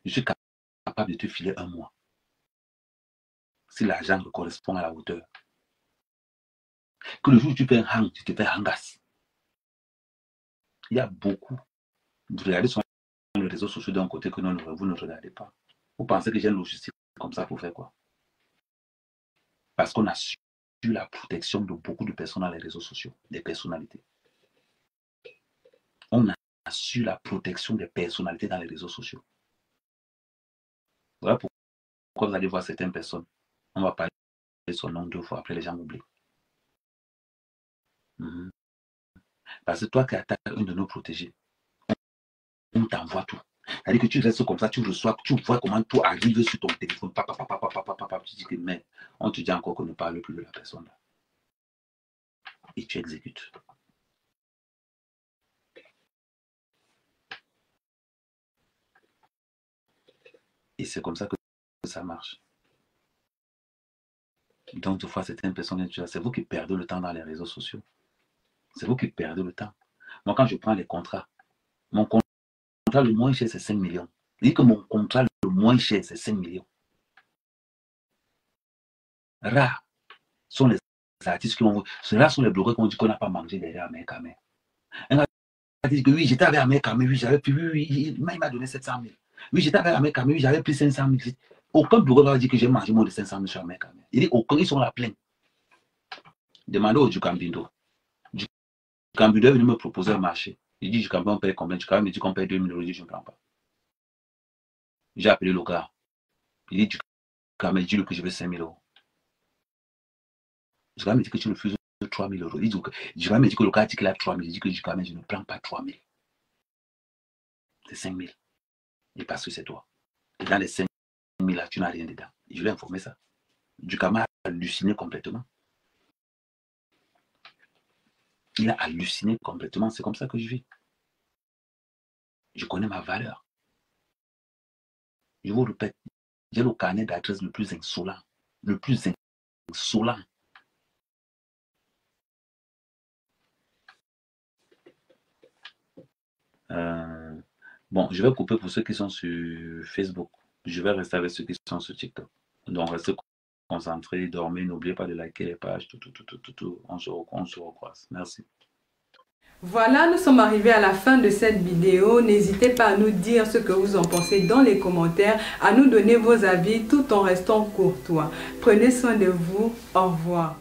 Je suis capable de te filer un mois. Si l'argent correspond à la hauteur. Que le jour où tu fais un hang, tu te fais hangas. Il y a beaucoup. Vous regardez sur les réseaux sociaux d'un côté que non, vous ne regardez pas. Vous pensez que j'ai un logiciel comme ça pour faire quoi? Parce qu'on a su la protection de beaucoup de personnes dans les réseaux sociaux, des personnalités. On a su la protection des personnalités dans les réseaux sociaux. Voilà pourquoi vous allez voir certaines personnes. On va parler de son nom 2 fois, après les gens oublient. Parce que toi qui attaques une de nos protégés, on t'envoie tout. C'est-à-dire que tu restes comme ça, tu reçois, tu vois comment tout arrive sur ton téléphone. Tu dis que mais on te dit encore qu'on ne parle plus de la personne. Et tu exécutes. Et c'est comme ça que ça marche. Donc, des fois, certaines personnes, c'est vous qui perdez le temps dans les réseaux sociaux. C'est vous qui perdez le temps. Moi, quand je prends les contrats, mon contrat le moins cher, c'est 5 millions. Je dis que mon contrat le moins cher, c'est 5 millions. Rares sont les artistes qui ont... Ceux-là sont les blogueurs qui ont dit qu'on n'a pas mangé derrière Ahmed Kamé. Un gars dit que oui, j'étais avec Ahmed Kamé, oui, j'avais pris, oui, il m'a donné 700 000. Oui, j'étais avec Ahmed Kamé, oui, j'avais pris 500 000. Aucun blogueur va dire que j'ai mangé moins de 500 000 sur Ahmed Kamé. Il dit aucun, ils sont là plein. Demandez au Dukambindo. Dukambindo est venu me proposer un marché. Il dit, Dukambindo, on paye combien? Dukambindo me dit qu'on paye 2 000 €. Je dis, je ne prends pas. J'ai appelé le gars. Il dit, Dukambindo, dis-le que je veux 5 000 €. Dukambindo me dit que tu refuses 3 000 €. Dukambindo me dit que le gars dit qu'il a 3 000. Il dit que Dukambindo, je ne prends pas 3 000. C'est 5 000. Et parce que c'est toi. Et dans les 5 000 là, tu n'as rien dedans. Et je lui ai informé ça. Dukambindo a halluciné complètement. Il a halluciné complètement. C'est comme ça que je vis. Je connais ma valeur. Je vous répète, j'ai le carnet d'adresse le plus insolent. Le plus insolent. Bon, je vais couper pour ceux qui sont sur Facebook. Je vais rester avec ceux qui sont sur TikTok. Donc, restez concentrés, dormez, n'oubliez pas de liker les pages, tout. On se recroise. Merci. Voilà, nous sommes arrivés à la fin de cette vidéo. N'hésitez pas à nous dire ce que vous en pensez dans les commentaires, à nous donner vos avis tout en restant courtois. Prenez soin de vous. Au revoir.